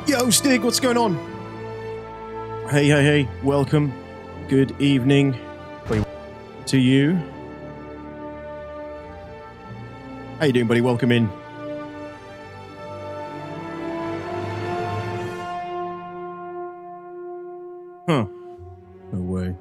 Yo, Stig, what's going on? Hey, welcome. Good evening to you. How you doing, buddy? Welcome in. Huh. No way.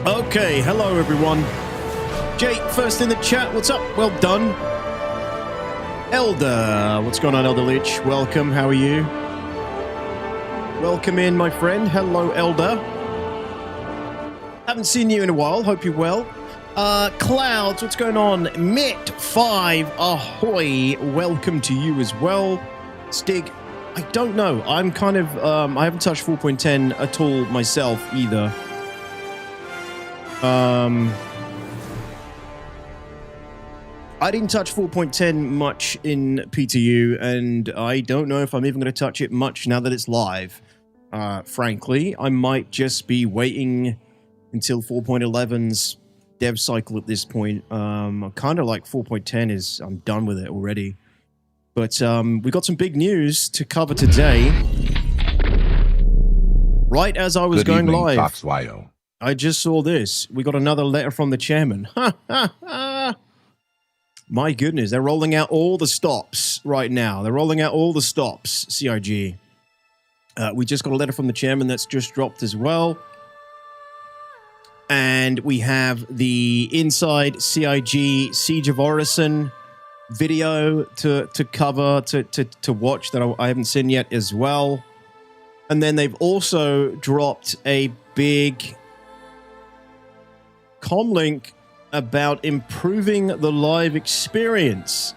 Okay, hello everyone. Jake, first in the chat, what's up? Well done. Elder, what's going on, Elder Lich? Welcome, how are you? Welcome in, my friend. Hello, Elder. Haven't seen you in a while, hope you're well. Clouds, what's going on? Mitt5, ahoy, welcome to you as well. Stig, I don't know, I'm kind of, I haven't touched 4.10 at all myself either. I didn't touch 4.10 much in PTU, and I don't know if I'm even going to touch it much now that it's live. Frankly, I might just be waiting until 4.11's dev cycle at this point. I'm kind of like 4.10 is, I'm done with it already. But we got some big news to cover today. Right as I was going live. Fox-Yo. I just saw this. We got another letter from the chairman. My goodness, they're rolling out all the stops right now. They're rolling out all the stops, CIG. We just got a letter from the chairman that's just dropped as well. And we have the Inside CIG Siege of Orison video to cover, to watch that I haven't seen yet as well. And then they've also dropped a big comlink about improving the live experience.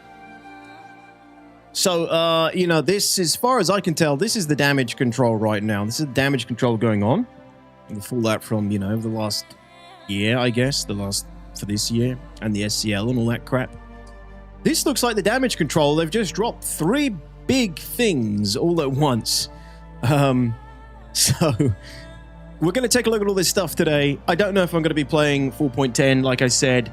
So, you know, this, as far as I can tell, this is the damage control right now. This is the damage control going on. The fallout from, you know, the last year, I guess, for this year, and the SCL and all that crap. This looks like the damage control. They've just dropped 3 big things all at once. So we're going to take a look at all this stuff today. I don't know if I'm going to be playing 4.10, like I said.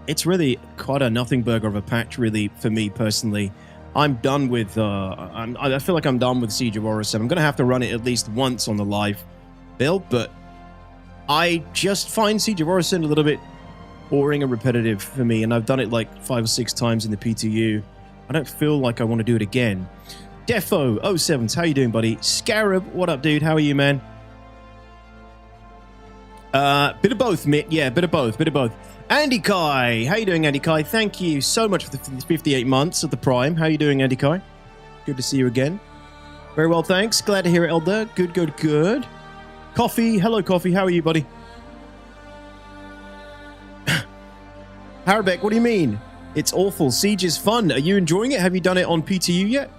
It's really quite a nothing burger of a patch, really, for me personally. I'm done with, I feel like I'm done with Siege of Orison. I'm going to have to run it at least once on the live build, but I just find Siege of Orison a little bit boring and repetitive for me, and I've done it like 5 or 6 times in the PTU. I don't feel like I want to do it again. Defo07s, how you doing, buddy? Scarab, what up, dude? How are you, man? Bit of both, Mitt. Yeah, bit of both. Andy Kai, how you doing, Andy Kai? Thank you so much for the 58 months of the Prime. How you doing, Andy Kai? Good to see you again. Very well, thanks. Glad to hear it, Elder. Good. Coffee, hello, Coffee. How are you, buddy? Harbeck, what do you mean? It's awful. Siege is fun. Are you enjoying it? Have you done it on PTU yet?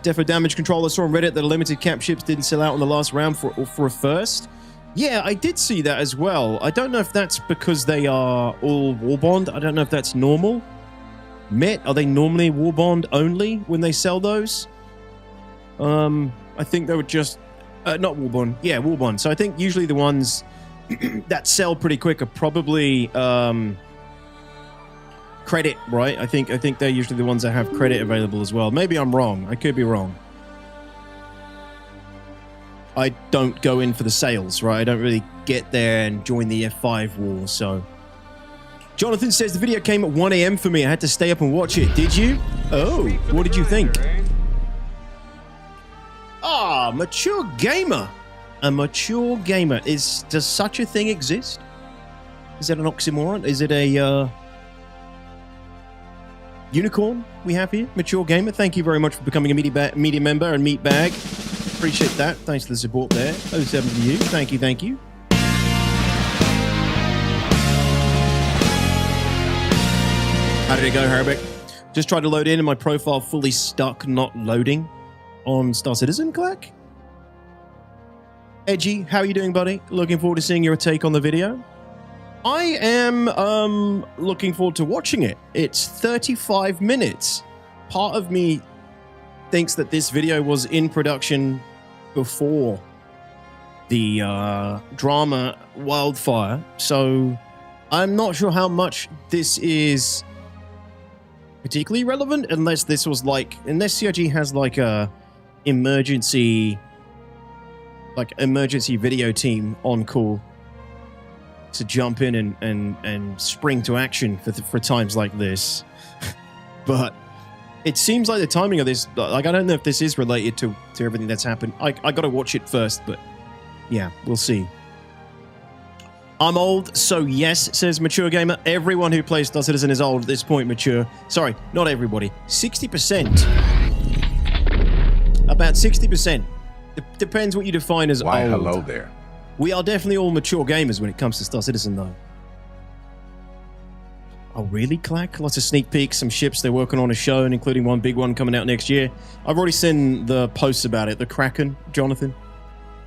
Defo Damage Controller saw on Reddit that limited camp ships didn't sell out in the last round for a first. Yeah, I did see that as well. I don't know if that's because they are all Warbond. I don't know if that's normal. Mitt, are they normally Warbond only when they sell those? I think they were just... not Warbond. Yeah, Warbond. So I think usually the ones that sell pretty quick are probably credit, right? I think they're usually the ones that have credit available as well. Maybe I'm wrong. I could be wrong. I don't go in for the sales, right? I don't really get there and join the F5 war, so... Jonathan says the video came at 1 a.m. for me. I had to stay up and watch it. Did you? Oh, what did you think? Ah, mature gamer. A mature gamer. Does such a thing exist? Is that an oxymoron? Is it a unicorn we have here? Mature gamer. Thank you very much for becoming a media member and meat bag. Appreciate that. Thanks for the support there. 07 to you. Thank you. How did it go, Harbeck? Just tried to load in and my profile fully stuck, not loading on Star Citizen, Clack. Edgy, how are you doing, buddy? Looking forward to seeing your take on the video. I am looking forward to watching it. It's 35 minutes. Part of me thinks that this video was in production before the drama Wildfire, so I'm not sure how much this is particularly relevant, unless this was like, unless CIG has like a emergency video team on call to jump in and spring to action for times like this. But it seems like the timing of this, like, I don't know if this is related to everything that's happened. I gotta watch it first, but yeah, we'll see. I'm old, so yes, says Mature Gamer. Everyone who plays Star Citizen is old at this point, Mature. Sorry, not everybody. 60%. About 60%. Depends what you define as Why, old. hello there. We are definitely all mature gamers when it comes to Star Citizen, though. Oh, really, Clack? Lots of sneak peeks, some ships they're working on a show, and including one big one coming out next year. I've already seen the posts about it. The Kraken, Jonathan.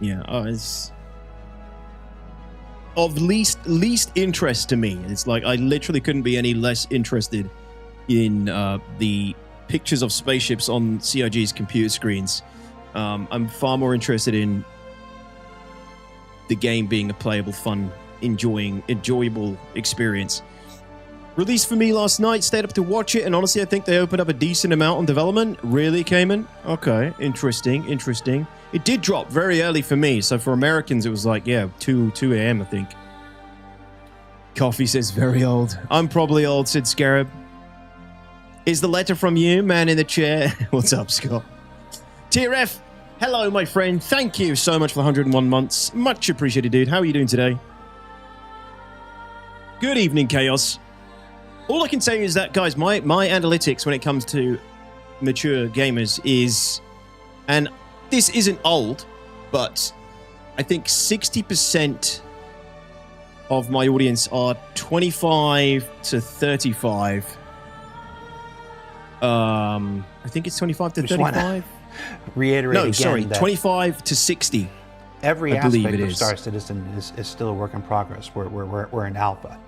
Yeah, it's of least interest to me. It's like I literally couldn't be any less interested in the pictures of spaceships on CIG's computer screens. I'm far more interested in the game being a playable, fun, enjoyable experience. Released for me last night, stayed up to watch it, and honestly, I think they opened up a decent amount on development. Really, Cayman? Okay, interesting. It did drop very early for me, so for Americans, it was like, yeah, 2 a.m., I think. Coffee says, very old. I'm probably old, said Scarab. Is the letter from you, man in the chair? What's up, Scott? TRF, hello, my friend. Thank you so much for the 101 months. Much appreciated, dude. How are you doing today? Good evening, Chaos. All I can say is that, guys, my analytics when it comes to mature gamers is, and this isn't old, but I think 60% of my audience are 25 to 35. I think it's 25 to 35. Reiterate no, again sorry, that 25 to 60. every I believe aspect it of is. Star Citizen is still a work in progress. We're in alpha.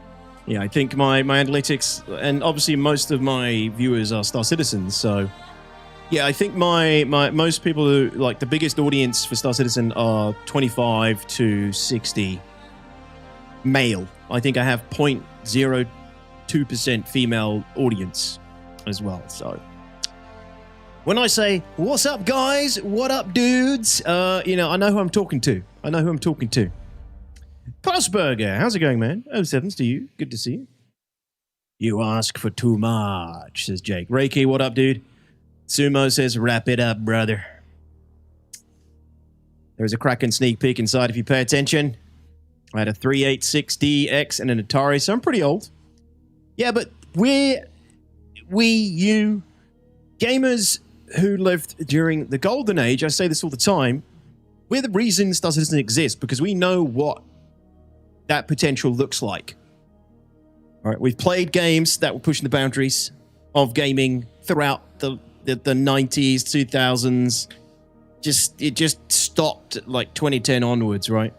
Yeah, I think my analytics, and obviously most of my viewers are Star Citizens, so yeah, I think my most people who, like, the biggest audience for Star Citizen are 25 to 60 male. I think I have 0.02% female audience as well, so when I say, what's up, guys? What up, dudes? I know who I'm talking to. Crossburger, how's it going, man? Oh, sevens to you. Good to see you. You ask for too much, says Jake. Reiki, what up, dude? Sumo says, wrap it up, brother. There's a Kraken sneak peek inside if you pay attention. I had a 386DX and an Atari, so I'm pretty old. Yeah, but you gamers who lived during the golden age, I say this all the time, we're the reason Star Citizen exists, because we know what that potential looks like. All right, we've played games that were pushing the boundaries of gaming throughout the 90s, 2000s. It just stopped at like 2010 onwards, right?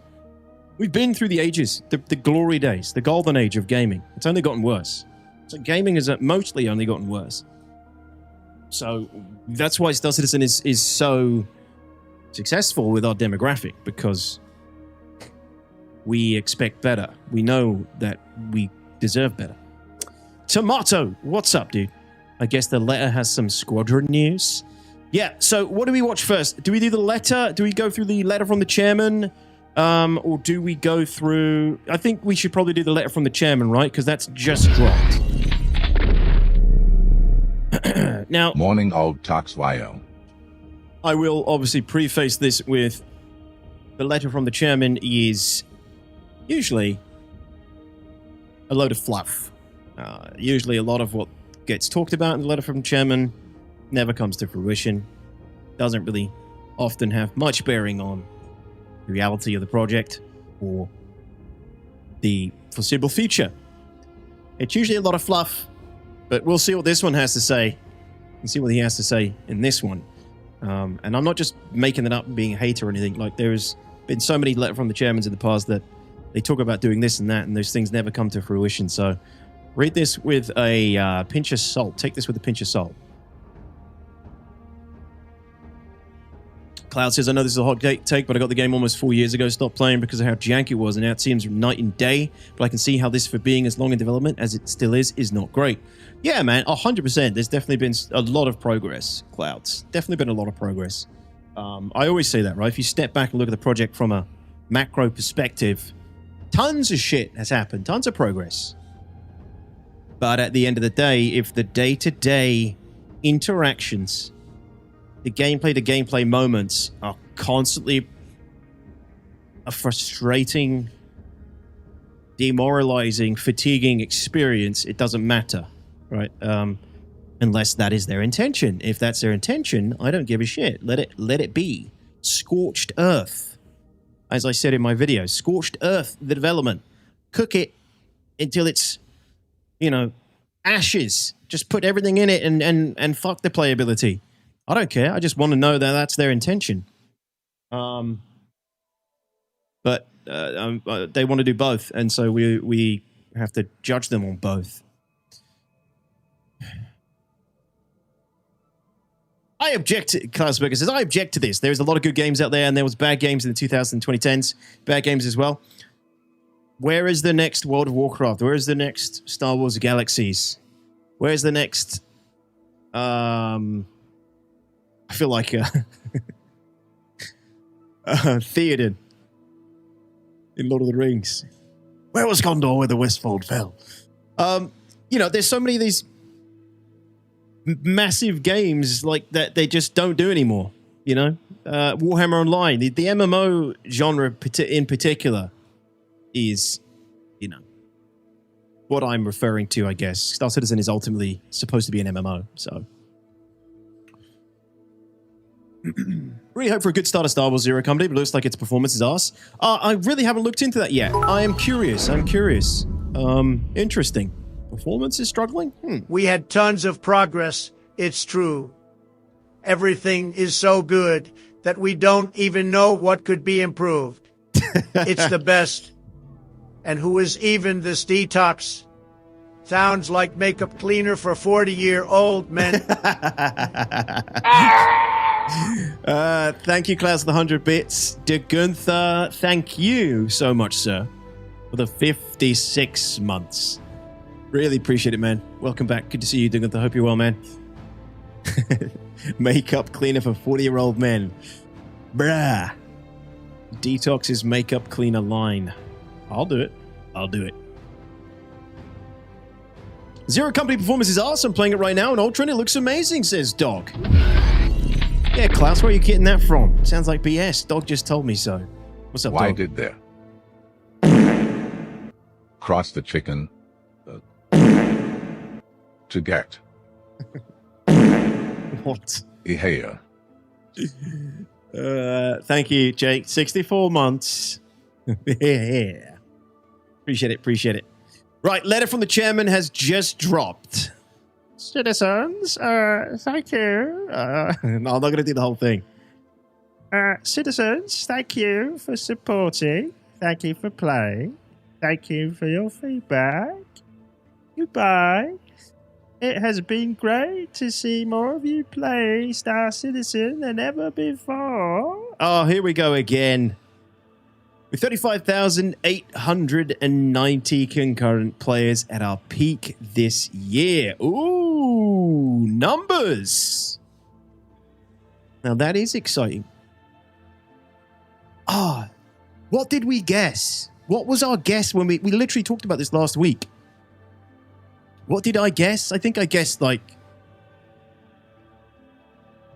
We've been through the ages, the glory days, the golden age of gaming. It's only gotten worse. So gaming has mostly only gotten worse. So that's why Star Citizen is so successful with our demographic, because we expect better. We know that we deserve better. Tomato, what's up, dude? I guess the letter has some squadron news. Yeah, so what do we watch first? Do we do the letter? Do we go through the letter from the chairman? Or do we go through... I think we should probably do the letter from the chairman, right? Because that's just dropped. Now... Morning, old Tux YO. I will obviously preface this with the letter from the chairman is usually a load of fluff. Usually a lot of what gets talked about in the letter from the chairman never comes to fruition. Doesn't really often have much bearing on the reality of the project or the foreseeable future. It's usually a lot of fluff, but we'll see what this one has to say and see what he has to say in this one. And I'm not just making it up and being a hater or anything. Like, there's been so many letters from the chairmans in the past that they talk about doing this and that, and those things never come to fruition. So read this with a pinch of salt. Take this with a pinch of salt. Cloud says, I know this is a hot take, but I got the game almost 4 years ago, stopped playing because of how janky it was, and now it seems night and day, but I can see how this, for being as long in development as it still is not great. Yeah, man, 100%. There's definitely been a lot of progress, Clouds. Definitely been a lot of progress. I always say that, right? If you step back and look at the project from a macro perspective, tons of shit has happened, tons of progress. But at the end of the day, if the day-to-day interactions, the gameplay moments are constantly a frustrating, demoralizing, fatiguing experience, it doesn't matter, right? Unless that is their intention. If that's their intention, I don't give a shit. Let it be. Scorched earth. As I said in my video, scorched earth, the development. Cook it until it's, ashes. Just put everything in it and fuck the playability. I don't care. I just want to know that that's their intention. But they want to do both, and so we have to judge them on both. I object to, Klausberger says, I object to this. There's a lot of good games out there, and there was bad games in the 2000s and 2010s. Bad games as well. Where is the next World of Warcraft? Where is the next Star Wars Galaxies? Where's the next... I feel like Theoden in Lord of the Rings. Where was Gondor where the Westfold fell? There's so many of these massive games like that they just don't do anymore. Warhammer Online, the MMO genre in particular is, what I'm referring to, I guess. Star Citizen is ultimately supposed to be an MMO, so... Really hope for a good start of Star Wars Zero Company, but looks like its performance is arse. I really haven't looked into that yet. I am curious. Interesting. Performance is struggling? We had tons of progress, it's true. Everything is so good that we don't even know what could be improved. It's the best. And who is even this DTOX? Sounds like makeup cleaner for 40-year-old men. Thank you, Klaus, for the 100 bits. De Gunther, thank you so much, sir, for the 56 months. Really appreciate it, man. Welcome back. Good to see you, De Gunther. Hope you're well, man. Makeup cleaner for 40-year-old men. Bruh. DTOX's makeup cleaner line. I'll do it. I'll do it. Zero Company Performance is awesome. Playing it right now in Ultra and it looks amazing, says Dog. Yeah, Klaus, where are you getting that from? Sounds like BS. Dog just told me so. What's up, Why Dog? did there? Cross the chicken to get What? a hair. Thank you, Jake. 64 months. Yeah. Appreciate it. Appreciate it. Right, letter from the chairman has just dropped. Citizens, thank you. No, I'm not going to do the whole thing. Citizens, thank you for supporting. Thank you for playing. Thank you for your feedback. Goodbye. It has been great to see more of you play Star Citizen than ever before. Oh, here we go again. With 35,890 concurrent players at our peak this year. Ooh, numbers. Now that is exciting. What did we guess? What was our guess when we literally talked about this last week? What did I guess? I think I guessed like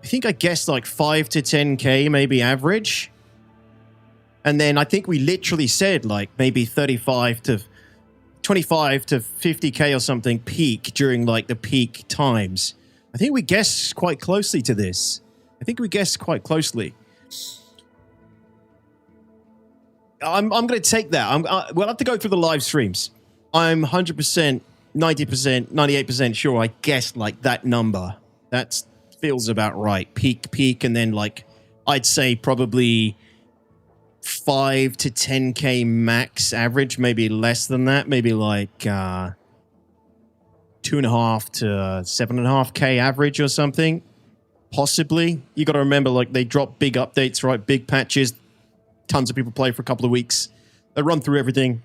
5 to 10K maybe average. And then I think we literally said like maybe 25 to 50K or something peak during like the peak times. I think we guessed quite closely to this. I'm going to take that. We'll have to go through the live streams. I'm 100%, 90%, 98% sure I guessed like that number. That feels about right. Peak, and then like I'd say probably 5 to 10K max average, maybe less than that, maybe like 2.5 to 7.5K average or something. Possibly. You got to remember, like they drop big updates, right? Big patches. Tons of people play for a couple of weeks. They run through everything.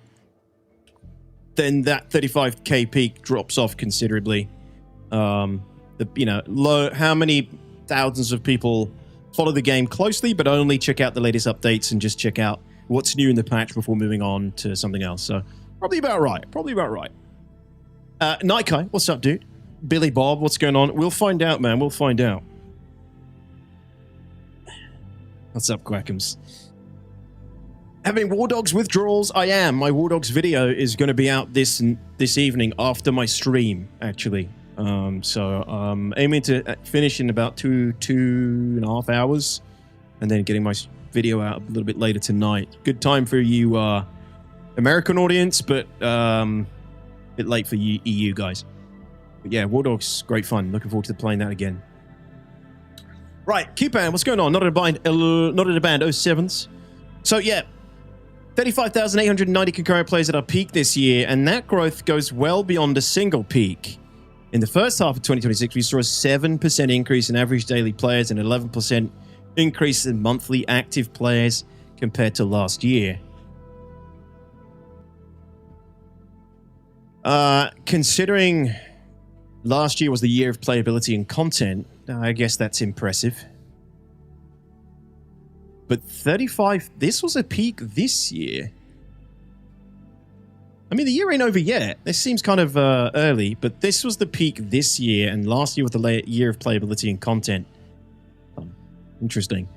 Then that 35K peak drops off considerably. How many thousands of people follow the game closely, but only check out the latest updates and just check out what's new in the patch before moving on to something else. So probably about right. Nikai, what's up, dude? Billy Bob, what's going on? We'll find out, man. We'll find out. What's up, Quackums? Having War Dogs withdrawals? I am. My War Dogs video is going to be out this evening after my stream, actually. So aiming to finish in about 2.5 hours, and then getting my video out a little bit later tonight. Good time for you American audience, but a bit late for you EU guys. But yeah, War Dogs, great fun. Looking forward to playing that again. Right, Q-Pan, what's going on? Not in a band 07s. So yeah, 35,890 concurrent players at our peak this year, and that growth goes well beyond a single peak. In the first half of 2026, we saw a 7% increase in average daily players and 11% increase in monthly active players compared to last year. Considering last year was the year of playability and content, I guess that's impressive. But 35, this was a peak this year. I mean, the year ain't over yet. This seems kind of early, but this was the peak this year, and last year was the year of playability and content. Interesting.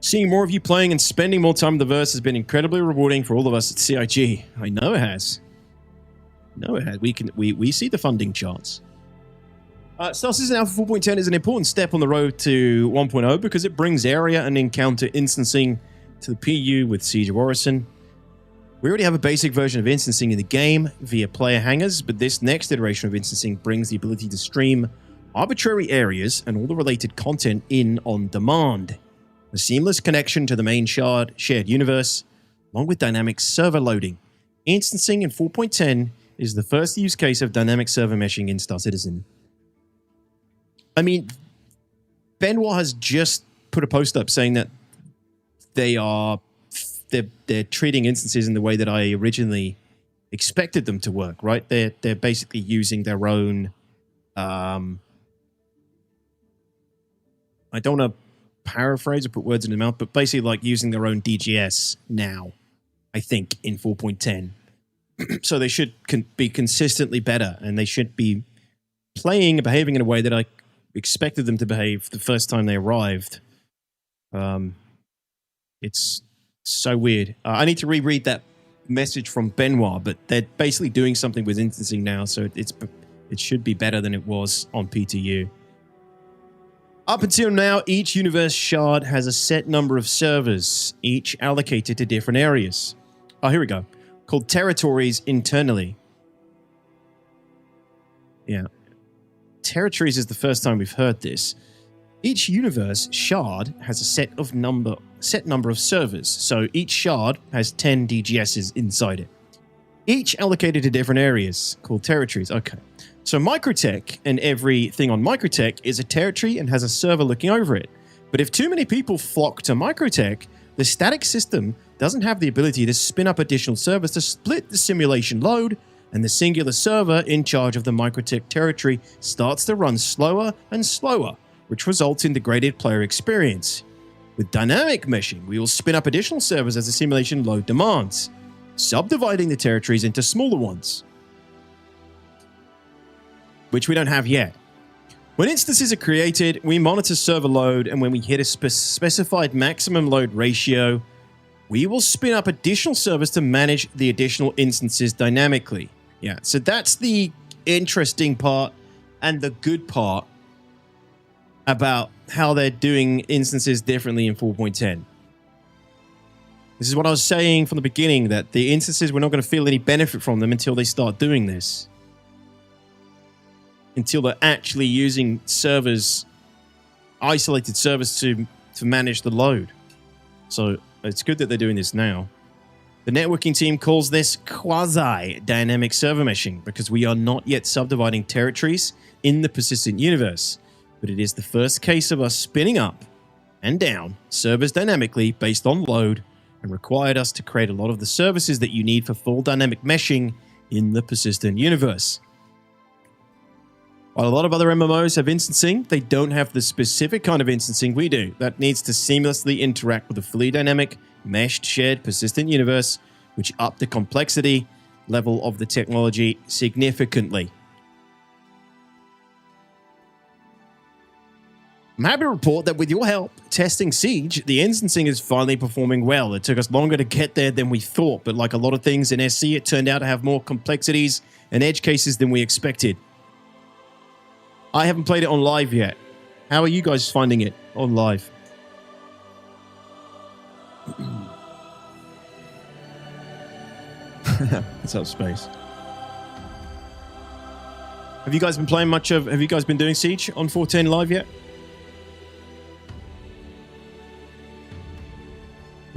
Seeing more of you playing and spending more time in the verse has been incredibly rewarding for all of us at CIG. I know it has. We see the funding charts. Star Citizen Alpha 4.10 is an important step on the road to 1.0 because it brings area and encounter instancing to the PU with Siege of Orison. We already have a basic version of instancing in the game via player hangars, but this next iteration of instancing brings the ability to stream arbitrary areas and all the related content in on demand. A seamless connection to the main shared universe, along with dynamic server loading. Instancing in 4.10 is the first use case of dynamic server meshing in Star Citizen. I mean, Benoit has just put a post up saying that they're treating instances in the way that I originally expected them to work, right? They're basically using their own I don't want to paraphrase or put words in the mouth, but basically like using their own DGS now, I think, in 4.10. So they should be consistently better, and they should be playing and behaving in a way that I expected them to behave the first time they arrived. It's so weird. I need to reread that message from Benoit, but they're basically doing something with instancing now, so it should be better than it was on PTU. Up until now, each universe shard has a set number of servers, each allocated to different areas. Oh, here we go. Called territories internally. Yeah. Territories is the first time we've heard this. Each universe shard has a set number of servers, so each shard has 10 DGSs inside it. Each allocated to different areas, called territories. Okay. So Microtech and everything on Microtech is a territory and has a server looking over it. But if too many people flock to Microtech, the static system doesn't have the ability to spin up additional servers to split the simulation load, and the singular server in charge of the Microtech territory starts to run slower and slower, which results in degraded player experience. With dynamic meshing, we will spin up additional servers as the simulation load demands, subdividing the territories into smaller ones, which we don't have yet. When instances are created, we monitor server load, and when we hit a specified maximum load ratio, we will spin up additional servers to manage the additional instances dynamically. Yeah, so that's the interesting part and the good part about how they're doing instances differently in 4.10. This is what I was saying from the beginning, that the instances, we're not going to feel any benefit from them until they start doing this. Until they're actually using servers, isolated servers to manage the load. So it's good that they're doing this now. The networking team calls this quasi-dynamic server meshing because we are not yet subdividing territories in the persistent universe, but it is the first case of us spinning up and down servers dynamically based on load, and required us to create a lot of the services that you need for full dynamic meshing in the persistent universe. While a lot of other MMOs have instancing, they don't have the specific kind of instancing we do that needs to seamlessly interact with a fully dynamic, meshed, shared, persistent universe, which up the complexity level of the technology significantly. I'm happy to report that with your help testing Siege, the instancing is finally performing well. It took us longer to get there than we thought, but like a lot of things in SC, it turned out to have more complexities and edge cases than we expected. I haven't played it on live yet. How are you guys finding it on live? What's up, Space? Have you guys been playing much of... Have you guys been doing Siege on 410 live yet?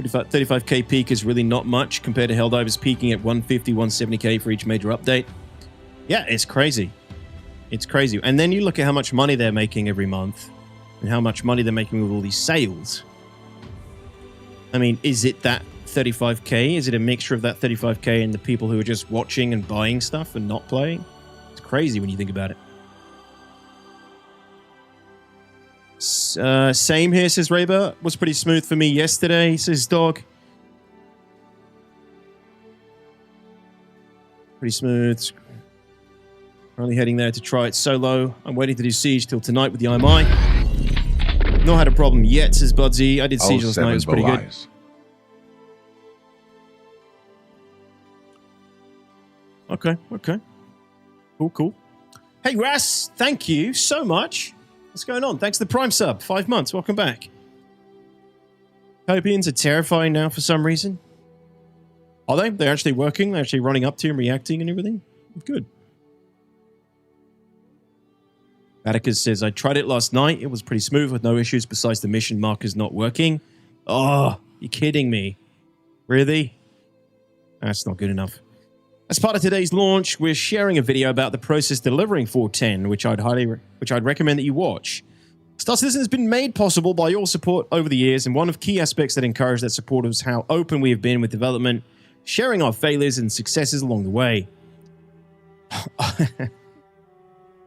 35k peak is really not much compared to Helldivers peaking at 150, 170k for each major update. Yeah, it's crazy. It's crazy. And then you look at how much money they're making every month and how much money they're making with all these sales. I mean, is it that 35k? Is it a mixture of that 35k and the people who are just watching and buying stuff and not playing? It's crazy when you think about it. Same here, says Rayber. Was pretty smooth for me yesterday, says Dog. Pretty smooth. Only heading there to try it solo. I'm waiting to do Siege till tonight with the IMI. Not had a problem yet, says Budsy. I did Siege last night. It was pretty good. Okay. Cool. Hey, Ras, thank you so much. What's going on? Thanks for the Prime sub. 5 months. Welcome back. Copians are terrifying now for some reason. Are they? They're actually working? They're actually running up to and reacting and everything? Good. Atticus says, I tried it last night. It was pretty smooth with no issues besides the mission markers not working. Oh, you're kidding me. Really? That's not good enough. As part of today's launch, we're sharing a video about the process delivering 410, which I'd recommend that you watch. Star Citizen has been made possible by your support over the years, and one of the key aspects that encourage that support is how open we have been with development, sharing our failures and successes along the way.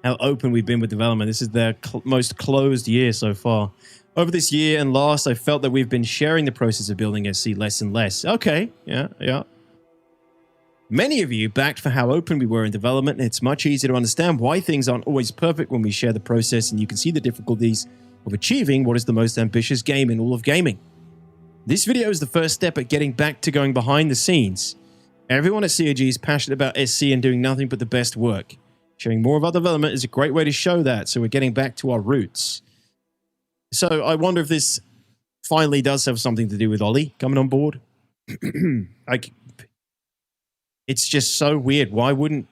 How open we've been with development. This is the most closed year so far. Over this year and last, I felt that we've been sharing the process of building SC less and less. Okay, yeah. Many of you backed for how open we were in development, and it's much easier to understand why things aren't always perfect when we share the process, and you can see the difficulties of achieving what is the most ambitious game in all of gaming. This video is the first step at getting back to going behind the scenes. Everyone at CIG is passionate about SC and doing nothing but the best work. Sharing more of our development is a great way to show that, so we're getting back to our roots. So I wonder if this finally does have something to do with Ollie coming on board. It's just so weird. Why wouldn't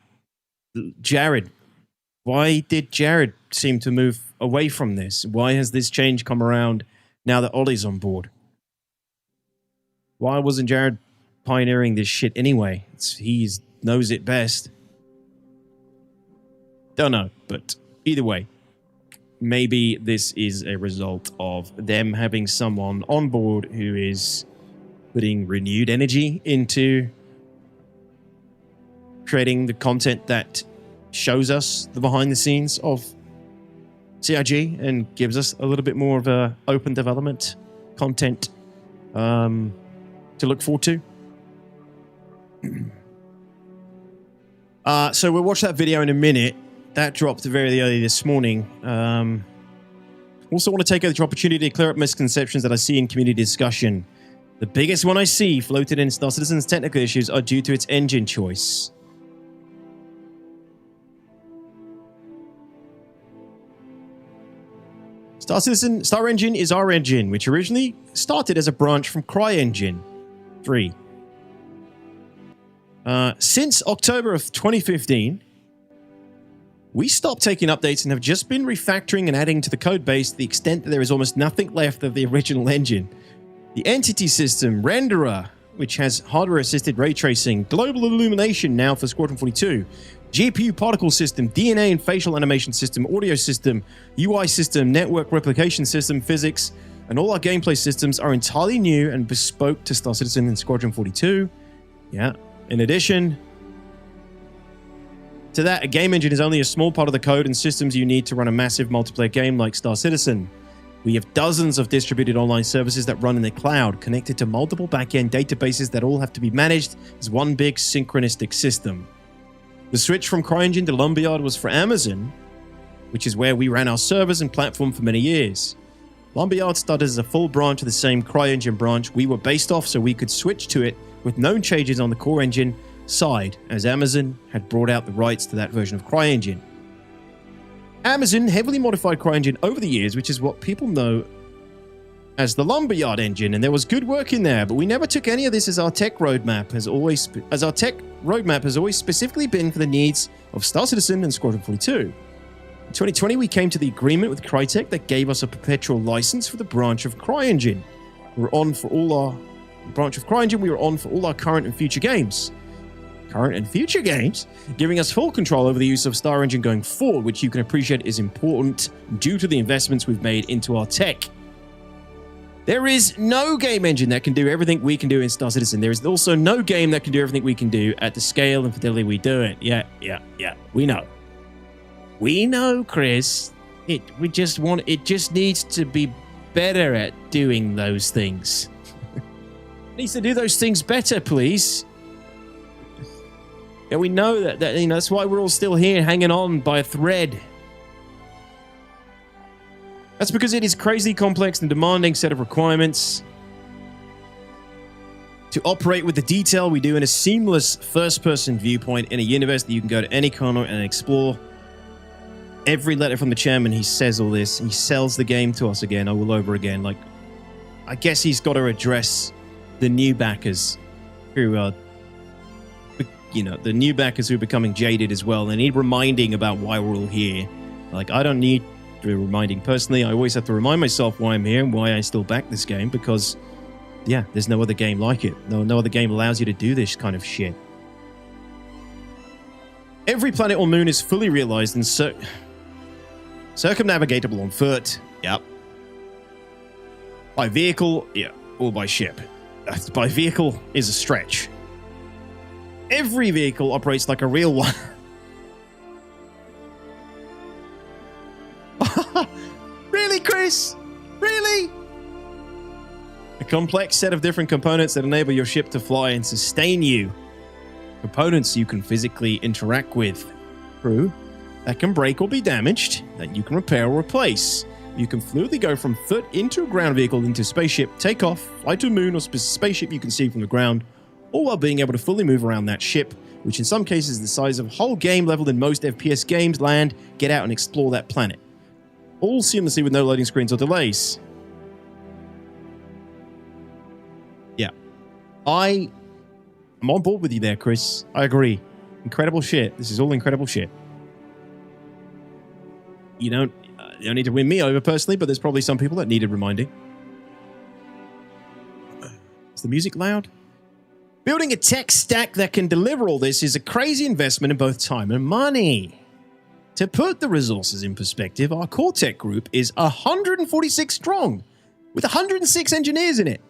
Jared? Why did Jared seem to move away from this? Why has this change come around now that Ollie's on board? Why wasn't Jared pioneering this shit anyway? He knows it best. Don't know, but either way, maybe this is a result of them having someone on board who is putting renewed energy into creating the content that shows us the behind the scenes of CIG and gives us a little bit more of a open development content to look forward to. So we'll watch that video in a minute. That dropped very early this morning. Also want to take the opportunity to clear up misconceptions that I see in community discussion. The biggest one I see floated in Star Citizen's technical issues are due to its engine choice. Star Engine is our engine, which originally started as a branch from CryEngine 3. Since October of 2015, we stopped taking updates and have just been refactoring and adding to the code base to the extent that there is almost nothing left of the original engine. The Entity System, Renderer, which has hardware-assisted ray tracing, global illumination now for Squadron 42, GPU particle system, DNA and facial animation system, audio system, UI system, network replication system, physics, and all our gameplay systems are entirely new and bespoke to Star Citizen and Squadron 42. Yeah. In addition to that, a game engine is only a small part of the code and systems you need to run a massive multiplayer game like Star Citizen. We have dozens of distributed online services that run in the cloud, connected to multiple back-end databases that all have to be managed as one big synchronistic system. The switch from CryEngine to Lumberyard was for Amazon, which is where we ran our servers and platform for many years. Lumberyard started as a full branch of the same CryEngine branch we were based off, so we could switch to it with known changes on the core engine side, as Amazon had brought out the rights to that version of CryEngine. Amazon heavily modified CryEngine over the years, which is what people know as the Lumberyard engine, and there was good work in there, but we never took any of this as our tech roadmap has always specifically been for the needs of Star Citizen and Squadron 42. In 2020, we came to the agreement with Crytek that gave us a perpetual license for the branch of CryEngine. We were on for all our current and future games. Giving us full control over the use of Star Engine going forward, which you can appreciate is important due to the investments we've made into our tech. There is no game engine that can do everything we can do in Star Citizen. There is also no game that can do everything we can do at the scale and fidelity we do it. Yeah. We know. We know, Chris. It just needs to be better at doing those things. It needs to do those things better, please. Yeah, we know that that's why we're all still here hanging on by a thread. That's because it is crazy complex and demanding set of requirements to operate with the detail we do in a seamless first-person viewpoint in a universe that you can go to any corner and explore. Every letter from the chairman, he says all this. He sells the game to us again, all over again. Like, I guess he's got to address the new backers who are, the new backers who are becoming jaded as well. They need reminding about why we're all here. Like, I don't need reminding personally. I always have to remind myself why I'm here and why I still back this game, because there's no other game like it. No other game allows you to do this kind of shit. Every planet or moon is fully realized and circumnavigatable on foot. Yep. By vehicle, yeah, or by ship. By vehicle is a stretch. Every vehicle operates like a real one. Really, Chris? Really? A complex set of different components that enable your ship to fly and sustain you. Components you can physically interact with. True. That can break or be damaged, that you can repair or replace. You can fluidly go from foot into a ground vehicle into spaceship, take off, fly to a moon or spaceship you can see from the ground, all while being able to fully move around that ship, which in some cases is the size of a whole game level in most FPS games. Land, get out and explore that planet. All seamlessly with no loading screens or delays. Yeah. I'm on board with you there, Chris. I agree. Incredible shit. This is all incredible shit. You don't need to win me over personally, but there's probably some people that needed reminding. Is the music loud? Building a tech stack that can deliver all this is a crazy investment in both time and money. To put the resources in perspective, our core tech group is 146 strong, with 106 engineers in it.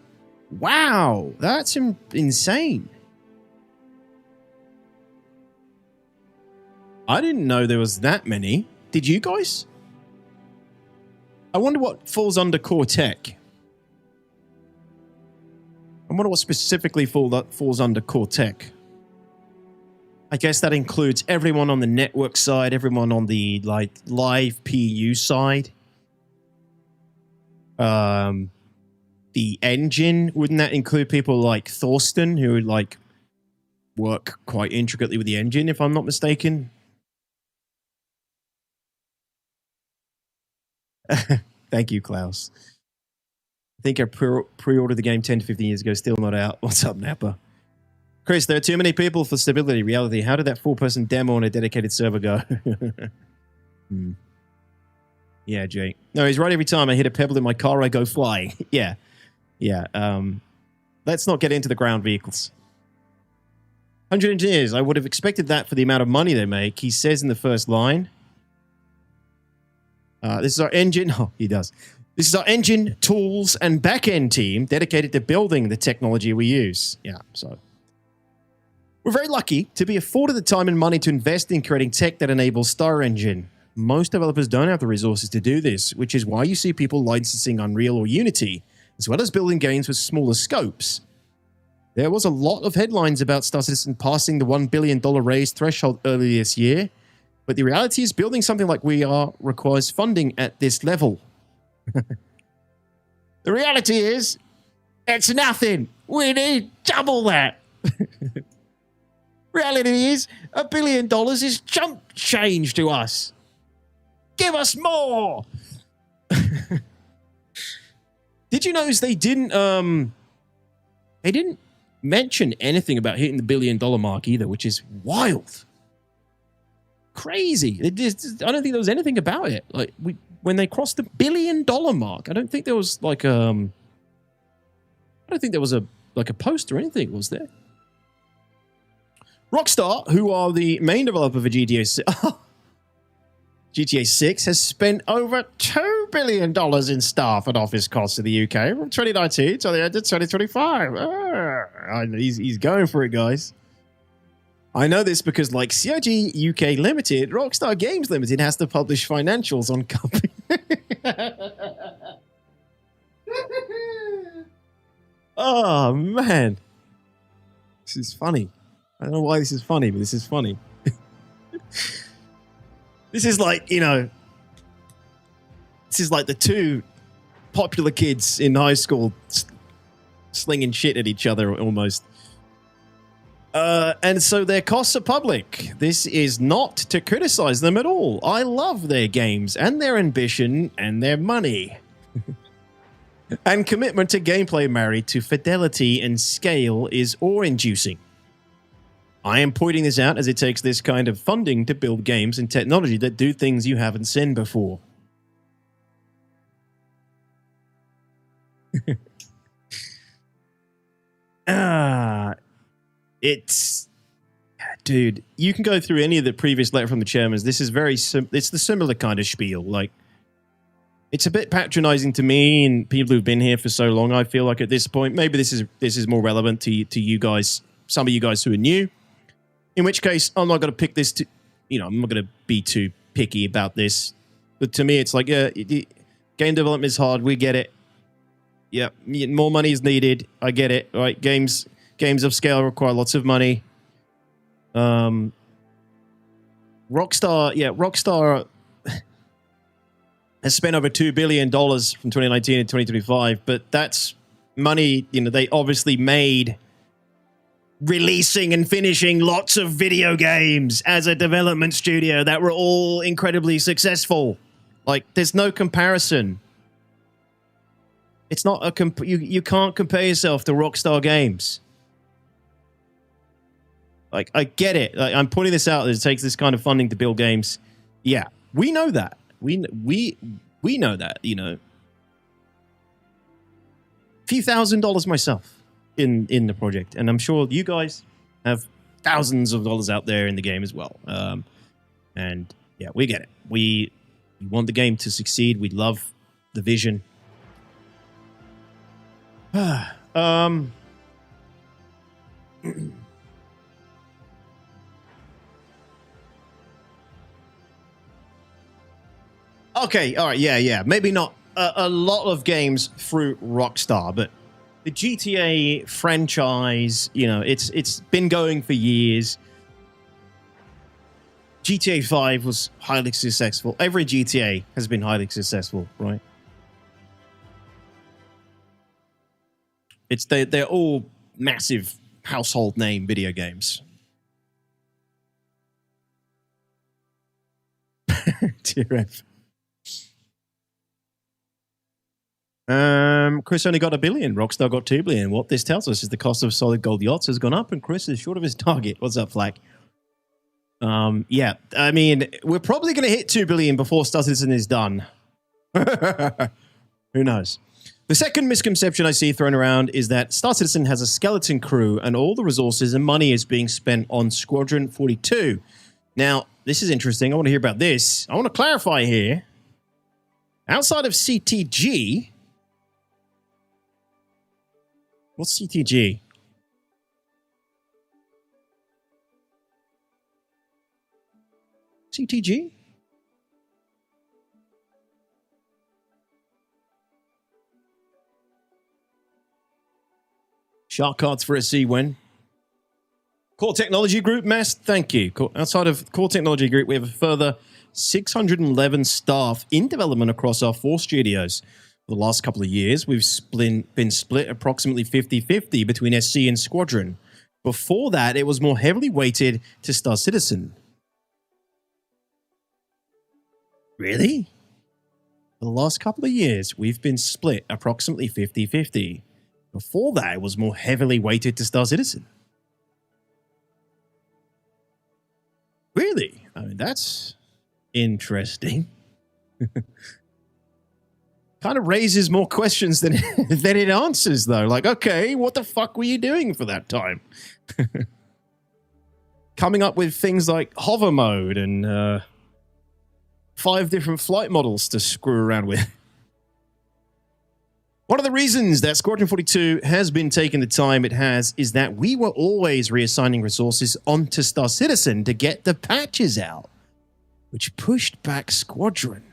Wow, that's insane. I didn't know there was that many. Did you guys? I wonder what falls under core tech. I wonder what specifically falls under core tech. I guess that includes everyone on the network side, everyone on the live PU side. The engine, wouldn't that include people like Thorsten, who would work quite intricately with the engine, if I'm not mistaken? Thank you, Klaus. I think I pre-ordered the game 10 to 15 years ago, still not out. What's up, Nappa? Chris, there are too many people for stability. Reality, how did that 4-person demo on a dedicated server go? Yeah, Jake. No, he's right every time I hit a pebble in my car, I go flying. Yeah. Let's not get into the ground vehicles. 100 engineers. I would have expected that for the amount of money they make. He says in the first line. This is our engine. Oh, he does. This is our engine, tools, and back-end team dedicated to building the technology we use. Yeah, so. We're very lucky to be afforded the time and money to invest in creating tech that enables Star Engine. Most developers don't have the resources to do this, which is why you see people licensing Unreal or Unity, as well as building games with smaller scopes. There was a lot of headlines about Star Citizen passing the $1 billion raise threshold earlier this year, but the reality is building something like we are requires funding at this level. The reality is, it's nothing. We need double that. Reality is, $1 billion is chump change to us. Give us more. Did you notice they didn't mention anything about hitting the $1 billion mark either, which is wild. Crazy. I don't think there was anything about it. When they crossed the $1 billion mark, I don't think there was a post or anything, was there? Rockstar, who are the main developer for GTA 6, has spent over $2 billion in staff and office costs in the UK from 2019 to the end of 2025. He's going for it, guys. I know this because, like CIG UK Limited, Rockstar Games Limited has to publish financials on company. Oh, man. This is funny. I don't know why this is funny, but this is funny. This is like, this is like the two popular kids in high school slinging shit at each other almost. And so their costs are public. This is not to criticize them at all. I love their games and their ambition and their money. And commitment to gameplay married to fidelity and scale is awe-inducing. I am pointing this out as it takes this kind of funding to build games and technology that do things you haven't seen before. dude, you can go through any of the previous letter from the chairmans. This is it's the similar kind of spiel. Like, it's a bit patronizing to me and people who've been here for so long. I feel like at this point, maybe this is more relevant to you guys, some of you guys who are new. In which case, I'm not going to pick this I'm not going to be too picky about this. But to me, it's like, yeah, game development is hard. We get it. Yeah, more money is needed. I get it. Right, games of scale require lots of money. Rockstar has spent over $2 billion from 2019 to 2025, but that's money, they obviously made releasing and finishing lots of video games as a development studio that were all incredibly successful. Like, there's no comparison. It's not you can't compare yourself to Rockstar Games. Like, I get it. Like, I'm putting this out that it takes this kind of funding to build games. Yeah, we know that. We know that, A few $1,000s myself in the project, and I'm sure you guys have thousands of dollars out there in the game as well. And yeah, we get it. We want the game to succeed. We love the vision. Okay, all right, yeah. Maybe not a lot of games through Rockstar, but the GTA franchise, it's been going for years. GTA 5 was highly successful. Every GTA has been highly successful, right? They're all massive household name video games. TRF. Chris only got $1 billion. Rockstar got $2 billion. What this tells us is the cost of solid gold yachts has gone up, and Chris is short of his target. What's up, Flack? Yeah, I mean, we're probably going to hit $2 billion before Star Citizen is done. Who knows? The second misconception I see thrown around is that Star Citizen has a skeleton crew and all the resources and money is being spent on Squadron 42. Now, this is interesting. I want to hear about this. I want to clarify here. Outside of CTG, what's CTG? CTG? Shark cards for a C win. Core Technology Group, Mass, thank you. Outside of Core Technology Group, we have a further 611 staff in development across our 4 studios. For the last couple of years, we've been split approximately 50-50 between SC and Squadron. Before that, it was more heavily weighted to Star Citizen. Really? For the last couple of years, we've been split approximately 50-50. Before that, it was more heavily weighted to Star Citizen. Really? I mean, that's interesting. Kind of raises more questions than it answers, though. Like, okay, what the fuck were you doing for that time? Coming up with things like hover mode and 5 different flight models to screw around with. One of the reasons that Squadron 42 has been taking the time it has is that we were always reassigning resources onto Star Citizen to get the patches out, which pushed back Squadron.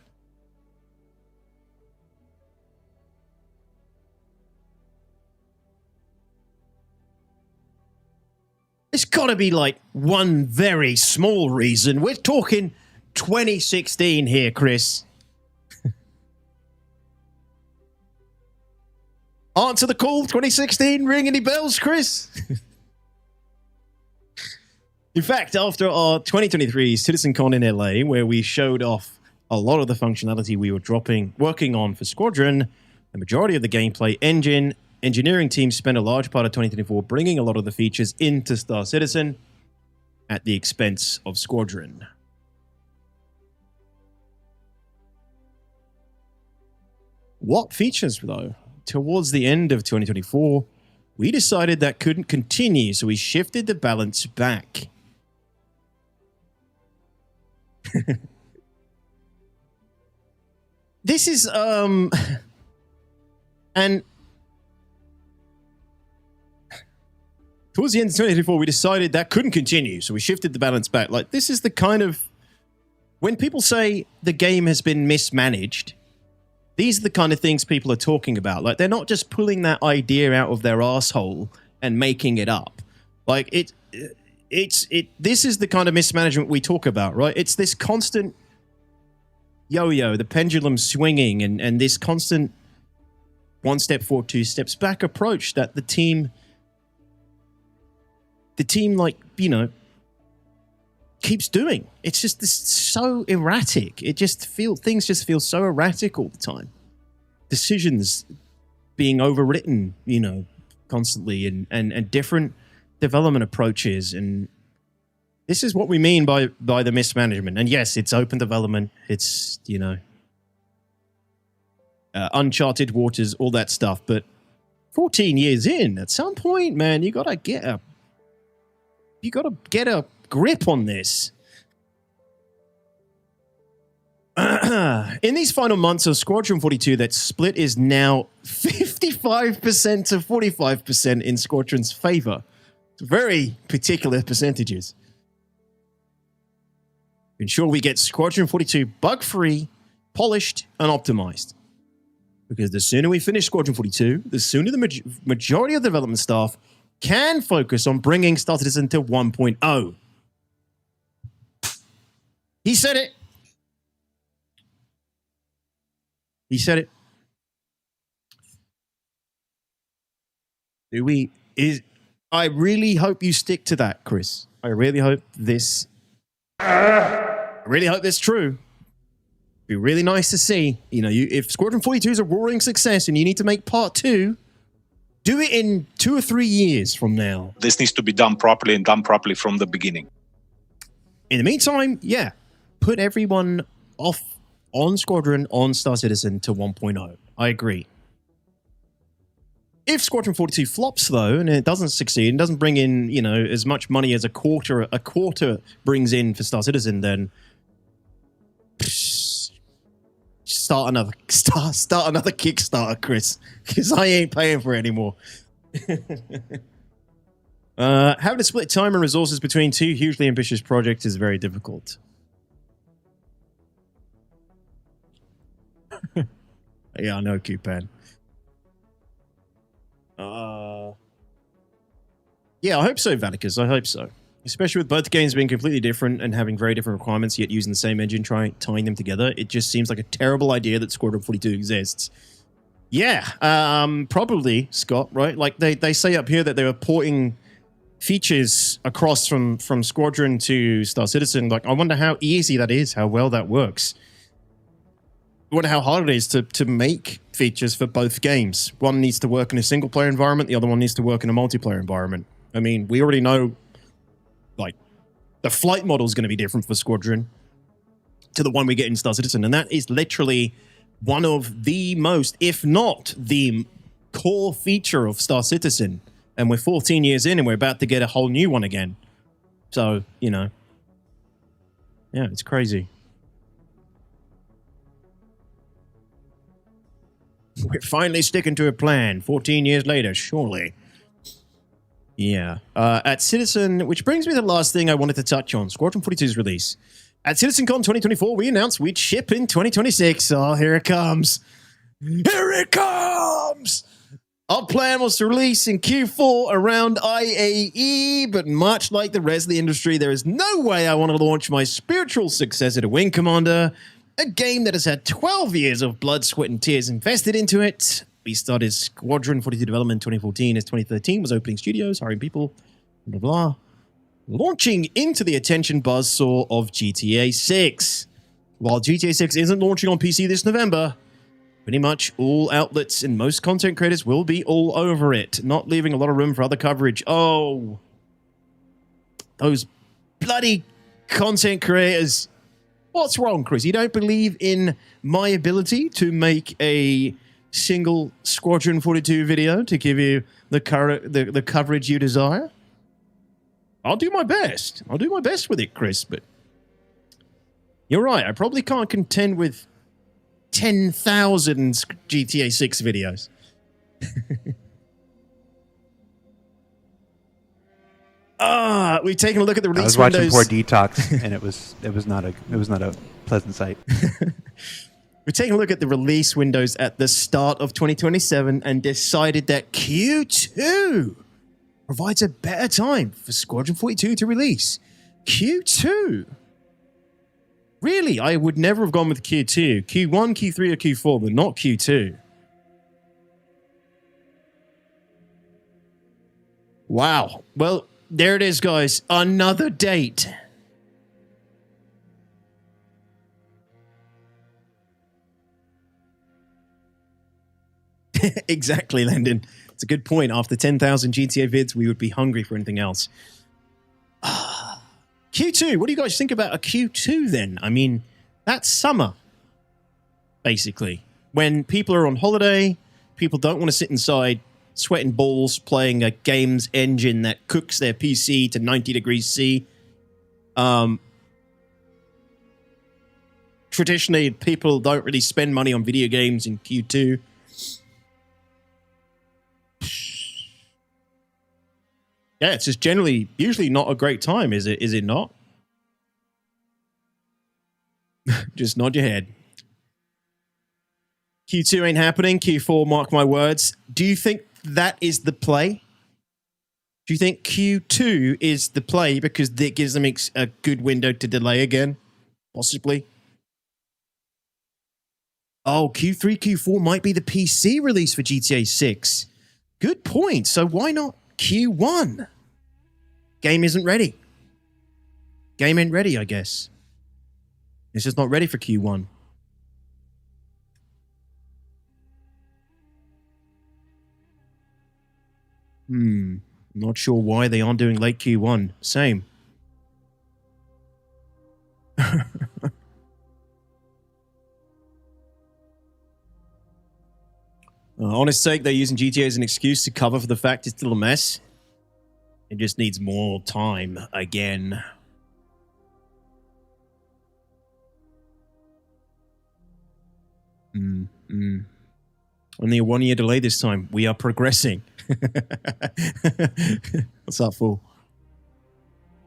It's got to be like one very small reason. We're talking 2016 here, Chris. Answer the call, 2016. Ring any bells, Chris? In fact, after our 2023 CitizenCon in LA, where we showed off a lot of the functionality we were working on for Squadron, the majority of the gameplay engineering team spent a large part of 2024 bringing a lot of the features into Star Citizen at the expense of Squadron. What features, though? Towards the end of 2024, we decided that couldn't continue, so we shifted the balance back. This is and towards the end of 2024, we decided that couldn't continue, so we shifted the balance back. Like, this is the kind of, when people say the game has been mismanaged, these are the kind of things people are talking about. Like, they're not just pulling that idea out of their asshole and making it up. Like, this is the kind of mismanagement we talk about, right? It's this constant yo-yo, the pendulum swinging, and this constant one step forward, two steps back approach that the team, like, you know, keeps doing. It's just this so erratic. Things just feel so erratic all the time. Decisions being overwritten, you know, constantly, and different development approaches, and this is what we mean by the mismanagement. And yes, it's open development. It's, you know, uncharted waters, all that stuff. But 14 years in, at some point, man, you gotta get a grip on this. In these final months of Squadron 42, that split is now 55% to 45% in Squadron's favor. It's very particular percentages. Ensure we get Squadron 42 bug-free, polished, and optimized. Because the sooner we finish Squadron 42, the sooner the majority of the development staff can focus on bringing Star Citizen to 1.0. He said it. He said it. I really hope you stick to that, Chris. I really hope this... I really hope that's true. It'd be really nice to see. You know, if Squadron 42 is a roaring success and you need to make part 2, do it in 2 or 3 years from now. This needs to be done properly and done properly from the beginning. In the meantime, yeah, put everyone off on Squadron, on Star Citizen to 1.0. I agree. If Squadron 42 flops, though, and it doesn't succeed and doesn't bring in, you know, as much money as a quarter brings in for Star Citizen, then start another Kickstarter, Chris, because I ain't paying for it anymore. Having to split time and resources between two hugely ambitious projects is very difficult. Yeah, I know, Cupan. Yeah, I hope so, Vaticus. I hope so. Especially with both games being completely different and having very different requirements, yet using the same engine, tying them together. It just seems like a terrible idea that Squadron 42 exists. Yeah, probably, Scott, right? Like, they say up here that they were porting features across from Squadron to Star Citizen. Like, I wonder how easy that is, how well that works. I wonder how hard it is to make features for both games. One needs to work in a single-player environment, the other one needs to work in a multiplayer environment. I mean, we already know, like, the flight model is going to be different for Squadron to the one we get in Star Citizen, and that is literally one of the most, if not the core feature of Star Citizen. And we're 14 years in, and we're about to get a whole new one again. So, you know. Yeah, it's crazy. We're finally sticking to a plan 14 years later, surely. Yeah. At Citizen, which brings me to the last thing I wanted to touch on, Squadron 42's release. At CitizenCon 2024, we announced we'd ship in 2026. Oh, here it comes. Here it comes! Our plan was to release in Q4 around IAE, but much like the rest of the industry, there is no way I want to launch my spiritual successor to Wing Commander, a game that has had 12 years of blood, sweat, and tears invested into it. We started Squadron 42 development in 2014 as 2013 was opening studios, hiring people, blah, blah, blah. Launching into the attention buzzsaw of GTA 6. While GTA 6 isn't launching on PC this November, pretty much all outlets and most content creators will be all over it, not leaving a lot of room for other coverage. Oh, those bloody content creators. What's wrong, Chris? You don't believe in my ability to make a single Squadron 42 video to give you the coverage you desire? I'll do my best. I'll do my best with it, Chris, but You're right. I probably can't contend with 10,000 GTA 6 videos. We've taken a look at the release I was watching windows. poor DTOX, and it was not a pleasant sight. We're taking a look at the release windows at the start of 2027 and decided that Q2 provides a better time for Squadron 42 to release. Q2. Really, I would never have gone with Q2. Q1, Q3, or Q4, but not Q2. Wow. Well, there it is, guys. Another date. Exactly, Landon. It's a good point. After 10,000 GTA vids, we would be hungry for anything else. Q2. What do you guys think about a Q2 then? I mean, that's summer, basically. When people are on holiday, people don't want to sit inside sweating balls playing a game's engine that cooks their PC to 90 degrees C. Traditionally, people don't really spend money on video games in Q2. Yeah, it's just usually not a great time, is it? Is it not? Just nod your head. Q2 ain't happening. Q4, mark my words. Do you think that is the play? Do you think Q2 is the play because that gives them a good window to delay again? Possibly. Oh, Q3, Q4 might be the PC release for GTA 6. Good point. So why not Q1? Game isn't ready. Game ain't ready, I guess. It's just not ready for Q1. Not sure why they aren't doing late Q1. Same. Honest sake, they're using GTA as an excuse to cover for the fact it's still a mess. It just needs more time again. Only a 1 year delay this time. We are progressing. What's up, fool?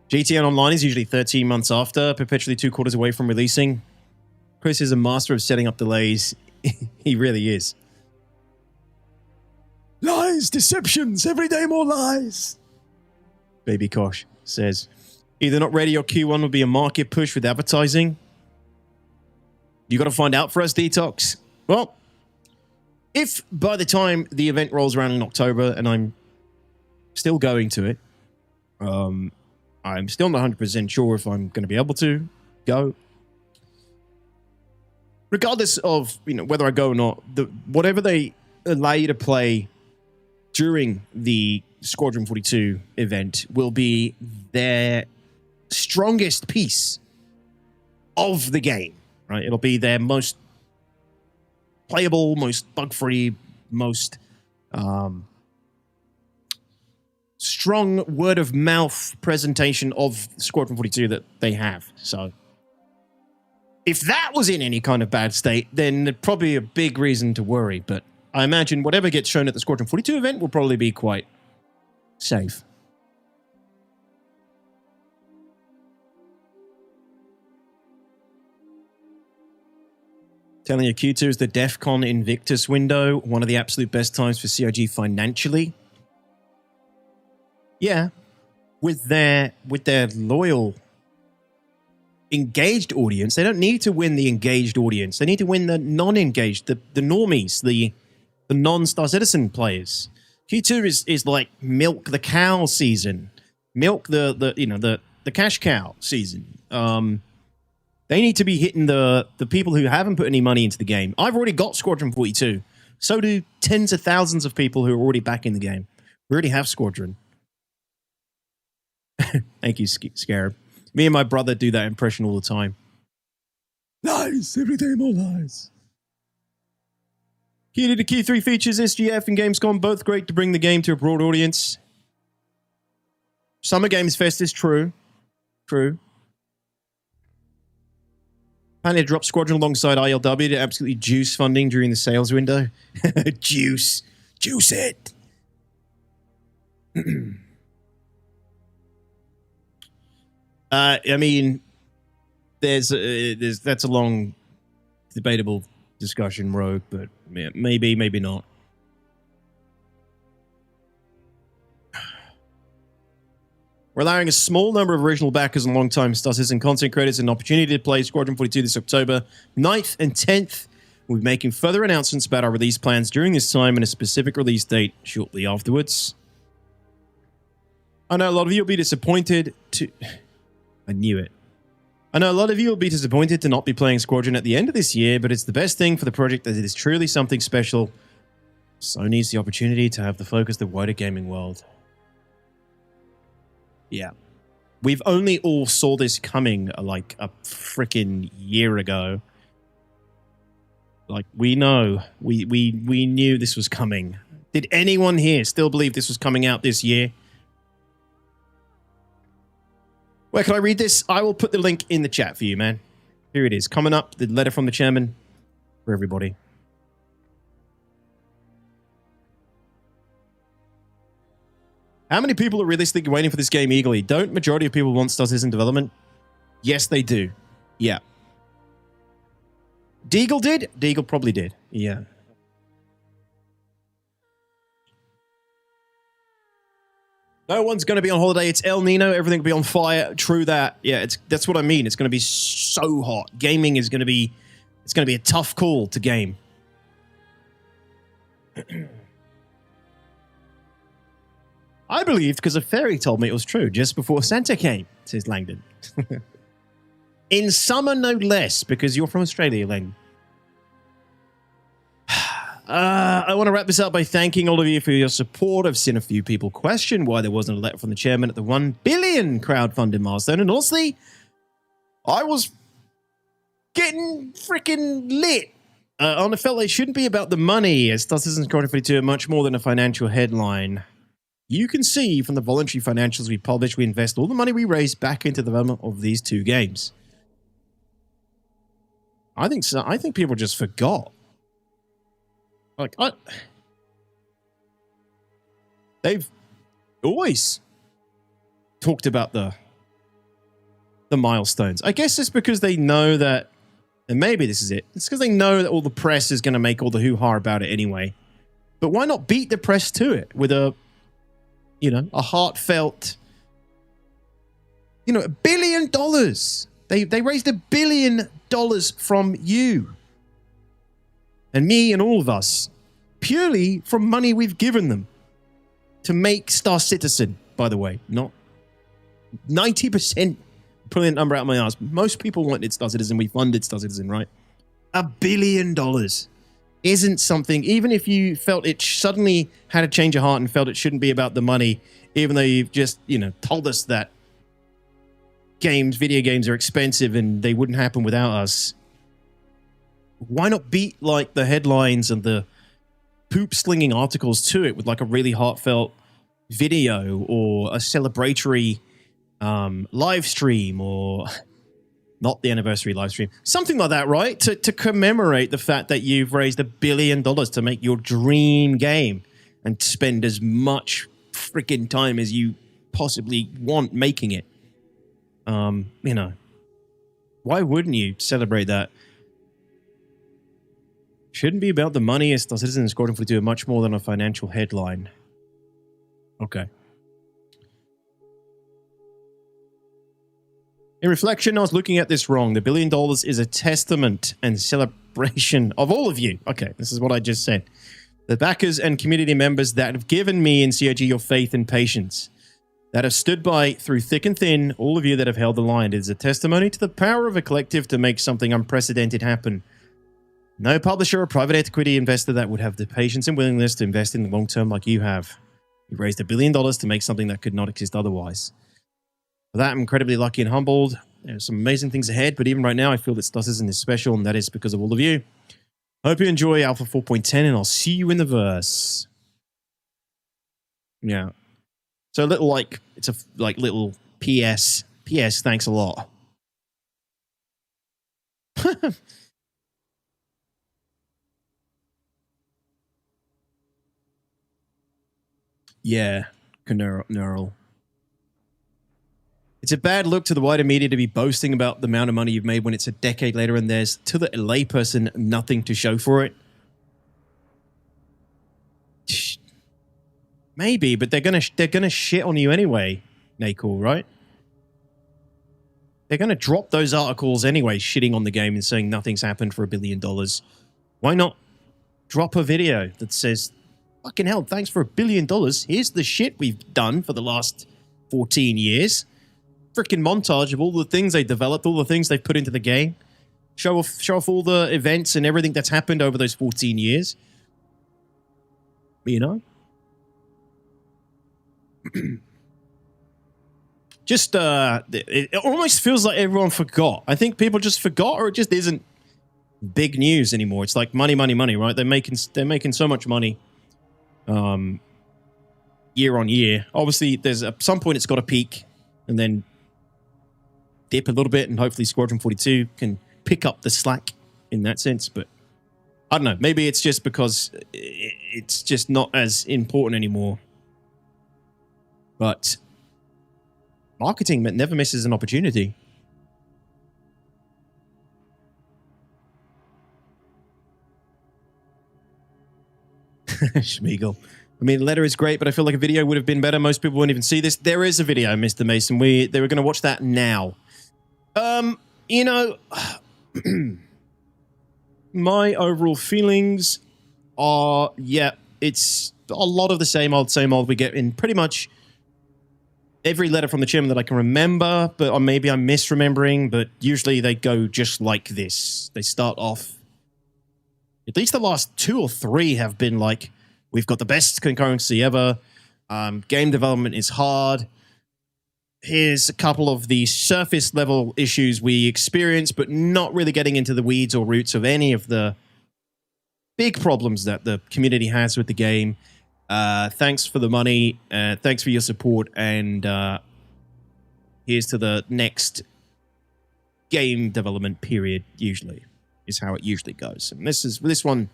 GTA Online is usually 13 months after, perpetually 2 quarters away from releasing. Chris is a master of setting up delays. He really is. Lies, deceptions, every day more lies. Baby Kosh says, either not ready or Q1 will be a market push with advertising. You got to find out for us, DTOX. Well, if by the time the event rolls around in October and I'm still going to it, I'm still not 100% sure if I'm going to be able to go. Regardless of whether I go or not, whatever they allow you to play during the Squadron 42 event will be their strongest piece of the game, right? It'll be their most playable, most bug-free, most strong word-of-mouth presentation of Squadron 42 that they have. So if that was in any kind of bad state, then there'd probably be a big reason to worry. But I imagine whatever gets shown at the Squadron 42 event will probably be quite safe. Telling you, Q2 is the DEF CON Invictus window, one of the absolute best times for CIG financially. Yeah, with their loyal, engaged audience. They don't need to win the engaged audience. They need to win the non-engaged, the normies, the non-Star Citizen players. Q2 is like milk the cow season, milk the cash cow season. They need to be hitting the people who haven't put any money into the game. I've already got Squadron 42. So do tens of thousands of people who are already back in the game. We already have Squadron. Thank you, Scarab. Me and my brother do that impression all the time. Lies, every day more lies. Q2 to Q3 features, SGF and Gamescom, both great to bring the game to a broad audience. Summer Games Fest is true. True. Apparently, dropped Squadron alongside ILW to absolutely juice funding during the sales window. Juice it. I mean, that's a long, debatable discussion, Rogue, but yeah, maybe not. We're allowing a small number of original backers and long-time stars and content creators an opportunity to play Squadron 42 this October 9th and 10th. We'll be making further announcements about our release plans during this time and a specific release date shortly afterwards. I know a lot of you will be disappointed to... I knew it. I know a lot of you will be disappointed to not be playing Squadron at the end of this year, but it's the best thing for the project as it is truly something special. So needs the opportunity to have the focus of the wider gaming world. Yeah. We've only all saw this coming like a freaking year ago. Like, we know. We knew this was coming. Did anyone here still believe this was coming out this year? Where can I read this? I will put the link in the chat for you, man. Here it is. Coming up, the letter from the chairman for everybody. How many people are realistically waiting for this game eagerly? Don't majority of people want Star Citizen development? Yes, they do. Yeah. Deagle did? Deagle probably did. Yeah. No one's going to be on holiday. It's El Nino. Everything will be on fire. True that. Yeah, that's what I mean. It's going to be so hot. Gaming is going to be... It's going to be a tough call to game. I believed because a fairy told me it was true just before Santa came, says Langdon. In summer, no less, because you're from Australia, Langdon. I want to wrap this up by thanking all of you for your support. I've seen a few people question why there wasn't a letter from the chairman at the 1 billion crowdfunding milestone. And honestly, I was getting freaking lit. I felt like it shouldn't be about the money, as Star Citizen Squadron 42 are much more than a financial headline. You can see from the voluntary financials we publish, we invest all the money we raise back into the development of these two games. I think people just forgot. Like, they've always talked about the milestones. I guess it's because they know that, and maybe this is it. It's because they know that all the press is going to make all the hoo-ha about it anyway. But why not beat the press to it with a heartfelt, $1 billion. They raised $1 billion from you and me and all of us, purely from money we've given them to make Star Citizen, by the way. Not 90%, pulling a number out of my ass. Most people wanted Star Citizen. We funded Star Citizen, right? $1 billion isn't something, even if you felt it suddenly had a change of heart and felt it shouldn't be about the money, even though you've just, told us that video games are expensive and they wouldn't happen without us. Why not beat like the headlines and the poop slinging articles to it with like a really heartfelt video or a celebratory live stream, or not the anniversary live stream, something like that, right? To commemorate the fact that you've raised $1 billion to make your dream game and spend as much freaking time as you possibly want making it. Why wouldn't you celebrate that? Shouldn't be about the money. As Star Citizen Squadron 42 much more than a financial headline. Okay. In reflection, I was looking at this wrong. The $1 billion is a testament and celebration of all of you. Okay, this is what I just said. The backers and community members that have given me and CIG your faith and patience, that have stood by through thick and thin, all of you that have held the line. It is a testimony to the power of a collective to make something unprecedented happen. No publisher or private equity investor that would have the patience and willingness to invest in the long term like you have. You raised $1 billion to make something that could not exist otherwise. For that, I'm incredibly lucky and humbled. There's some amazing things ahead, but even right now, I feel that Star Citizen is special, and that is because of all of you. Hope you enjoy Alpha 4.10, and I'll see you in the verse. Yeah. So it's a little PS. PS, thanks a lot. Yeah, neural. It's a bad look to the wider media to be boasting about the amount of money you've made when it's a decade later and there's, to the layperson, nothing to show for it. Maybe, but they're gonna shit on you anyway, Nakul, right? They're gonna drop those articles anyway, shitting on the game and saying nothing's happened for $1 billion. Why not drop a video that says, fucking hell, thanks for $1 billion. Here's the shit we've done for the last 14 years. Freaking montage of all the things they developed, all the things they've put into the game. Show off all the events and everything that's happened over those 14 years. You know? Just, it almost feels like everyone forgot. I think people just forgot, or it just isn't big news anymore. It's like money, money, money, right? They're making so much money year on year. Obviously, at some point it's got to peak and then dip a little bit, and hopefully Squadron 42 can pick up the slack in that sense. But I don't know. Maybe it's just because it's just not as important anymore. But marketing never misses an opportunity. Schmiegel. I mean, the letter is great, but I feel like a video would have been better. Most people won't even see this. There is a video, Mr. Mason. They were going to watch that now. You know, my overall feelings are, yeah, it's a lot of the same old we get in pretty much every letter from the chairman that I can remember, but maybe I'm misremembering, but usually they go just like this. They start off, at least the last 2 or 3 have been like, we've got the best concurrency ever. Game development is hard. Here's a couple of the surface level issues we experience, but not really getting into the weeds or roots of any of the big problems that the community has with the game. Thanks for the money. Thanks for your support. And here's to the next game development period, usually, is how it usually goes. And this one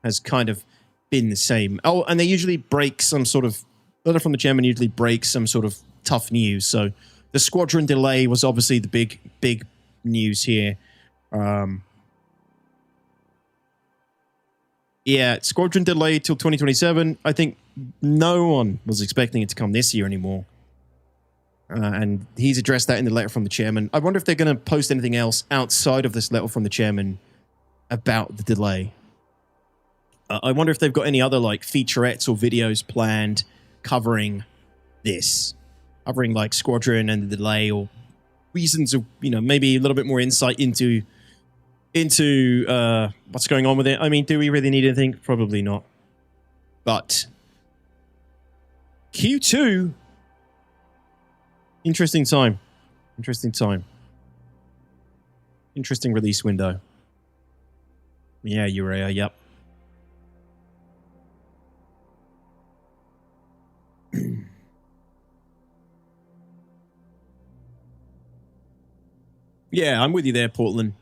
has kind of been the same. Oh, and they usually break some sort of, letter from the chairman usually breaks some sort of tough news. So the Squadron delay was obviously the big news here. Yeah, Squadron delayed till 2027. I think no one was expecting it to come this year anymore. And he's addressed that in the letter from the chairman. I wonder if they're going to post anything else outside of this letter from the chairman about the delay. I wonder if they've got any other like featurettes or videos planned covering this. Covering like Squadron and the delay, or reasons of, you know, maybe a little bit more insight into what's going on with it. I mean, do we really need anything? Probably not. But Q2, interesting time. Interesting release window. Yeah, Urea, yep. Yeah, I'm with you there, Portland.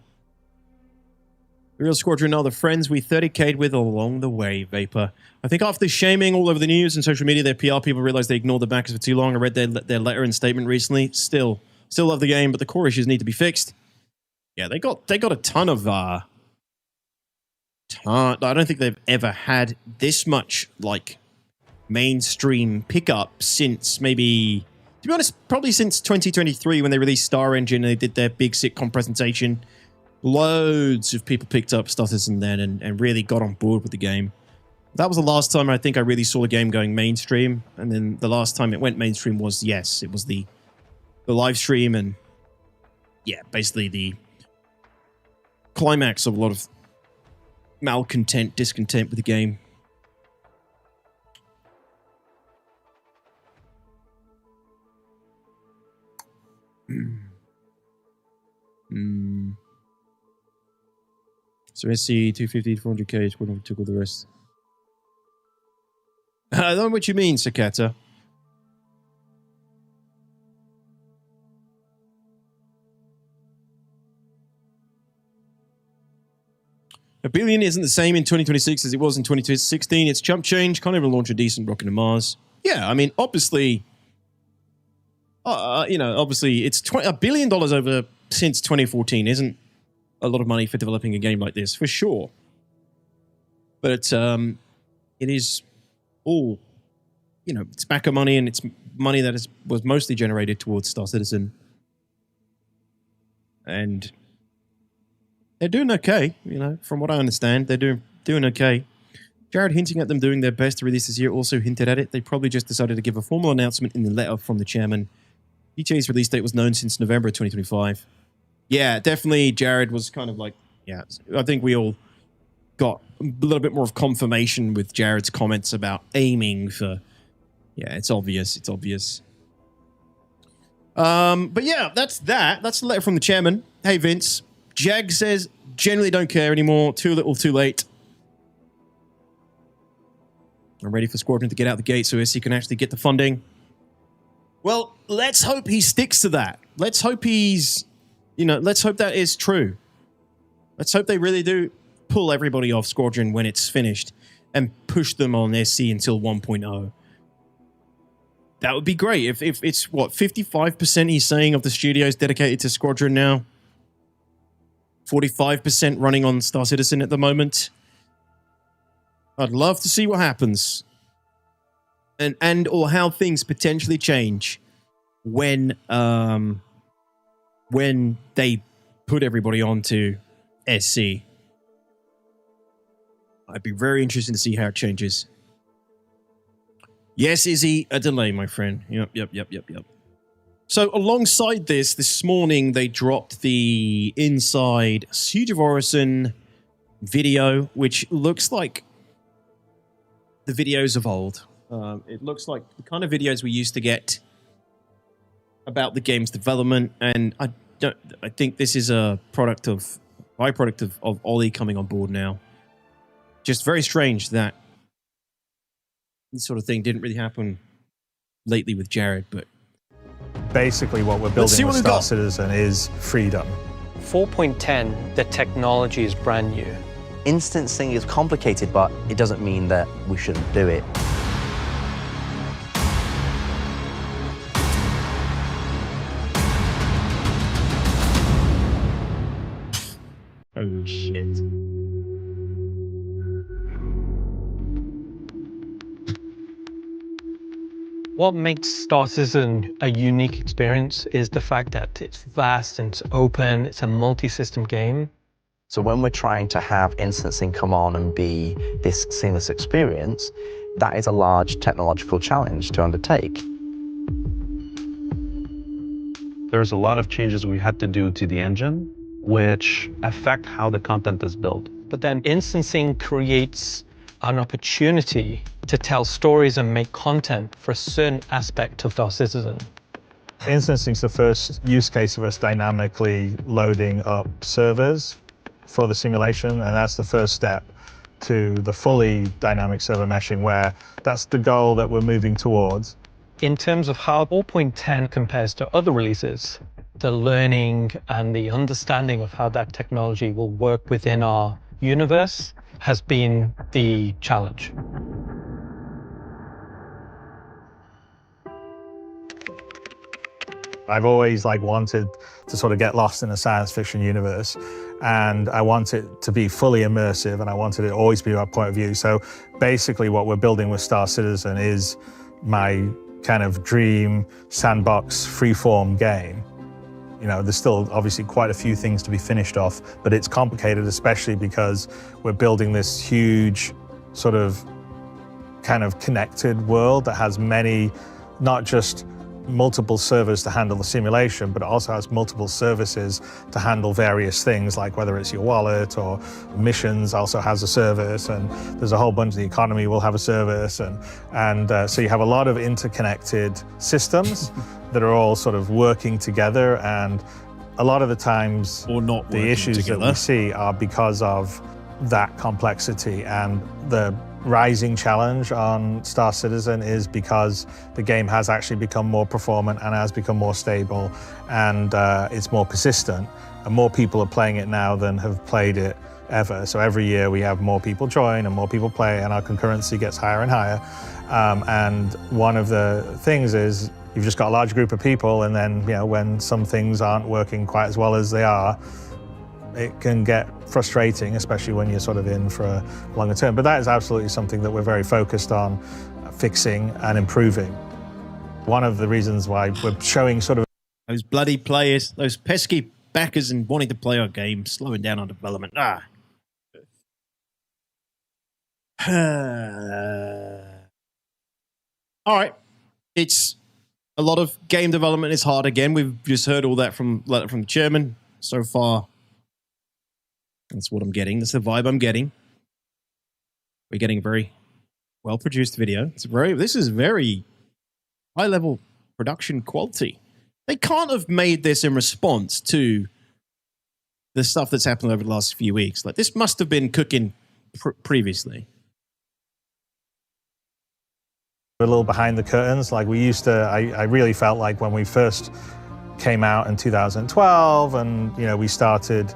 The real Squadron are the friends we 30k'd with along the way, Vapor. I think after shaming all over the news and social media, their PR people realized they ignored the backers for too long. I read their letter and statement recently. Still love the game, but the core issues need to be fixed. Yeah, they got a ton of I don't think they've ever had this much like mainstream pickup since maybe, to be honest, probably since 2023 when they released Star Engine and they did their big sitcom presentation. Loads of people picked up Stutters then and really got on board with the game. That was the last time I think I really saw a game going mainstream. And then the last time it went mainstream was, yes, it was the live stream and, yeah, basically the climax of a lot of discontent with the game. So SC 250, 400k, we took all the rest. I don't know what you mean, Sakata. $1 billion isn't the same in 2026 as it was in 2016. It's chump change. Can't even launch a decent rocket to Mars. Yeah, I mean, obviously, obviously, it's $1 billion over since 2014 isn't a lot of money for developing a game like this, for sure. But it is all, it's backer money, and it's money that was mostly generated towards Star Citizen. And they're doing okay, from what I understand. They're doing okay. Jared hinting at them doing their best to release this year also hinted at it. They probably just decided to give a formal announcement in the letter from the chairman. GTA's release date was known since November 2025. Yeah, definitely Jared was kind of like, I think we all got a little bit more of confirmation with Jared's comments about aiming for, it's obvious. But yeah, that's that. That's the letter from the chairman. Hey, Vince. Jag says, generally don't care anymore. Too little, too late. I'm ready for Squadron to get out the gate so SC can actually get the funding. Well, let's hope he sticks to that. Let's hope let's hope that is true. Let's hope they really do pull everybody off Squadron when it's finished and push them on SC until 1.0. That would be great. If it's, 55% he's saying of the studios dedicated to Squadron now? 45% running on Star Citizen at the moment? I'd love to see what happens. And or how things potentially change when they put everybody onto SC. I'd be very interested to see how it changes. Yes, Izzy, a delay, my friend. Yep. So alongside this morning, they dropped the inside Siege of Orison video, which looks like the videos of old. It looks like the kind of videos we used to get about the game's development, and I think this is a byproduct of Ollie coming on board now. Just very strange that this sort of thing didn't really happen lately with Jared, but basically what we're building with Star Citizen is freedom. 4.10, the technology is brand new. Instancing is complicated, but it doesn't mean that we shouldn't do it. Oh, shit. What makes Star Citizen a unique experience is the fact that it's vast and it's open, it's a multi-system game. So when we're trying to have instancing come on and be this seamless experience, that is a large technological challenge to undertake. There's a lot of changes we had to do to the engine, which affect how the content is built. But then instancing creates an opportunity to tell stories and make content for a certain aspect of Star Citizen. Instancing is the first use case of us dynamically loading up servers for the simulation, and that's the first step to the fully dynamic server meshing, where that's the goal that we're moving towards. In terms of how 4.10 compares to other releases, the learning and the understanding of how that technology will work within our universe has been the challenge. I've always wanted to sort of get lost in a science fiction universe, and I want it to be fully immersive, and I wanted it to always be my point of view. So basically what we're building with Star Citizen is my kind of dream sandbox freeform game. There's still obviously quite a few things to be finished off, but it's complicated, especially because we're building this huge sort of kind of connected world that has many, not just multiple servers to handle the simulation, but it also has multiple services to handle various things, like whether it's your wallet or missions also has a service, and there's a whole bunch of the economy will have a service, and so you have a lot of interconnected systems that are all sort of working together, and a lot of the times or not the issues together that we see are because of that complexity. And the rising challenge on Star Citizen is because the game has actually become more performant and has become more stable, and it's more persistent. and more people are playing it now than have played it ever. So every year we have more people join and more people play, and our concurrency gets higher and higher. And one of the things is you've just got a large group of people, and then when some things aren't working quite as well as they are, it can get frustrating, especially when you're sort of in for a longer term. But that is absolutely something that we're very focused on fixing and improving. One of the reasons why we're showing sort of those bloody players, those pesky backers and wanting to play our game, slowing down our development. All right. It's a lot of game development is hard again. We've just heard all that from the chairman so far. That's what I'm getting. That's the vibe I'm getting. We're getting a very well-produced video. This is very high-level production quality. They can't have made this in response to the stuff that's happened over the last few weeks. Like, this must have been cooking previously. a little behind the curtains. Like we used to, I really felt like when we first came out in 2012 and, we started,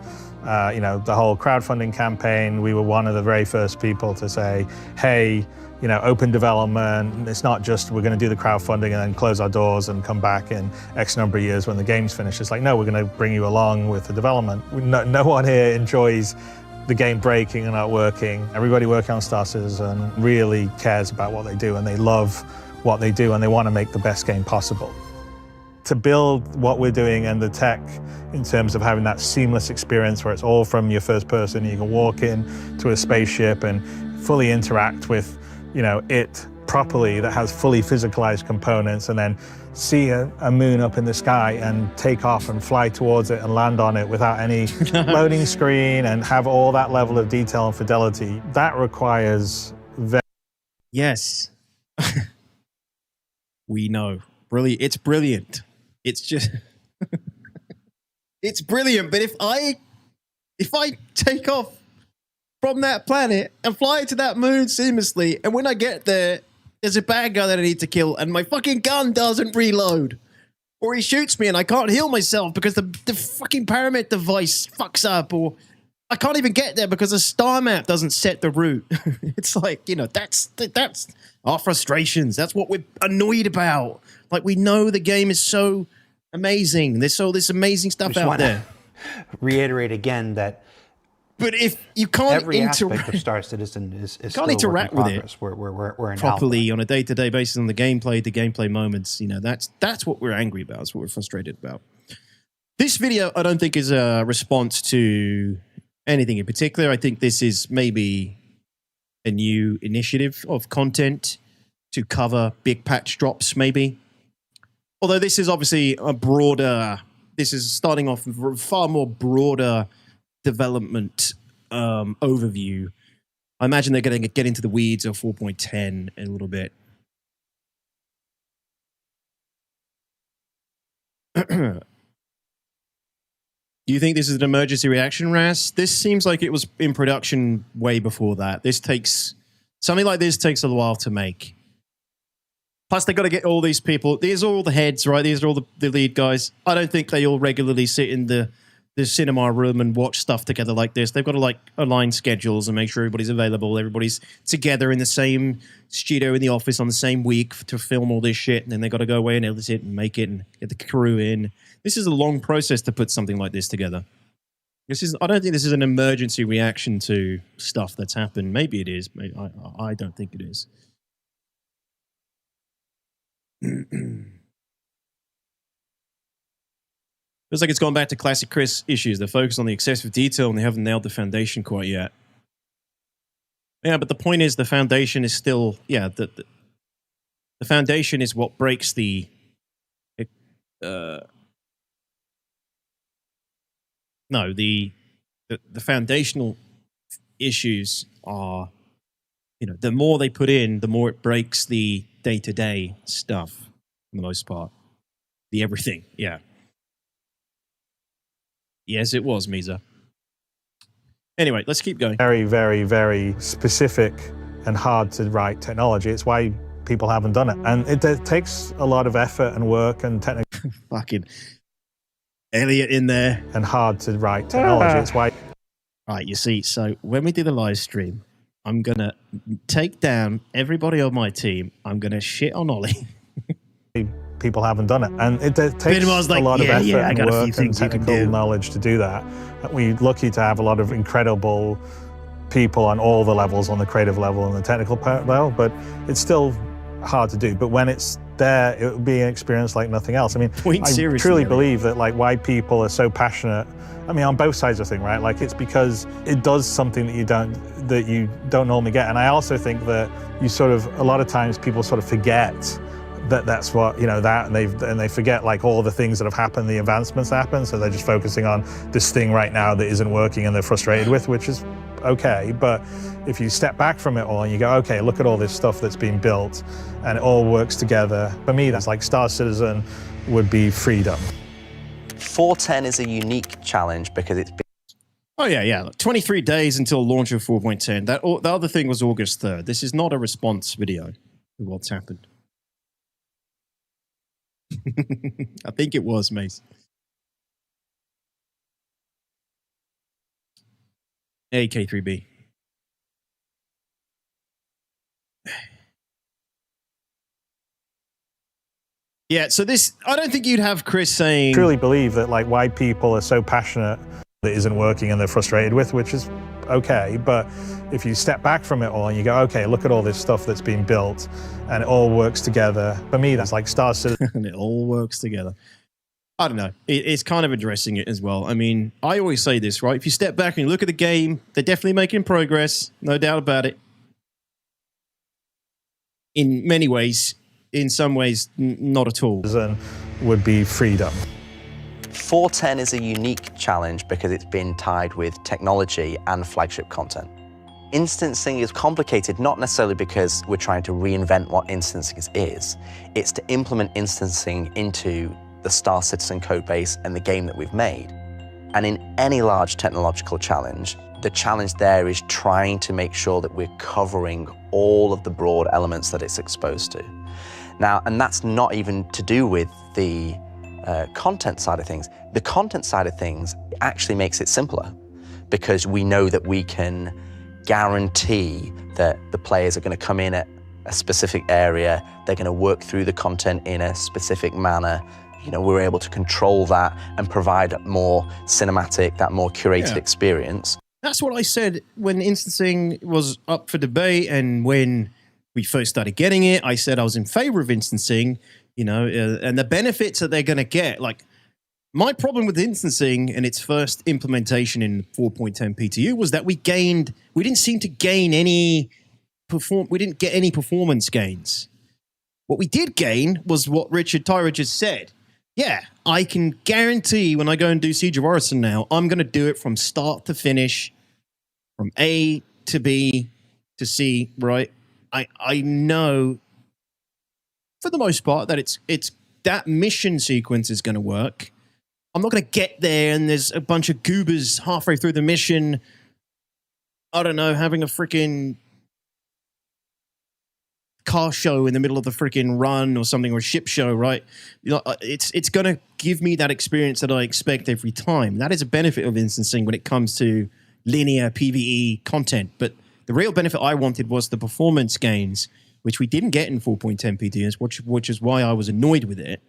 the whole crowdfunding campaign, we were one of the very first people to say, hey, open development. It's not just we're going to do the crowdfunding and then close our doors and come back in X number of years when the game's finished. It's like, no, we're going to bring you along with the development. No one here enjoys the game breaking and not working. Everybody working on Star Citizen really cares about what they do and they love what they do and they want to make the best game possible. To build what we're doing and the tech in terms of having that seamless experience where it's all from your first person, you can walk in to a spaceship and fully interact with it properly, that has fully physicalized components, and then see a moon up in the sky and take off and fly towards it and land on it without any loading screen and have all that level of detail and fidelity. That requires Yes. We know. Brilliant. It's brilliant. It's just it's brilliant, but if I take off from that planet and fly to that moon seamlessly, and when I get there, there's a bad guy that I need to kill, and my fucking gun doesn't reload, or he shoots me and I can't heal myself because the fucking pyramid device fucks up, or I can't even get there because the star map doesn't set the route. It's like, that's our frustrations. That's what we're annoyed about. Like, we know the game is so amazing. There's all this amazing stuff out there. Reiterate again that. But if you can't every aspect of Star Citizen is can't interact with it we're in properly on a day-to-day basis on the gameplay moments, that's what we're angry about. That's what we're frustrated about. This video, I don't think, is a response to anything in particular. I think this is maybe a new initiative of content to cover big patch drops, maybe. Although this is obviously this is starting off with a far more broader development overview. I imagine they're going to get into the weeds of 4.10 in a little bit. Do you think this is an emergency reaction, Ras? This seems like it was in production way before that. Something like this takes a while to make. Plus, they got to get all these people. These are all the heads, right? These are all the lead guys. I don't think they all regularly sit in the cinema room and watch stuff together like this. They've got to align schedules and make sure everybody's available. Everybody's together in the same studio in the office on the same week to film all this shit. And then they got to go away and edit it and make it and get the crew in. This is a long process to put something like this together. I don't think this is an emergency reaction to stuff that's happened. Maybe it is. I don't think it is. Feels like it's gone back to classic Chris issues. They're focused on the excessive detail and they haven't nailed the foundation quite yet. Yeah, but the point is the foundation is still, the foundation is what breaks the foundational issues are, the more they put in, the more it breaks the day-to-day stuff for the most part. The everything, yeah. Yes, it was, Misa. Anyway, let's keep going. Very, very, very specific and hard to write technology. It's why people haven't done it. And it takes a lot of effort and work and technical. Fucking Elliot in there. and hard to write technology. It's why Right, you see, so when we do the live stream, I'm going to take down everybody on my team. I'm going to shit on Ollie. people haven't done it. And it takes Benoit's like, a lot of yeah, effort yeah, I and got a few work and things you can technical do. knowledge to do that. We're lucky to have a lot of incredible people on all the levels, on the creative level and the technical level, but it's still hard to do. But when it's there, it will be an experience like nothing else. I mean, I truly believe that like why people are so passionate, I mean, on both sides of the thing, right? Like it's because it does something that you don't normally get. And I also think that you sort of, a lot of times people sort of forget that's what, you know, that, and they forget like all the things that have happened, the advancements that happen. So they're just focusing on this thing right now that isn't working and they're frustrated with, which is okay. But if you step back from it all and you go, okay, look at all this stuff that's been built and it all works together. For me, that's like Star Citizen would be freedom. 4.10 is a unique challenge because it's Oh, yeah. 23 days until launch of 4.10. The other thing was August 3rd. This is not a response video to what's happened. I think it was, Mace. AK3B. Yeah, so this, I don't think you'd have Chris saying... Truly believe that like why people are so passionate that isn't working and they're frustrated with, which is okay. But if you step back from it all and you go, okay, look at all this stuff that's been built and it all works together. For me, that's like Star Citizen. And it all works together. I don't know. It's kind of addressing it as well. I mean, I always say this, right? If you step back and you look at the game, they're definitely making progress. No doubt about it. In many ways. In some ways, not at all. Would be freedom. 4.10 is a unique challenge because it's been tied with technology and flagship content. Instancing is complicated not necessarily because we're trying to reinvent what instancing is. It's to implement instancing into the Star Citizen codebase and the game that we've made. And in any large technological challenge, the challenge there is trying to make sure that we're covering all of the broad elements that it's exposed to. Now, and that's not even to do with the content side of things. The content side of things actually makes it simpler because we know that we can guarantee that the players are going to come in at a specific area, they're going to work through the content in a specific manner. You know, we're able to control that and provide a more cinematic, that more curated experience. That's what I said when instancing was up for debate and when we first started getting it. I said I was in favor of instancing, you know, and the benefits that they're going to get. Like, my problem with instancing and its first implementation in 4.10 PTU was that we didn't seem to gain any we didn't get any performance gains. What we did gain was what Richard Tyra just said. Yeah, I can guarantee when I go and do Siege of Orison now, I'm going to do it from start to finish, from A to B to C, right? I know for the most part that it's that mission sequence is going to work. I'm not going to get there and there's a bunch of goobers halfway through the mission, I don't know, having a freaking car show in the middle of the freaking run or something, or a ship show, right? You know, it's going to give me that experience that I expect every time. That is a benefit of instancing when it comes to linear PvE content. But the real benefit I wanted was the performance gains, which we didn't get in 4.10 PTS, which is why I was annoyed with it.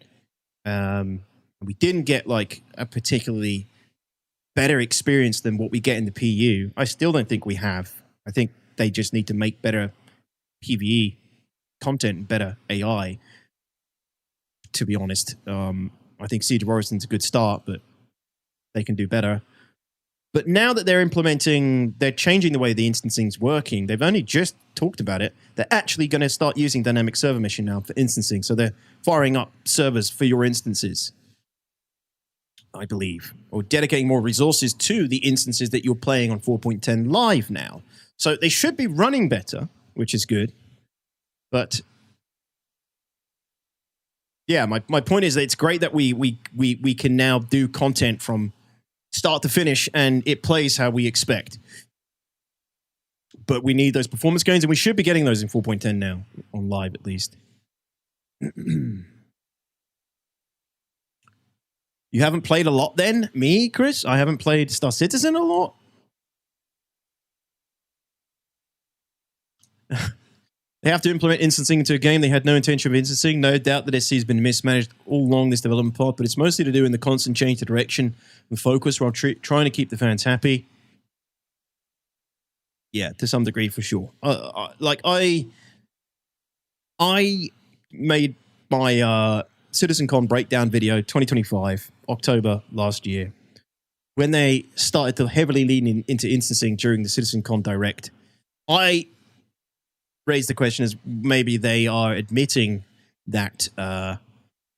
We didn't get like a particularly better experience than what we get in the PU. I still don't think we have. I think they just need to make better PvE content and better AI, to be honest. I think Siege of Orison's a good start, but they can do better. But now that they're changing the way the instancing's working, they've only just talked about it. They're actually going to start using dynamic server mission now for instancing. So they're firing up servers for your instances, I believe, or dedicating more resources to the instances that you're playing on 4.10 live now. So they should be running better, which is good. But yeah, my point is that it's great that we can now do content from start to finish and it plays how we expect. But we need those performance gains, and we should be getting those in 4.10 now, on live at least. You You haven't played a lot then? Me, Chris? I haven't played Star Citizen a lot? They have to implement instancing into a game they had no intention of instancing. No doubt that SC has been mismanaged all along this development path, but it's mostly to do in the constant change to direction and focus while trying to keep the fans happy. Yeah, to some degree, for sure. I made my CitizenCon breakdown video 2025, October last year, when they started to heavily lean into instancing during the CitizenCon Direct. I raised the question as maybe they are admitting that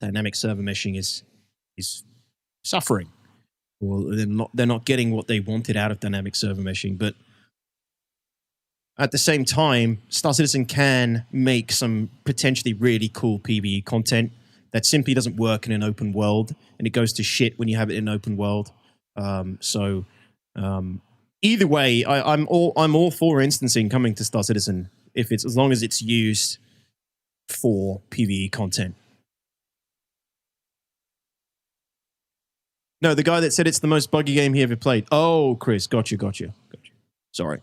dynamic server meshing is suffering, or they're not getting what they wanted out of dynamic server meshing. But at the same time, Star Citizen can make some potentially really cool PvE content that simply doesn't work in an open world, and it goes to shit when you have it in an open world. Either way, I'm all for instancing coming to Star Citizen if it's as long as it's used for PvE content. No, the guy that said it's the most buggy game he ever played. Oh, Chris, got you. Sorry.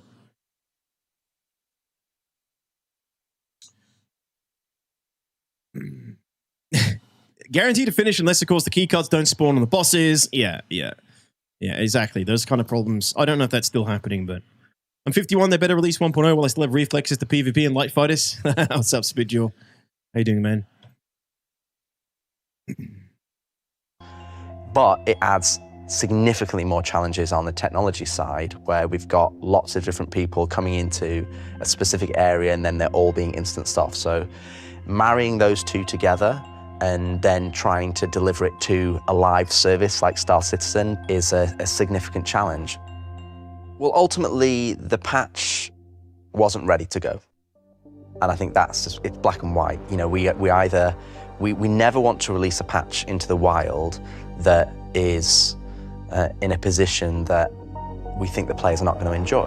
Guaranteed to finish unless, of course, the keycards don't spawn on the bosses. Yeah, exactly. Those kind of problems. I don't know if that's still happening, but I'm 51. They better release 1.0 while I still have reflexes to PvP and light fighters. What's up, Spidjaw? How you doing, man? But it adds significantly more challenges on the technology side, where we've got lots of different people coming into a specific area and then they're all being instanced off. So marrying those two together and then trying to deliver it to a live service like Star Citizen is a significant challenge. Well, ultimately, the patch wasn't ready to go. And I think it's black and white. You know, we never want to release a patch into the wild that is in a position that we think the players are not going to enjoy.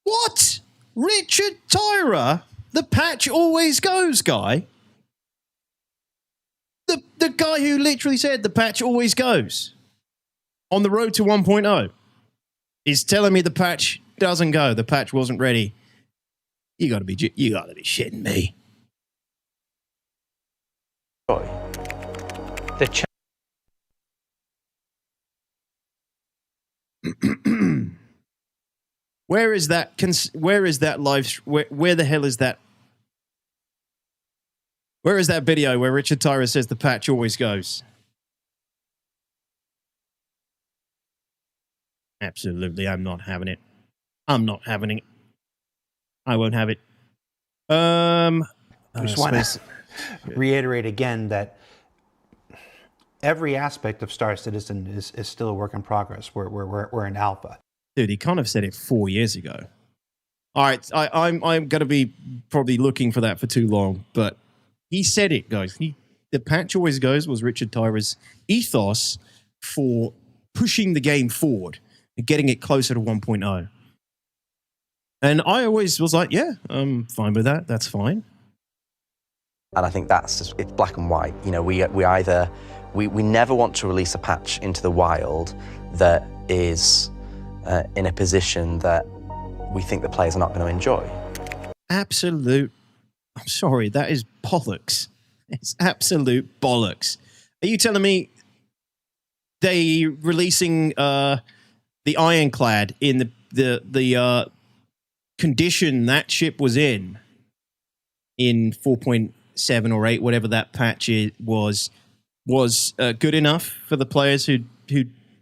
What? Richard Tyra? The patch always goes guy? The guy who literally said the patch always goes on the road to 1.0 is telling me the patch doesn't go. The patch wasn't ready. You gotta be shitting me. Where is that live? Where the hell is that? Where is that video where Richard Tyra says the patch always goes? Absolutely, I'm not having it. I'm not having it. I won't have it. I just want to reiterate again that every aspect of Star Citizen is still a work in progress. We're in alpha. Dude, he kind of said it 4 years ago. All right, I'm going to be probably looking for that for too long, but he said it, guys. The patch always goes was Richard Tyra's ethos for pushing the game forward and getting it closer to 1.0. And I always was like, yeah, I'm fine with that. That's fine. And I think it's black and white. You know, we never want to release a patch into the wild that is in a position that we think the players are not going to enjoy. I'm sorry, that is bollocks. It's absolute bollocks. Are you telling me they releasing the Ironclad in the condition that ship was in 4.7 or 8, whatever that patch was good enough for the players who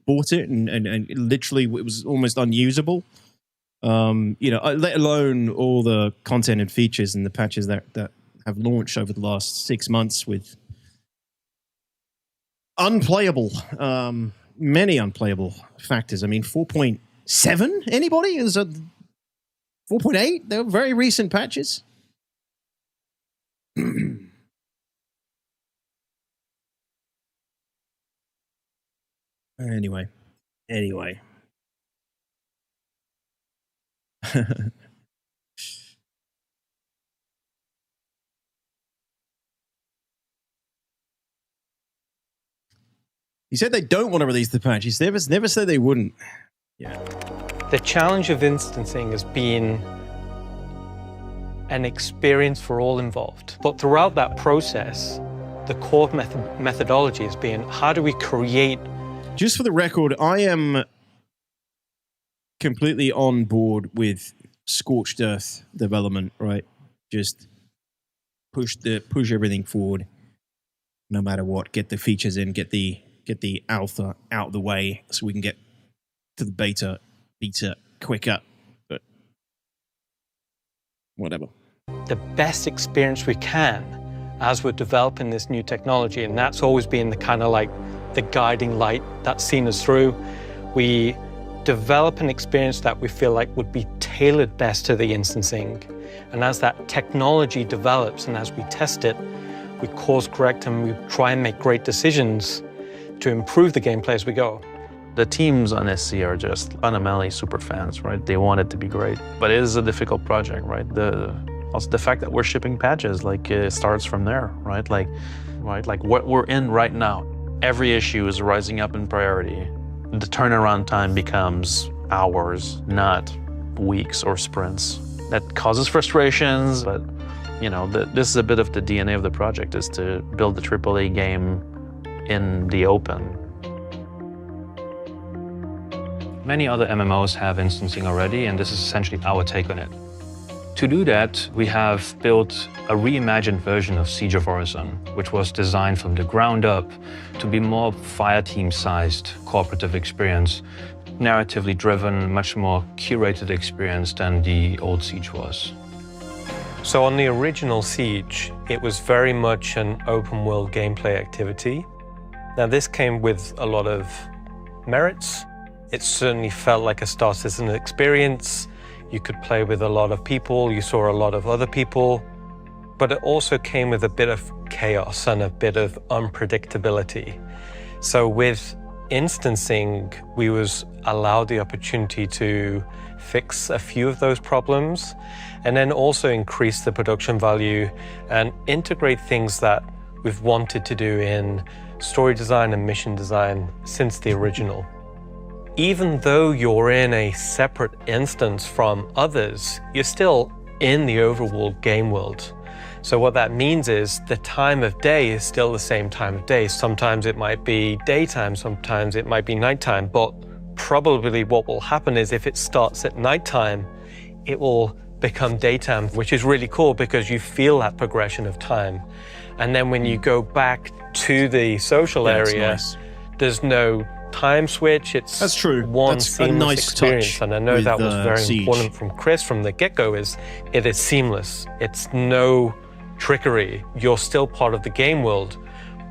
bought it and literally it was almost unusable? Let alone all the content and features and the patches that have launched over the last 6 months with many unplayable factors. I mean, 4.7, anybody? Is a 4.8? They're very recent patches. Anyway. He said they don't want to release the patch. He's never said they wouldn't. Yeah. The challenge of instancing has been an experience for all involved. But throughout that process, the core methodology has been, how do we create... Just for the record, I am completely on board with scorched earth development, right? Just push everything forward, no matter what. Get the features in, get the alpha out of the way, so we can get to the beta quicker. But whatever. The best experience we can as we're developing this new technology, and that's always been the kind of like the guiding light that's seen us through. We develop an experience that we feel like would be tailored best to the instancing. And as that technology develops and as we test it, we course correct and we try and make great decisions to improve the gameplay as we go. The teams on SC are just fundamentally super fans, right? They want it to be great, but it is a difficult project, right? Also the fact that we're shipping patches, like it starts from there, right? Like what we're in right now, every issue is rising up in priority. The turnaround time becomes hours, not weeks or sprints. That causes frustrations, but you know, this is a bit of the DNA of the project, is to build the AAA game in the open. Many other MMOs have instancing already, and this is essentially our take on it. To do that, we have built a reimagined version of Siege of Orison, which was designed from the ground up to be more fireteam-sized cooperative experience, narratively driven, much more curated experience than the old Siege was. So on the original Siege, it was very much an open world gameplay activity. Now this came with a lot of merits. It certainly felt like a Star Citizen experience. You could play with a lot of people, you saw a lot of other people, but it also came with a bit of chaos and a bit of unpredictability. So with instancing, we was allowed the opportunity to fix a few of those problems and then also increase the production value and integrate things that we've wanted to do in story design and mission design since the original. Even though you're in a separate instance from others, you're still in the overall game world. So what that means is the time of day is still the same time of day. Sometimes it might be daytime, sometimes it might be nighttime, but probably what will happen is if it starts at nighttime, it will become daytime, which is really cool because you feel that progression of time. And then when you go back to the social area, there's no time switch. That's true. One seamless experience. And I know that was very important from Chris from the get-go, is it is seamless. It's no trickery. You're still part of the game world,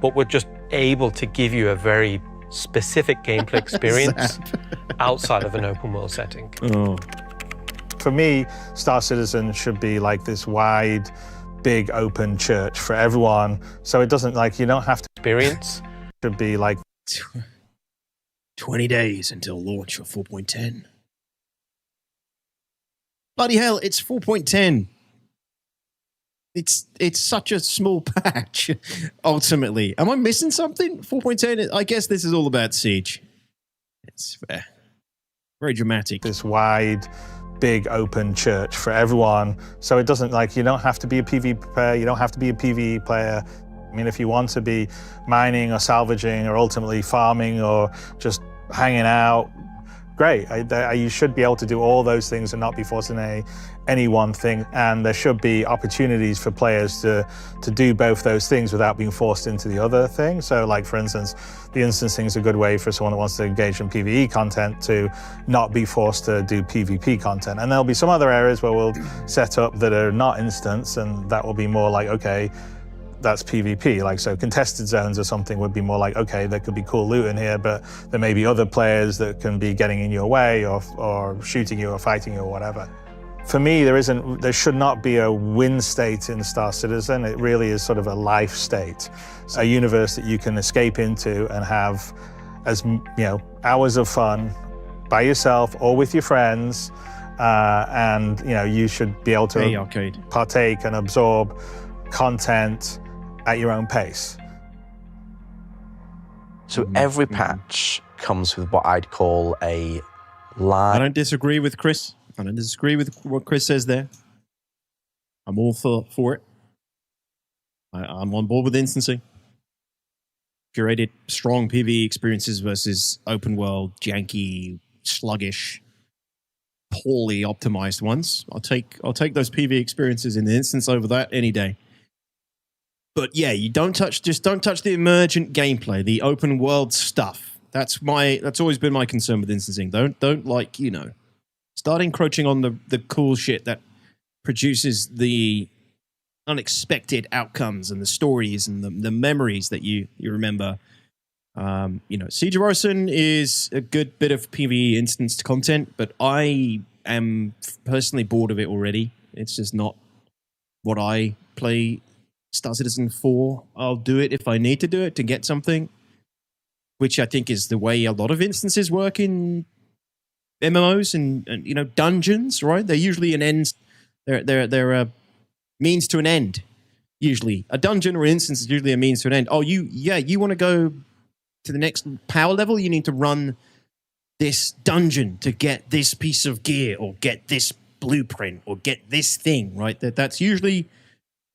but we're just able to give you a very specific gameplay experience outside of an open world setting. For me, Star Citizen should be like this wide, big open church for everyone. So it doesn't, like, you don't have to experience. Should be like 20 days until launch for 4.10. Bloody hell, it's 4.10. It's such a small patch, ultimately. Am I missing something? 4.10, I guess this is all about Siege. It's fair. Very dramatic. This wide, big open church for everyone. So it doesn't, like, you don't have to be a PvP player, you don't have to be a PvE player. I mean, if you want to be mining or salvaging or ultimately farming or just hanging out, great. You should be able to do all those things and not be forced in any one thing. And there should be opportunities for players to do both those things without being forced into the other thing. So, like, for instance, the instancing is a good way for someone that wants to engage in PvE content to not be forced to do PvP content. And there'll be some other areas where we'll set up that are not instance, and that will be more like, okay, that's PvP. Like, so contested zones or something would be more like, okay, there could be cool loot in here, but there may be other players that can be getting in your way or shooting you or fighting you or whatever. For me, there should not be a win state in Star Citizen. It really is sort of a life state, a universe that you can escape into and have, as you know, hours of fun by yourself or with your friends, and you know, you should be able to partake and absorb content at your own pace. So every patch comes with what I'd call a live... I don't disagree with Chris. I don't disagree with what Chris says there. I'm all for it. I'm on board with instancing. Curated, strong PvE experiences versus open world, janky, sluggish, poorly optimized ones. I'll take those PvE experiences in the instance over that any day. But yeah, you don't touch the emergent gameplay, the open world stuff. That's always been my concern with instancing. Don't like, start encroaching on the cool shit that produces the unexpected outcomes and the stories and the memories that you remember. Siege of Orison is a good bit of PvE instanced content, but I am personally bored of it already. It's just not what I play Star Citizen for. I'll do it if I need to do it to get something, which I think is the way a lot of instances work in MMOs and dungeons, right? They're usually an end. They're a means to an end. Usually, a dungeon or an instance is usually a means to an end. Oh, you want to go to the next power level? You need to run this dungeon to get this piece of gear or get this blueprint or get this thing, right? That's usually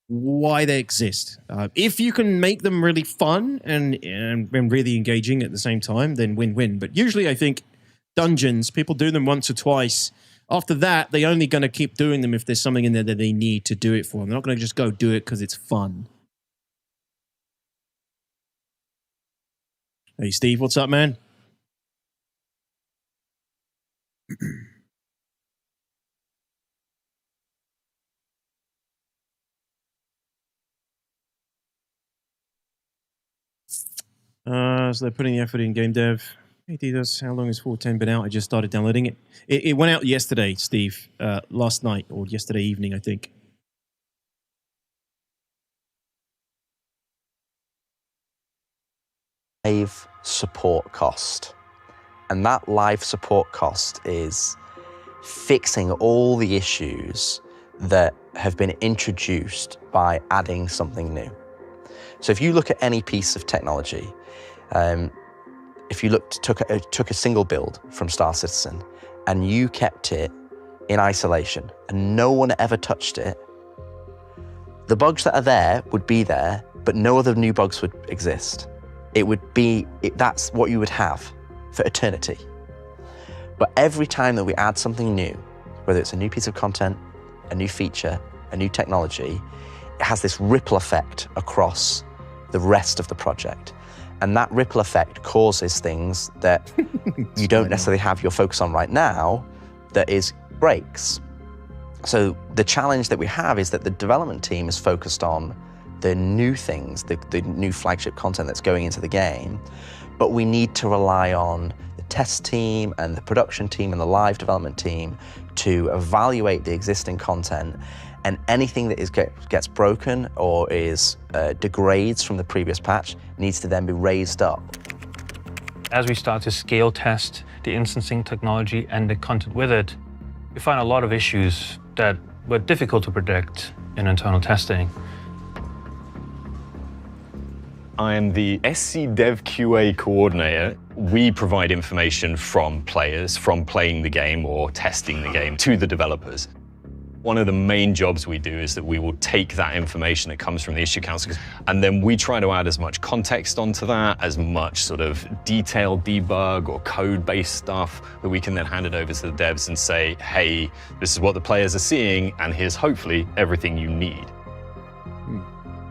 why they exist. If you can make them really fun and really engaging at the same time, then win-win. But usually I think dungeons, people do them once or twice. After that, they're only going to keep doing them if there's something in there that they need to do it for. They're not going to just go do it because it's fun. Hey, Steve, what's up, man? So they're putting the effort in game dev. Hey, DTOX, how long has 4.10 been out? I just started downloading it. It went out yesterday, Steve. Last night or yesterday evening, I think. Live support cost. And that live support cost is fixing all the issues that have been introduced by adding something new. So if you look at any piece of technology, if you took a single build from Star Citizen and you kept it in isolation and no one ever touched it, the bugs that are there would be there, but no other new bugs would exist. That's what you would have for eternity. But every time that we add something new, whether it's a new piece of content, a new feature, a new technology, it has this ripple effect across the rest of the project. And that ripple effect causes things that you don't necessarily have your focus on right now, that is breaks. So the challenge that we have is that the development team is focused on the new things, the new flagship content that's going into the game, but we need to rely on the test team and the production team and the live development team to evaluate the existing content, and anything that gets broken or degrades from the previous patch needs to then be raised up. As we start to scale test the instancing technology and the content with it, we find a lot of issues that were difficult to predict in internal testing. I am the SC Dev QA coordinator. We provide information from players, from playing the game or testing the game, to the developers. One of the main jobs we do is that we will take that information that comes from the issue council, and then we try to add as much context onto that, as much sort of detailed debug or code-based stuff that we can then hand it over to the devs and say, hey, this is what the players are seeing, and here's hopefully everything you need.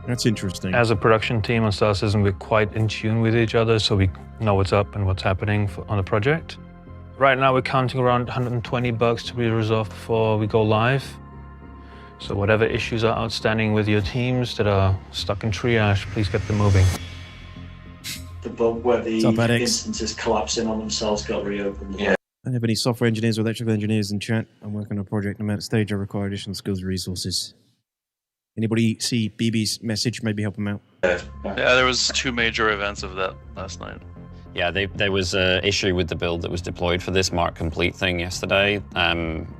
That's interesting. As a production team on Star Citizen, we're quite in tune with each other, so we know what's up and what's happening on the project. Right now, we're counting around 120 bugs to be resolved before we go live. So whatever issues are outstanding with your teams that are stuck in triage, please get them moving. The bug where the instances collapsing on themselves got reopened. Yeah. I don't have any software engineers or electrical engineers in chat. I'm working on a project. I'm at a stage I require additional skills and resources. Anybody see BB's message? Maybe help him out. Yeah, there was 2 major events of that last night. Yeah, there was an issue with the build that was deployed for this Mark Complete thing yesterday.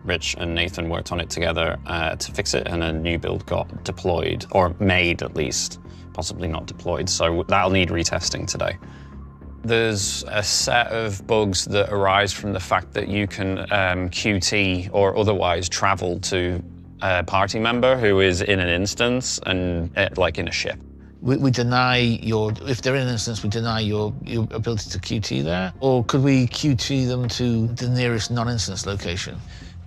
Rich and Nathan worked on it together to fix it, and a new build got deployed, or made at least, possibly not deployed. So that'll need retesting today. There's a set of bugs that arise from the fact that you can QT or otherwise travel to a party member who is in an instance and like in a ship. We deny if they're in an instance, we deny your ability to QT there? Or could we QT them to the nearest non-instance location?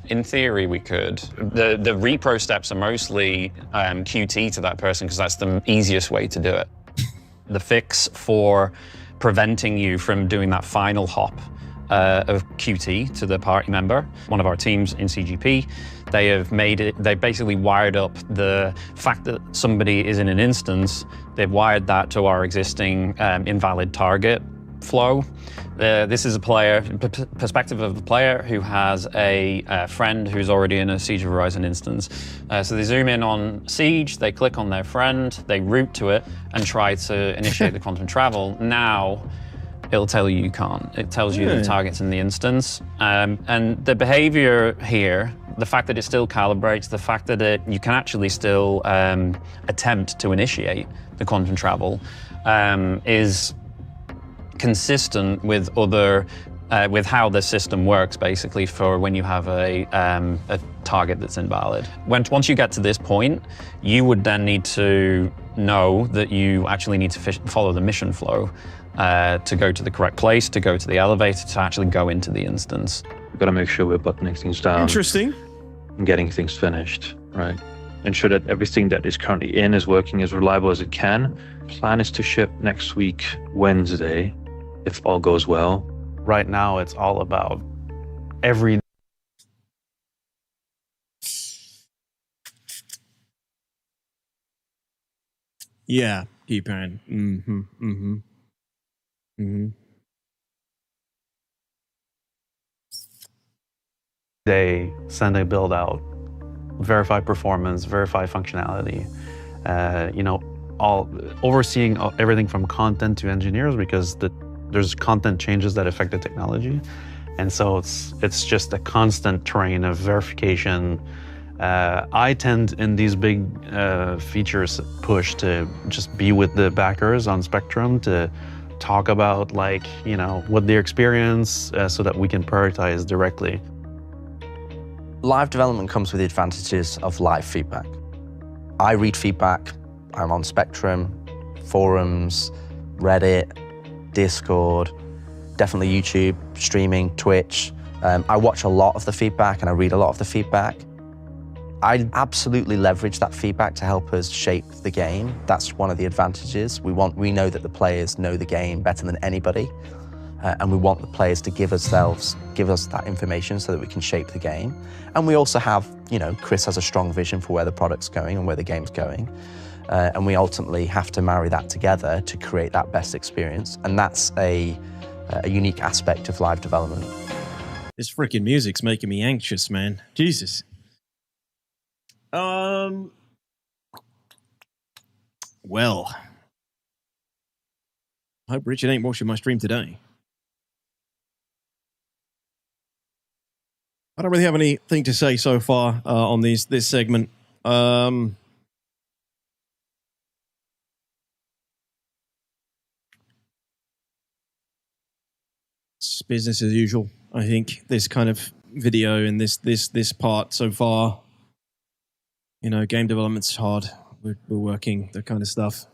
In theory, we could. The repro steps are mostly QT to that person because that's the easiest way to do it. The fix for preventing you from doing that final hop of QT to the party member, one of our teams in CGP, they have made it, they basically wired up the fact that somebody is in an instance, they've wired that to our existing invalid target flow. This is a player, perspective of a player who has a friend who's already in a Siege of Horizon instance. So they zoom in on Siege, they click on their friend, they route to it and try to initiate the quantum travel. Now, it'll tell you can't. It tells you the target's in the instance. And the behavior here, the fact that it still calibrates, the fact that you can actually still attempt to initiate the quantum travel is consistent with with how the system works, basically, for when you have a target that's invalid. Once you get to this point, you would then need to know that you actually need to follow the mission flow to go to the correct place, to go to the elevator, to actually go into the instance. We've got to make sure we're buttoning things down. Interesting. And getting things finished, right? Ensure that everything that is currently in is working as reliable as it can. Plan is to ship next week, Wednesday, if all goes well. Right now, it's all about every... Yeah, keypad. They send a build out, verify performance, verify functionality, all overseeing everything from content to engineers, because there's content changes that affect the technology. And so it's just a constant train of verification. I tend in these big features push to just be with the backers on Spectrum to talk about what their experience so that we can prioritize directly. Live development comes with the advantages of live feedback. I read feedback. I'm on Spectrum, forums, Reddit, Discord, definitely YouTube, streaming, Twitch. I watch a lot of the feedback and I read a lot of the feedback. I absolutely leverage that feedback to help us shape the game. That's one of the advantages. We know that the players know the game better than anybody, and we want the players to give us that information so that we can shape the game. And we also have, Chris has a strong vision for where the product's going and where the game's going. And we ultimately have to marry that together to create that best experience. And that's a unique aspect of live development. This freaking music's making me anxious, man. Jesus. Well, I hope Richard ain't watching my stream today. I don't really have anything to say so far on this segment. It's business as usual. I think this kind of video and this part so far. Game development's hard. We're working that kind of stuff.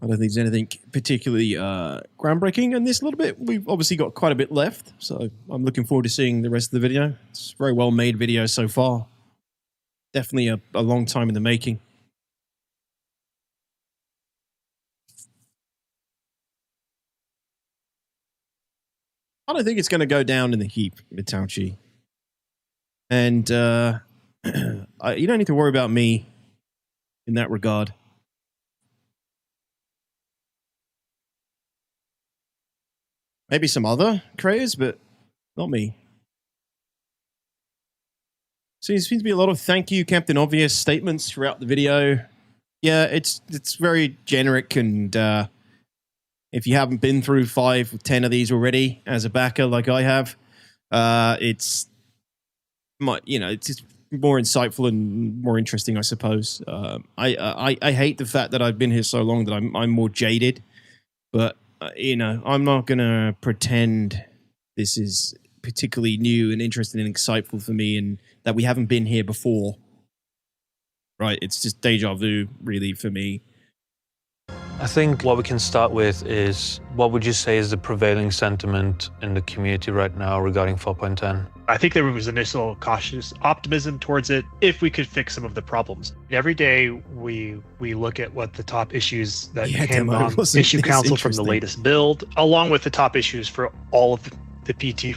I don't think there's anything particularly groundbreaking in this little bit. We've obviously got quite a bit left, so I'm looking forward to seeing the rest of the video. It's a very well-made video so far. Definitely a long time in the making. I don't think it's going to go down in the heap with Tauchi. And you don't need to worry about me in that regard. Maybe some other creators, but not me. Seems to be a lot of thank you, Captain Obvious statements throughout the video. Yeah, it's very generic, and if you haven't been through 5 or 10 of these already as a backer like I have, it's more insightful and more interesting, I suppose. I hate the fact that I've been here so long that I'm more jaded, but you know, I'm not going to pretend this is particularly new and interesting and insightful for me and that we haven't been here before. Right? It's just deja vu, really, for me. I think what we can start with is, what would you say is the prevailing sentiment in the community right now regarding 4.10? I think there was initial cautious optimism towards it if we could fix some of the problems. Every day we look at what the top issues that came on issue council from the latest build, along with the top issues for all of the PT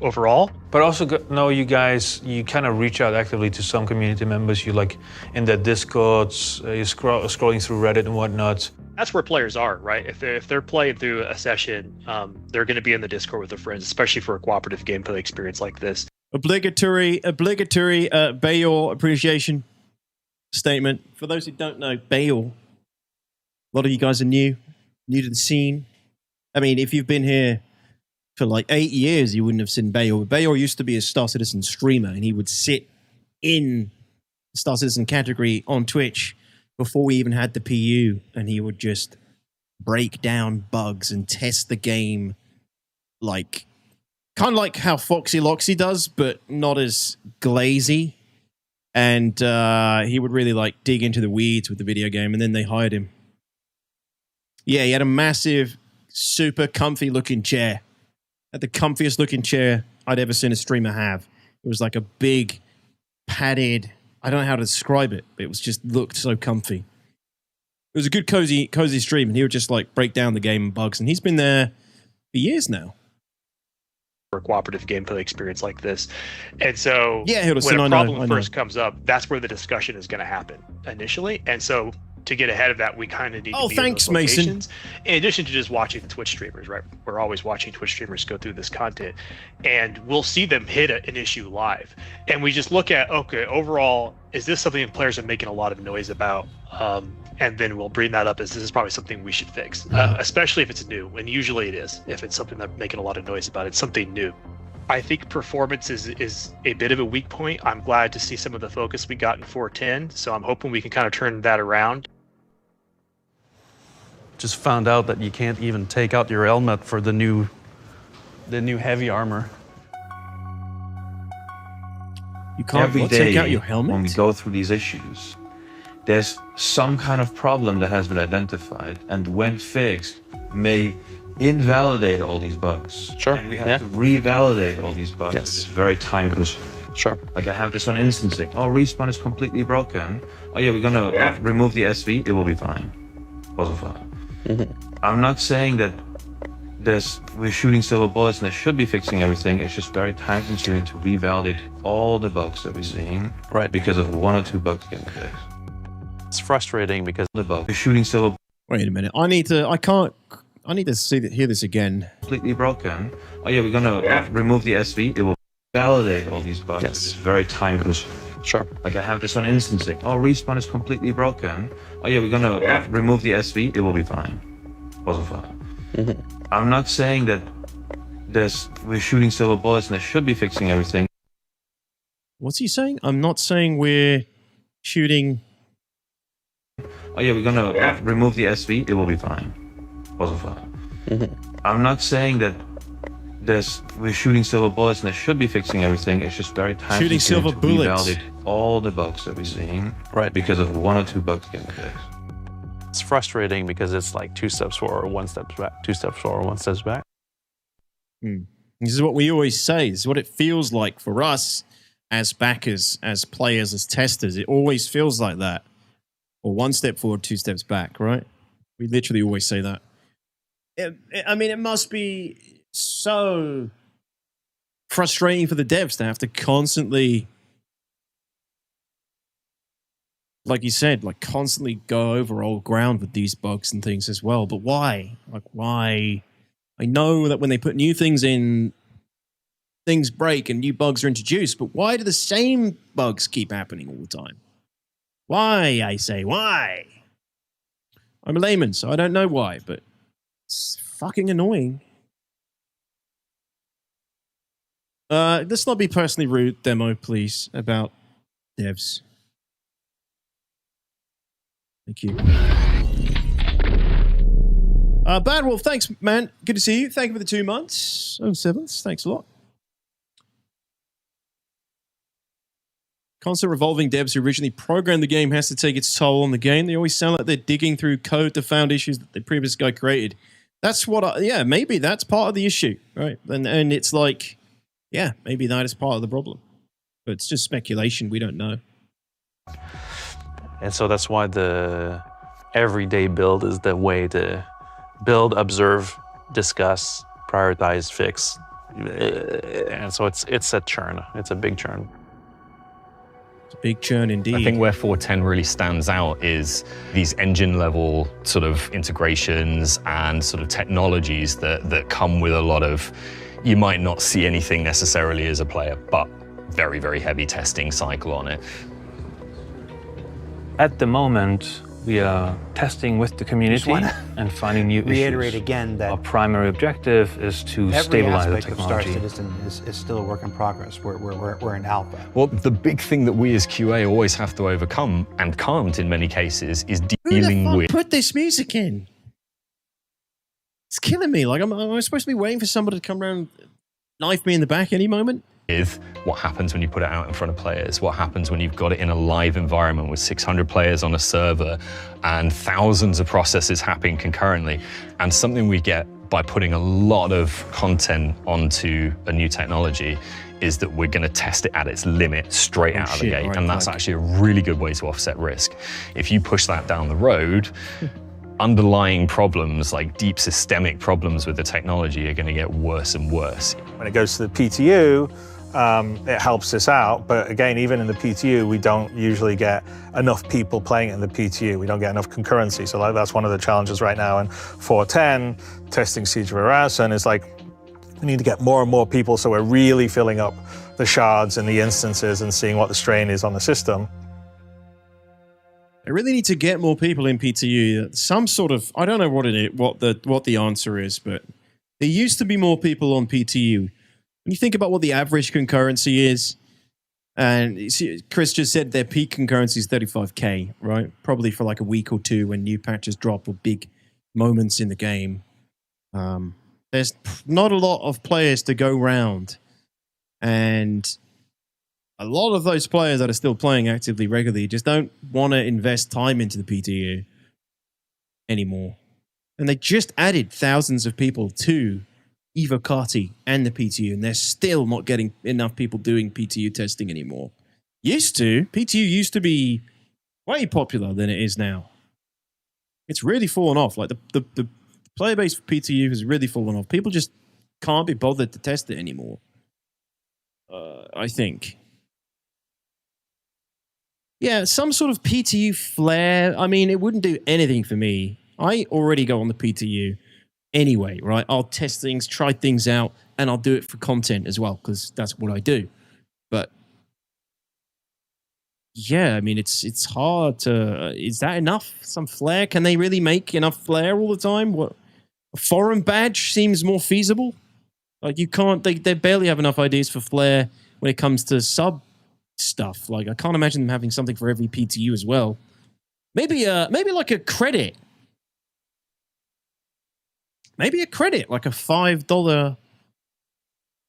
overall. But also know you guys, you kind of reach out actively to some community members. You like in the Discords, you're scrolling through Reddit and whatnot. That's where players are, right? If they're playing through a session, they're going to be in the Discord with their friends, especially for a cooperative gameplay experience like this. Obligatory Bayor appreciation statement. For those who don't know, Bayor, a lot of you guys are new to the scene. I mean, if you've been here for like 8 years, you wouldn't have seen Bayor. Bayor used to be a Star Citizen streamer, and he would sit in the Star Citizen category on Twitch before we even had the PU, and he would just break down bugs and test the game, like kind of like how Foxy Loxy does, but not as glazy. And he would really like dig into the weeds with the video game, and then they hired him. Yeah, he had a massive, super comfy looking chair. Had the comfiest looking chair I'd ever seen a streamer have. It was like a big, padded, I don't know how to describe it, but it was just looked so comfy. It was a good cozy stream, and he would just like break down the game and bugs, and he's been there for years now. For a cooperative gameplay experience like this. And so yeah, when a problem first comes up, that's where the discussion is going to happen initially. And so to get ahead of that, we kind of need to be thanks, in those locations. Mason. In addition to just watching the Twitch streamers, right? We're always watching Twitch streamers go through this content, and we'll see them hit an issue live. And we just look at, okay, overall, is this something that players are making a lot of noise about? And then we'll bring that up as this is probably something we should fix, especially if it's new. And usually it is. If it's something they're making a lot of noise about, it's something new. I think performance is a bit of a weak point. I'm glad to see some of the focus we got in 4.10, so I'm hoping we can kind of turn that around. Just found out that you can't even take out your helmet for the new heavy armor. You can't take out your helmet? When we go through these issues, there's some kind of problem that has been identified, and when fixed, may invalidate all these bugs. Sure. And we have to revalidate all these bugs. Yes. It's very time consuming. Sure. Like I have this one instancing. Oh, respawn is completely broken. Oh yeah, we're gonna remove the SV. It will be fine. Wasn't fine. I'm not saying that we're shooting silver bullets and they should be fixing everything. It's just very time consuming to revalidate all the bugs that we're seeing. Right. Because of 1 or 2 bugs getting fixed. It's frustrating because the bug. We're shooting silver. Wait a minute. I need to hear this again. Completely broken. Oh yeah, we're gonna remove the SV. It will validate all these bugs. Yes. It's very time consuming. Sure. Like I have this one instancing. Oh, respawn is completely broken. Oh yeah, we're gonna remove the SV. It will be fine. Wasn't fine. I'm not saying that we're shooting silver bullets and they should be fixing everything. What's he saying? I'm not saying we're shooting. Oh yeah, we're gonna remove the SV. It will be fine. Wasn't fine. I'm not saying that we're shooting silver bullets and they should be fixing everything. It's just very time shooting silver bullets. Revalidate all the bugs that we're seeing. Right. Because of 1 or 2 bugs getting fixed. it's frustrating because it's like 2 steps forward, 1 step back, 2 steps forward, 1 step back. This is what we always say. This is what it feels like for us as backers, as players, as testers. It always feels like that. Or 1 step forward, 2 steps back, right? We literally always say that. I mean, it must be so frustrating for the devs to have to constantly, like you said, like constantly go over old ground with these bugs and things as well. But why? Like, why? I know that when they put new things in, things break and new bugs are introduced, but why do the same bugs keep happening all the time? Why, I say, why? I'm a layman, so I don't know why, but it's fucking annoying. Let's not be personally rude, Demo, please, about devs. Thank you. Bad Wolf, thanks, man. Good to see you. Thank you for the 2 months. 07s, thanks a lot. Constant revolving devs who originally programmed the game has to take its toll on the game. They always sound like they're digging through code to found issues that the previous guy created. That's what yeah, maybe that's part of the issue, right? And it's like, yeah, maybe that is part of the problem. But it's just speculation. We don't know. And so that's why the everyday build is the way to build, observe, discuss, prioritize, fix. And so it's a churn. It's a big churn. It's a big churn indeed. I think where 410 really stands out is these engine level sort of integrations and sort of technologies that come with a lot of, you might not see anything necessarily as a player, but very, very heavy testing cycle on it. At the moment, we are testing with the community and finding new reiterate issues. again that our primary objective is to stabilize the aspect of Star technology. Citizen is still a work in progress. We're in alpha. Well, the big thing that we as QA always have to overcome, and can't in many cases, is Who the dealing fuck with... put this music in? It's killing me. Like, am I supposed to be waiting for somebody to come around and knife me in the back any moment? With what happens when you put it out in front of players, what happens when you've got it in a live environment with 600 players on a server and thousands of processes happening concurrently. And something we get by putting a lot of content onto a new technology is that we're going to test it at its limit straight out of the gate. Right, and that's actually a really good way to offset risk. If you push that down the road, underlying problems, like deep systemic problems with the technology, are going to get worse and worse. When it goes to the PTU, it helps us out, but again, even in the PTU, we don't usually get enough people playing it in the PTU. We don't get enough concurrency, so that's one of the challenges right now. And 410, testing Siege of Horizon, is like, we need to get more and more people, so we're really filling up the shards and the instances and seeing what the strain is on the system. I really need to get more people in PTU. Some sort of, I don't know what it is, what the answer is, but there used to be more people on PTU. When you think about what the average concurrency is, and you see, Chris just said their peak concurrency is 35K, right? Probably for like a week or two when new patches drop or big moments in the game. There's not a lot of players to go round. And a lot of those players that are still playing actively regularly just don't want to invest time into the PTU anymore. And they just added thousands of people to Evocati and the PTU, and they're still not getting enough people doing PTU testing anymore. PTU used to be way popular than it is now. It's really fallen off. Like the player base for PTU has really fallen off. People just can't be bothered to test it anymore. I think. Yeah, some sort of PTU flair. I mean, it wouldn't do anything for me. I already go on the PTU anyway, right? I'll test things, try things out, and I'll do it for content as well, because that's what I do. But yeah, I mean, it's hard to... is that enough? Some flair? Can they really make enough flair all the time? What, a foreign badge seems more feasible? Like, you can't... They barely have enough ideas for flair when it comes to sub stuff. Like, I can't imagine them having something for every PTU as well. Maybe like a credit. Maybe a credit, like a $5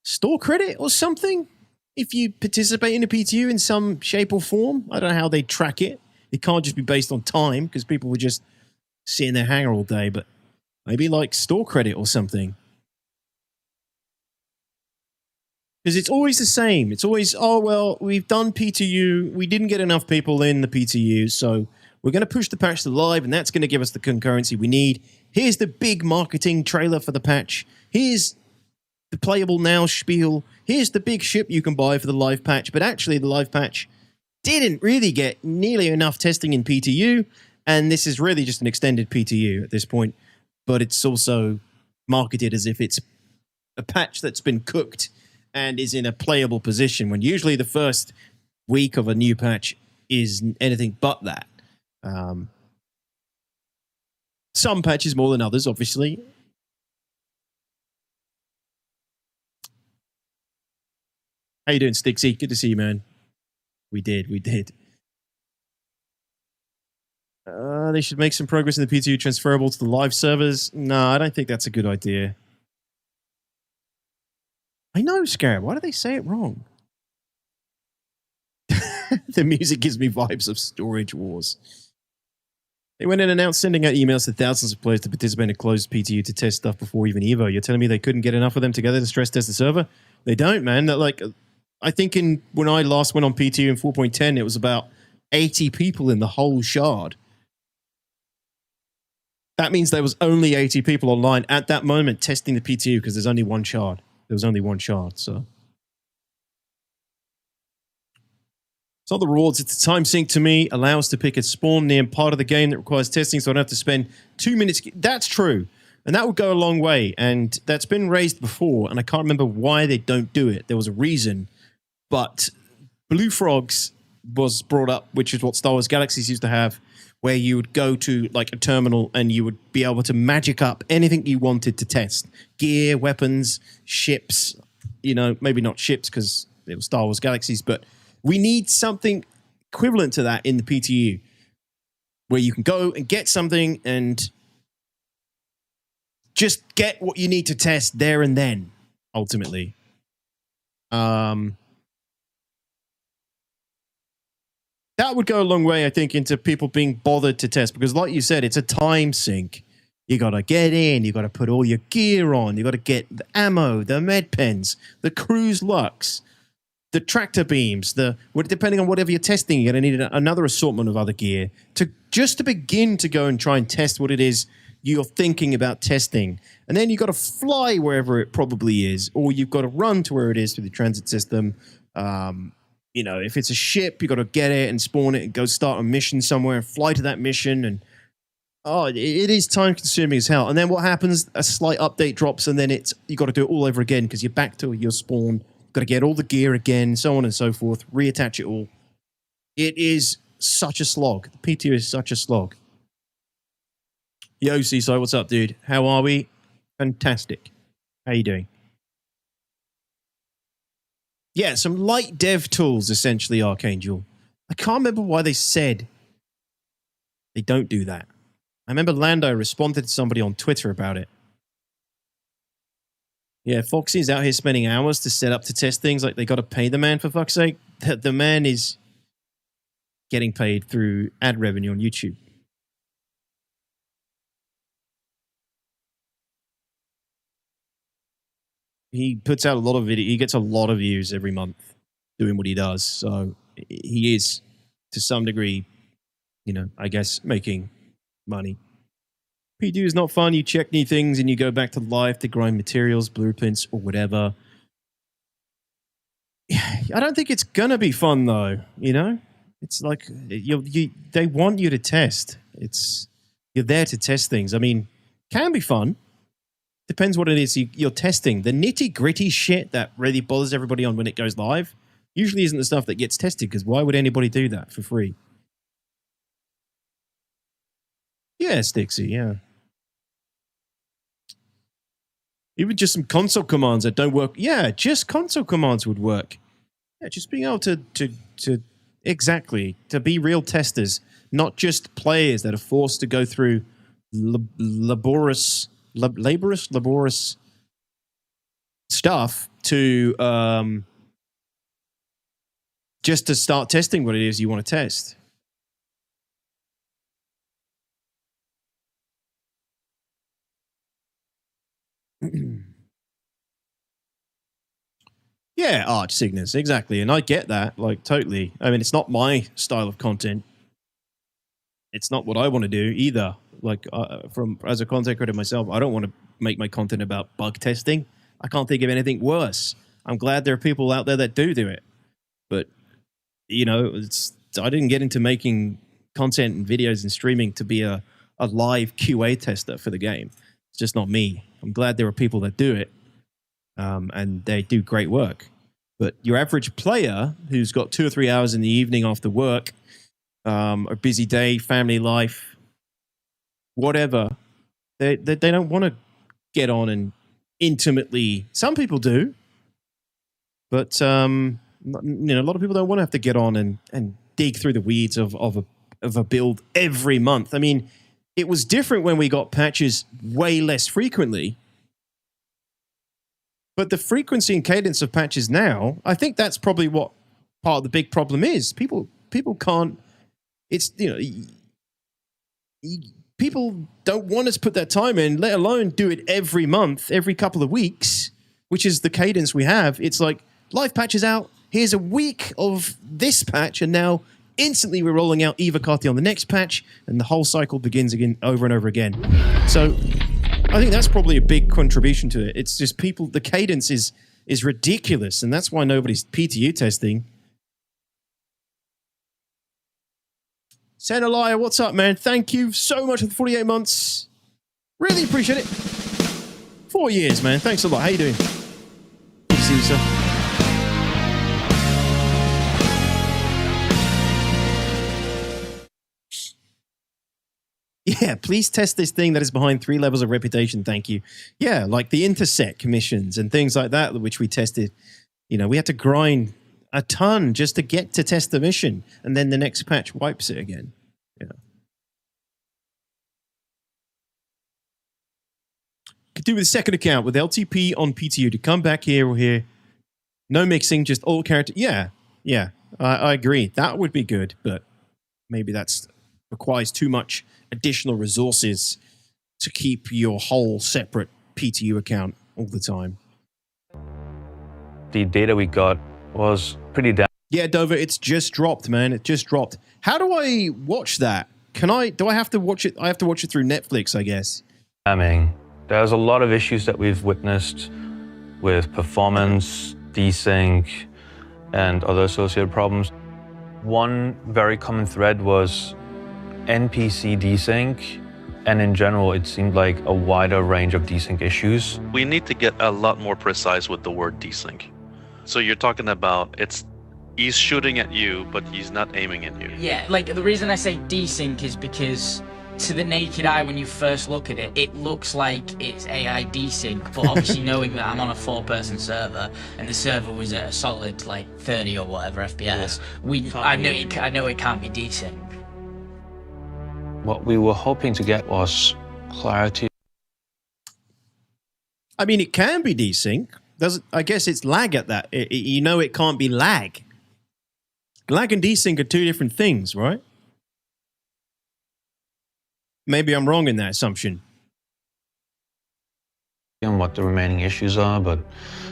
store credit or something, if you participate in a PTU in some shape or form. I don't know how they track it. It can't just be based on time, because people would just sit in their hangar all day, but maybe like store credit or something. Because it's always the same. It's always, oh, well, we've done PTU. We didn't get enough people in the PTU, so we're going to push the patch to live, and that's going to give us the concurrency we need. Here's the big marketing trailer for the patch. Here's the playable now spiel. Here's the big ship you can buy for the live patch. But actually, the live patch didn't really get nearly enough testing in PTU, and this is really just an extended PTU at this point. But it's also marketed as if it's a patch that's been cooked and is in a playable position, when usually the first week of a new patch is anything but that. Some patches more than others, obviously. How you doing, Stixie? Good to see you, man. We did. They should make some progress in the PTU transferable to the live servers. No, I don't think that's a good idea. I know, Scarab. Why do they say it wrong? The music gives me vibes of Storage Wars. They went and announced sending out emails to thousands of players to participate in a closed PTU to test stuff before even Evo. You're telling me they couldn't get enough of them together to stress test the server? They don't, man. Like, I think when I last went on PTU in 4.10, it was about 80 people in the whole shard. That means there was only 80 people online at that moment testing the PTU because there's only one shard. There was only one shard, so. It's not the rewards, it's the time sync to me. Allow us to pick a spawn near part of the game that requires testing so I don't have to spend 2 minutes. That's true. And that would go a long way. And that's been raised before, and I can't remember why they don't do it. There was a reason. But Blue Frogs was brought up, which is what Star Wars Galaxies used to have, where you would go to like a terminal and you would be able to magic up anything you wanted to test. Gear, weapons, ships, you know, maybe not ships because it was Star Wars Galaxies, but we need something equivalent to that in the PTU where you can go and get something and just get what you need to test there and then, ultimately. That would go a long way, I think, into people being bothered to test because, like you said, it's a time sink. You got to get in, you got to put all your gear on, you got to get the ammo, the med pens, the cruise lux, the tractor beams, depending on whatever you're testing, you're going to need another assortment of other gear to begin to go and try and test what it is you're thinking about testing. And then you've got to fly wherever it probably is, or you've got to run to where it is through the transit system. You know, if it's a ship, you've got to get it and spawn it and go start a mission somewhere and fly to that mission. And it is time consuming as hell. And then what happens? A slight update drops and then you got to do it all over again because you're back to your spawn. Got to get all the gear again, so on and so forth, reattach it all. It is such a slog. The PTO is such a slog. Yo, Seaside, what's up, dude? How are we? Fantastic. How you doing? Yeah, some light dev tools, essentially, Archangel. I can't remember why they said they don't do that. I remember Lando responded to somebody on Twitter about it. Yeah, Foxy's out here spending hours to set up to test things like they got to pay the man, for fuck's sake. The man is getting paid through ad revenue on YouTube. He puts out a lot of video. He gets a lot of views every month doing what he does. So he is, to some degree, you know, I guess, making money. PTU is not fun. You check new things and you go back to life to grind materials, blueprints, or whatever. I don't think it's gonna be fun though. You know, it's like they want you to test. You're there to test things. I mean, can be fun. Depends what it is you're testing. The nitty gritty shit that really bothers everybody on when it goes live usually isn't the stuff that gets tested. Because why would anybody do that for free? Yeah, Stixie. Yeah. Even just some console commands that don't work. Yeah, just console commands would work. Yeah, just being able to exactly, to be real testers, not just players that are forced to go through laborious stuff to just to start testing what it is you want to test. Yeah, Arch Cygnus, exactly. And I get that, like, totally. I mean, it's not my style of content. It's not what I want to do either. Like, as a content creator myself, I don't want to make my content about bug testing. I can't think of anything worse. I'm glad there are people out there that do it. But, you know, I didn't get into making content and videos and streaming to be a live QA tester for the game. It's just not me. I'm glad there are people that do it. And they do great work. But your average player who's got 2 or 3 hours in the evening after work, a busy day, family life, whatever, they don't want to get on and intimately. Some people do, but you know, a lot of people don't want to have to get on and dig through the weeds of of a build every month. I mean, it was different when we got patches way less frequently. But the frequency and cadence of patches now, I think that's probably what part of the big problem is. People can't, it's, people don't want us to put that time in, let alone do it every month, every couple of weeks, which is the cadence we have. It's like, live patches out, here's a week of this patch, and now instantly we're rolling out Eva Carti on the next patch, and the whole cycle begins again over and over again. So I think that's probably a big contribution to it. It's just people, the cadence is ridiculous, and that's why nobody's PTU testing. Senalaya, what's up, man? Thank you so much for the 48 months. Really appreciate it. 4 years, man. Thanks a lot. How you doing? Good to see you, sir. Yeah, please test this thing that is behind 3 levels of reputation. Thank you. Yeah, like the intersect missions and things like that, which we tested. We had to grind a ton just to get to test the mission, and then the next patch wipes it again. Could do with a second account with LTP on PTU to come back here or here. No mixing, just all character. Yeah, I agree. That would be good, but maybe that's requires too much additional resources to keep your whole separate PTU account all the time. The data we got was pretty damn. Yeah, Dover, it's just dropped, man. It just dropped. How do I watch that? Do I have to watch it? I have to watch it through Netflix, I guess. Damning. There's a lot of issues that we've witnessed with performance, desync, and other associated problems. One very common thread was NPC desync, and in general, it seemed like a wider range of desync issues. We need to get a lot more precise with the word desync. So you're talking about he's shooting at you, but he's not aiming at you. Yeah, like the reason I say desync is because to the naked eye, when you first look at it, it looks like it's AI desync, but obviously knowing that I'm on a 4-person server and the server was at a solid like 30 or whatever FPS, I know it can't be desync. What we were hoping to get was clarity. I mean, it can be desync. I guess it's lag at that. It can't be lag. Lag and desync are 2 different things, right? Maybe I'm wrong in that assumption. And what the remaining issues are, but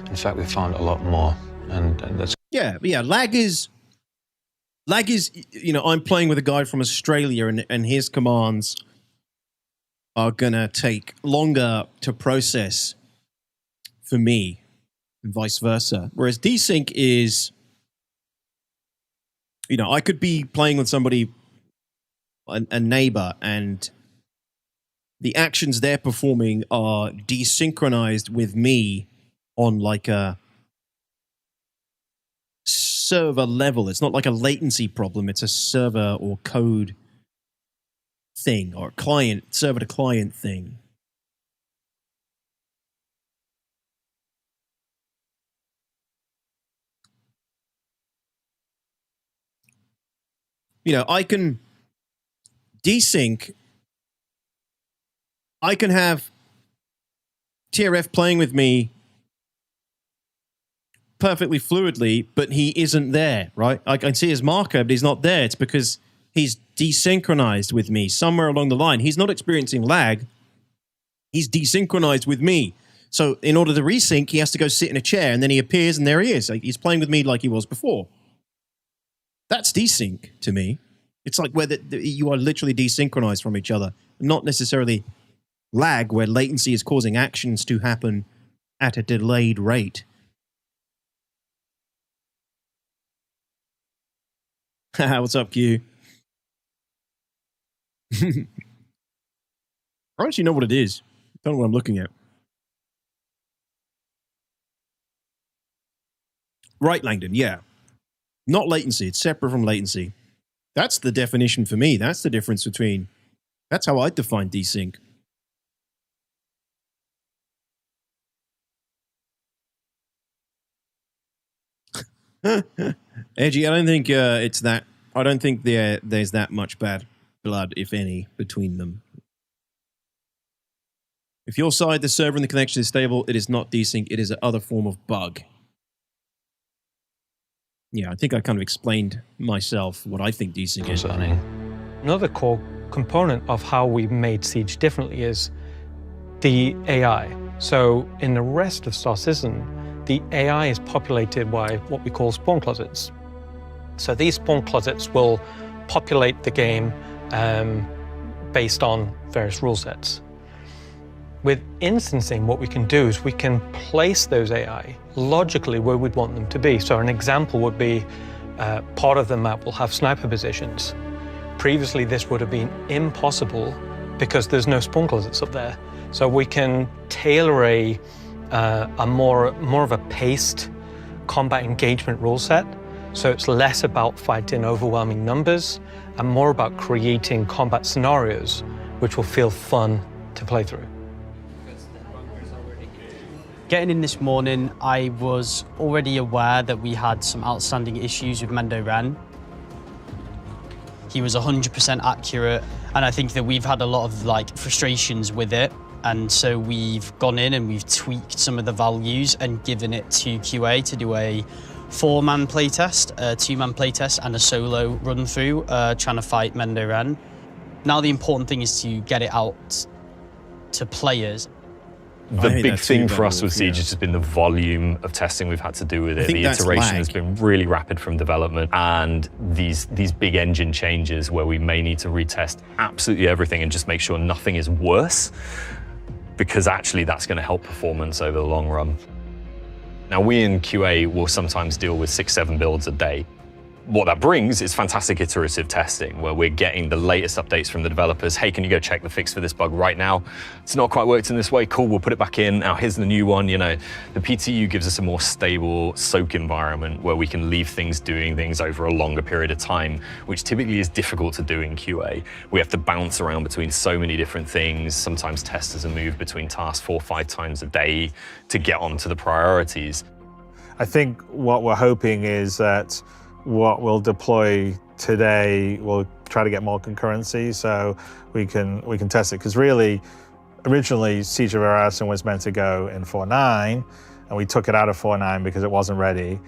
in fact, we found a lot more, and that's. Yeah. Lag is. I'm playing with a guy from Australia, and his commands are gonna take longer to process for me, and vice versa. Whereas desync is, I could be playing with somebody, a neighbor, and the actions they're performing are desynchronized with me on like a server level. It's not like a latency problem. It's a server or code thing, or server to client thing. I can desync. I can have TRF playing with me perfectly fluidly, but he isn't there, right? I can see his marker, but he's not there. It's because he's desynchronized with me somewhere along the line. He's not experiencing lag. He's desynchronized with me. So in order to resync, he has to go sit in a chair, and then he appears, and there he is. He's playing with me like he was before. That's desync to me. It's like where you are literally desynchronized from each other, not necessarily lag, where latency is causing actions to happen at a delayed rate. What's up, Q? I actually know what it is. I don't know what I'm looking at. Right, Langdon, yeah. Not latency. It's separate from latency. That's the definition for me. That's the difference between... That's how I define desync. Edgy, I don't think it's that I don't think there's that much bad blood, if any, between them. If your side, the server and the connection is stable, it is not desync, it is another form of bug. Yeah, I think I kind of explained myself what I think desync is. Another core component of how we made Siege differently is the AI. So in the rest of Star Citizen, the AI is populated by what we call spawn closets. So these spawn closets will populate the game based on various rule sets. With instancing, what we can do is we can place those AI logically where we'd want them to be. So an example would be part of the map will have sniper positions. Previously, this would have been impossible because there's no spawn closets up there. So we can tailor a more of a paced combat engagement rule set. So it's less about fighting overwhelming numbers and more about creating combat scenarios which will feel fun to play through. Getting in this morning, I was already aware that we had some outstanding issues with Mendo Ren. He was 100% accurate, and I think that we've had a lot of frustrations with it. And so we've gone in and we've tweaked some of the values and given it to QA to do a 4-man playtest, a 2-man playtest, and a solo run through trying to fight Mendo Ren. Now the important thing is to get it out to players. The big thing for us with Siege has just been the volume of testing we've had to do with it. The iteration has been really rapid from development, and these big engine changes where we may need to retest absolutely everything and just make sure nothing is worse, because actually that's going to help performance over the long run. Now, we in QA will sometimes deal with 6-7 builds a day. What that brings is fantastic iterative testing, where we're getting the latest updates from the developers. Hey, can you go check the fix for this bug right now? It's not quite worked in this way. Cool, we'll put it back in. Now here's the new one. The PTU gives us a more stable soak environment where we can leave things doing things over a longer period of time, which typically is difficult to do in QA. We have to bounce around between so many different things. Sometimes testers are moved between tasks 4 or 5 times a day to get onto the priorities. I think what we're hoping is that what we'll deploy today, we'll try to get more concurrency so we can test it. Because really, originally, Siege of Arisen was meant to go in 4.9, and we took it out of 4.9 because it wasn't ready.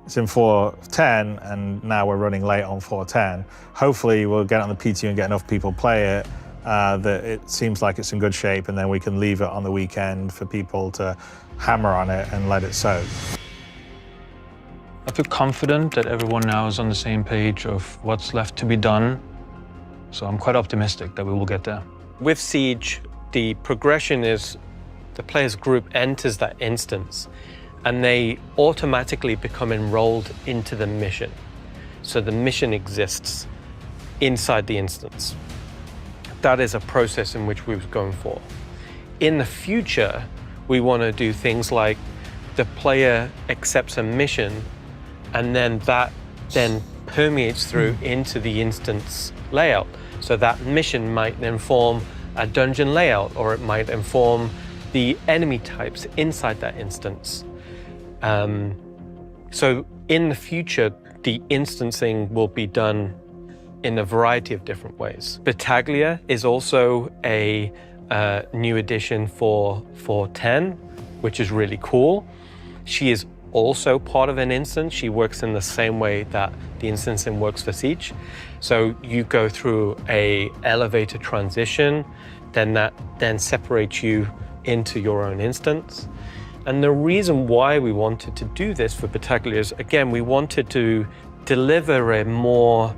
It's in 4.10, and now we're running late on 4.10. Hopefully, we'll get on the PTU and get enough people play it that it seems like it's in good shape, and then we can leave it on the weekend for people to hammer on it and let it soak. I feel confident that everyone now is on the same page of what's left to be done. So I'm quite optimistic that we will get there. With Siege, the progression is the player's group enters that instance and they automatically become enrolled into the mission. So the mission exists inside the instance. That is a process in which we were going for. In the future, we want to do things like the player accepts a mission and then that permeates through into the instance layout. So that mission might inform a dungeon layout, or it might inform the enemy types inside that instance. So in the future, the instancing will be done in a variety of different ways. Battaglia is also a new addition for 4.10, which is really cool. She is also part of an instance. She works in the same way that the instancing works for Siege. So you go through a elevator transition, then that separates you into your own instance. And the reason why we wanted to do this for Battaglia is, again, we wanted to deliver a more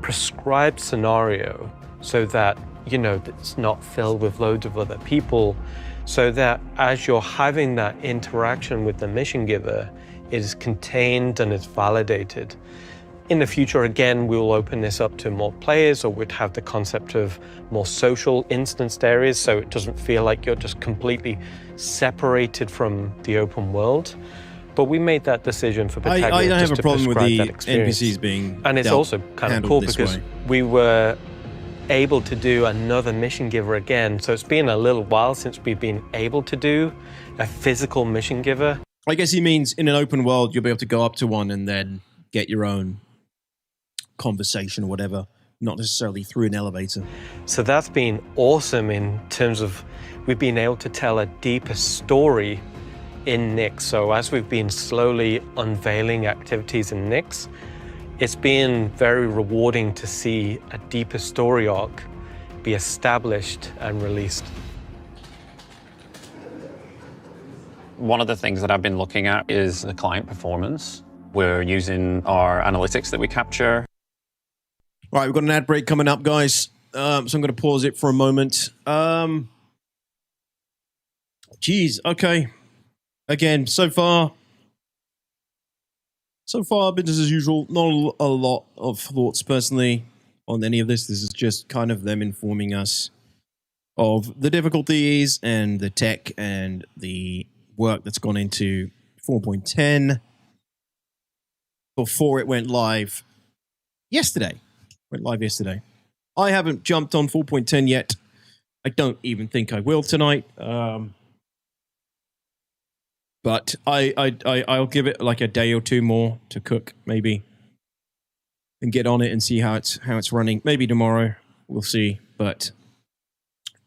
prescribed scenario so that, it's not filled with loads of other people, so that as you're having that interaction with the mission giver, it is contained and it's validated. In the future, again, we'll open this up to more players, or we'd have the concept of more social instanced areas, so it doesn't feel like you're just completely separated from the open world. But we made that decision for Battaglia. I don't just have a to problem with the experience. NPCs being And it's also kind of cool because we were able to do another mission giver again. So it's been a little while since we've been able to do a physical mission giver. I guess he means in an open world, you'll be able to go up to one and then get your own conversation or whatever, not necessarily through an elevator. So that's been awesome in terms of we've been able to tell a deeper story in Nyx. So as we've been slowly unveiling activities in Nyx, it's been very rewarding to see a deeper story arc be established and released. One of the things that I've been looking at is the client performance. We're using our analytics that we capture. All right, we've got an ad break coming up, guys. So I'm going to pause it for a moment. Geez, okay. Again, so far, business as usual. Not a lot of thoughts personally on any of this. This is just kind of them informing us of the difficulties and the tech and the work that's gone into 4.10 before it went live yesterday. I haven't jumped on 4.10 yet. I don't even think I will tonight. But I'll give it like a day or two more to cook, maybe, and get on it and see how it's running. Maybe tomorrow, we'll see. But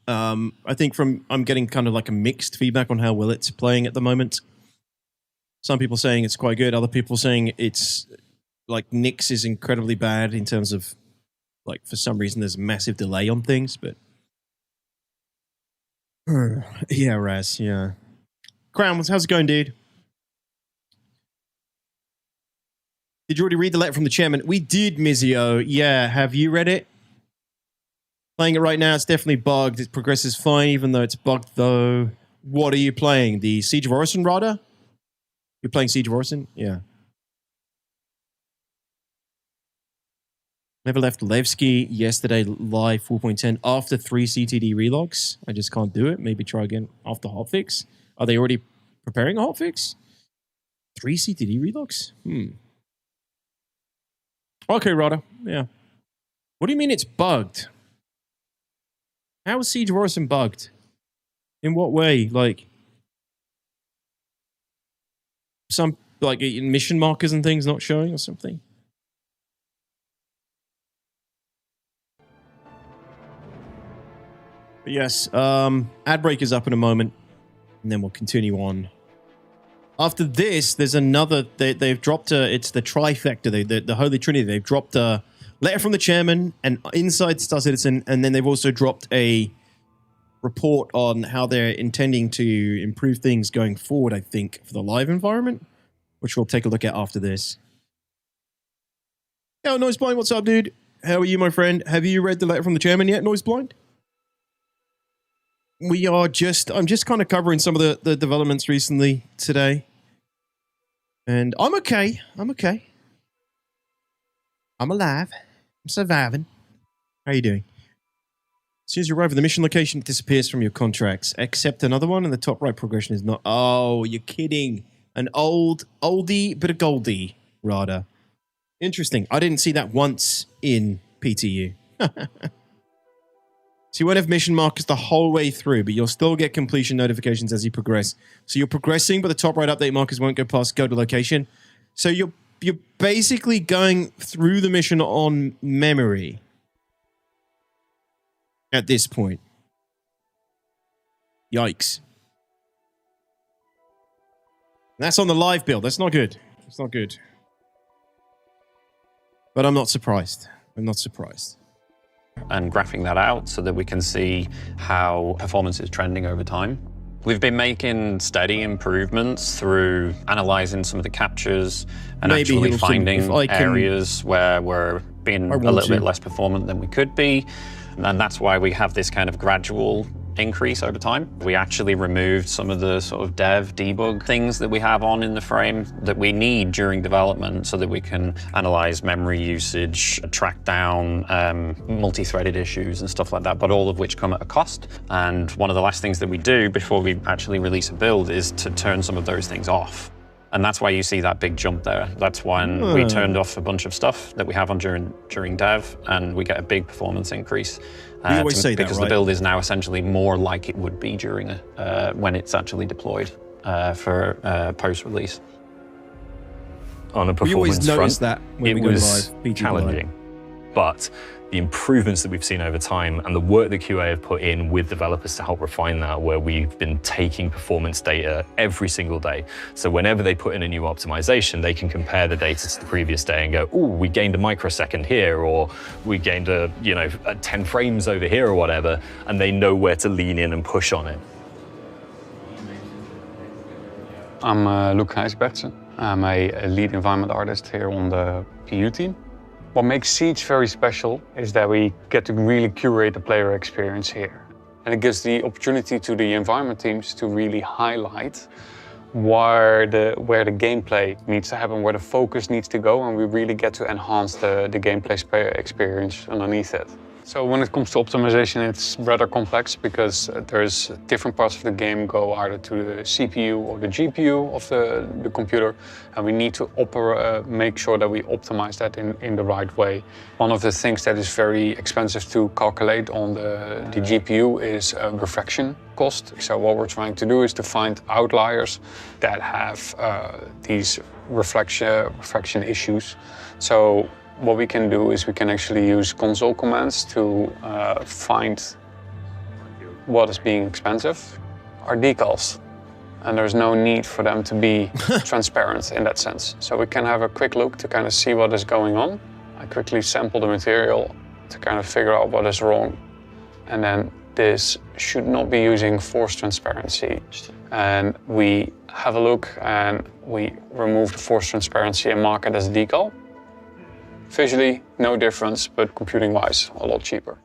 I think I'm getting kind of like a mixed feedback on how well it's playing at the moment. Some people saying it's quite good. Other people saying it's like Nyx is incredibly bad in terms of like for some reason there's a massive delay on things. But yeah, Raz, yeah. Crown, how's it going, dude? Did you already read the letter from the chairman? We did, Mizio. Yeah, have you read it? Playing it right now, it's definitely bugged. It progresses fine, even though it's bugged, though. What are you playing? The Siege of Orison, Rada? You're playing Siege of Orison? Yeah. Never left Levski yesterday live 4.10 after 3 CTD relogs. I just can't do it. Maybe try again after hotfix. Are they already preparing a hotfix? 3 CTD relogs? Okay, Rada. Yeah. What do you mean it's bugged? How is Siege of Orison bugged? In what way? Like, some, like, mission markers and things not showing or something? But yes, ad break is up in a moment. And then we'll continue on. After this, there's another. They've dropped it's the trifecta, the Holy Trinity. They've dropped a letter from the chairman and inside Star Citizen, and then they've also dropped a report on how they're intending to improve things going forward, I think, for the live environment, which we'll take a look at after this. Yo, Noise Blind, what's up, dude? How are you, my friend? Have you read the letter from the chairman yet, Noise Blind? I'm just kind of covering some of the developments recently today. And I'm okay. I'm alive. I'm surviving. How are you doing? As soon as you arrive at the mission location, it disappears from your contracts. Except another one, and the top right progression is not... Oh, you're kidding. An oldie, but a goldie, Rada. Interesting. I didn't see that once in PTU. So you won't have mission markers the whole way through, but you'll still get completion notifications as you progress. So you're progressing, but the top right update markers won't go past go to location. So you're basically going through the mission on memory at this point. Yikes. That's on the live build. That's not good. It's not good. But I'm not surprised. And graphing that out so that we can see how performance is trending over time. We've been making steady improvements through analyzing some of the captures and actually finding areas where we're being a little bit less performant than we could be. And that's why we have this kind of gradual increase over time. We actually removed some of the sort of dev debug things that we have on in the frame that we need during development so that we can analyze memory usage, track down multi-threaded issues and stuff like that, but all of which come at a cost. And one of the last things that we do before we actually release a build is to turn some of those things off. And that's why you see that big jump there. That's when we turned off a bunch of stuff that we have on during dev, and we get a big performance increase. We always say that, because the build is now essentially more like it would be during when it's actually deployed for post-release. on a performance We always front. notice that when we go was live, PT challenging. But the improvements that we've seen over time and the work that QA have put in with developers to help refine that, where we've been taking performance data every single day. So whenever they put in a new optimization, they can compare the data to the previous day and go, oh, we gained a microsecond here, or we gained a 10 frames over here or whatever, and they know where to lean in and push on it. I'm Luc Gijsbertsen. I'm a lead environment artist here on the PU team. What makes Siege very special is that we get to really curate the player experience here. And it gives the opportunity to the environment teams to really highlight where the gameplay needs to happen, where the focus needs to go, and we really get to enhance the gameplay experience underneath it. So when it comes to optimization, it's rather complex because there's different parts of the game go either to the CPU or the GPU of the computer, and we need to make sure that we optimize that in the right way. One of the things that is very expensive to calculate on the GPU is refraction cost. So what we're trying to do is to find outliers that have these refraction issues. So what we can do is we can actually use console commands to find what is being expensive are decals. And there's no need for them to be transparent in that sense. So we can have a quick look to kind of see what is going on. I quickly sample the material to kind of figure out what is wrong. And then this should not be using forced transparency. And we have a look and we remove the forced transparency and mark it as a decal. Visually, no difference, but computing-wise, a lot cheaper.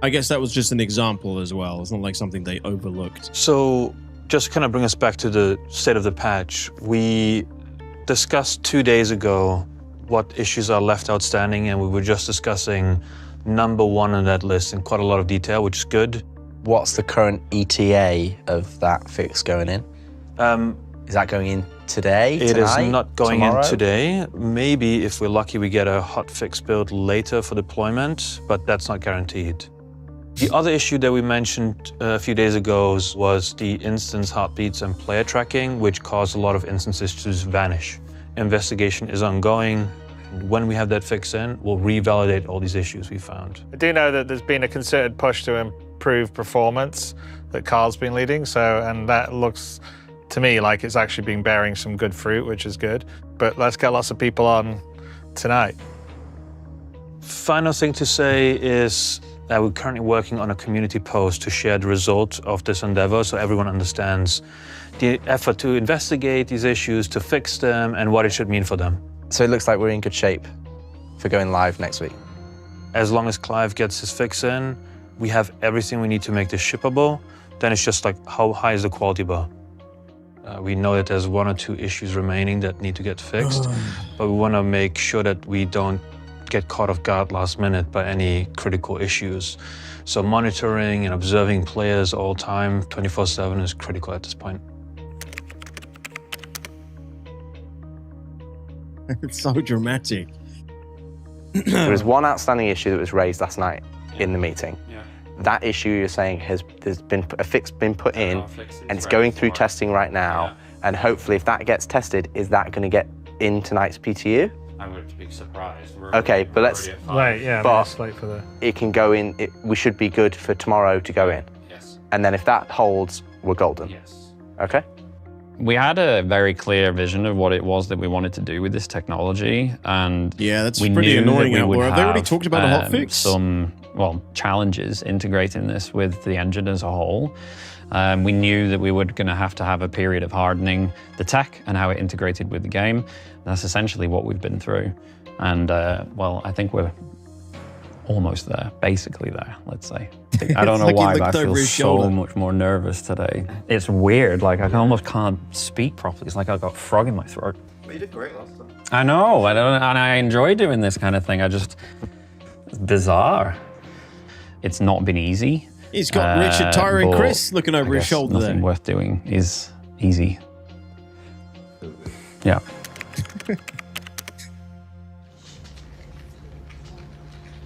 I guess that was just an example as well. It's not like something they overlooked. So just to kind of bring us back to the state of the patch, we discussed 2 days ago what issues are left outstanding, and we were just discussing number one on that list in quite a lot of detail, which is good. What's the current ETA of that fix going in? Is that going in today, It is tonight, not going tomorrow? in today. Maybe if we're lucky, we get a hot fix build later for deployment, but that's not guaranteed. The other issue that we mentioned a few days ago was the instance heartbeats and player tracking, which caused a lot of instances to just vanish. Investigation is ongoing. When we have that fix in, we'll revalidate all these issues we found. I do know that there's been a concerted push to improve performance that Carl's been leading, and that looks to me like it's actually been bearing some good fruit, which is good. But let's get lots of people on tonight. Final thing to say is that we're currently working on a community post to share the results of this endeavor so everyone understands the effort to investigate these issues, to fix them, and what it should mean for them. So it looks like we're in good shape for going live next week. As long as Clive gets his fix in, we have everything we need to make this shippable. Then it's just like, how high is the quality bar? We know that there's 1 or 2 issues remaining that need to get fixed, but we want to make sure that we don't get caught off guard last minute by any critical issues. So monitoring and observing players all time, 24/7 is critical at this point. It's so dramatic. There was one outstanding issue that was raised last night in the meeting. That issue you're saying there's been a fix been put in, and it's going through testing right now. And hopefully, if that gets tested, is that going to get in tonight's PTU? I would be surprised. Okay, but let's wait. Yeah, but wait for the. It can go in. We should be good for tomorrow to go in. Yes. And then if that holds, we're golden. Yes. Okay. We had a very clear vision of what it was that we wanted to do with this technology, and yeah, that's we pretty knew annoying. that we would Have they already have, talked about a hotfix? Some challenges integrating this with the engine as a whole. We knew that we were going to have a period of hardening the tech and how it integrated with the game. That's essentially what we've been through, and I think we're almost there, basically there, let's say. I don't know why, but I feel so much more nervous today. It's weird, like I almost can't speak properly. It's like I've got frog in my throat. But you did great last time. I know, and I enjoy doing this kind of thing. It's bizarre. It's not been easy. He's got Richard, Tyra, and Chris looking over his shoulder there. Nothing worth doing is easy. Yeah.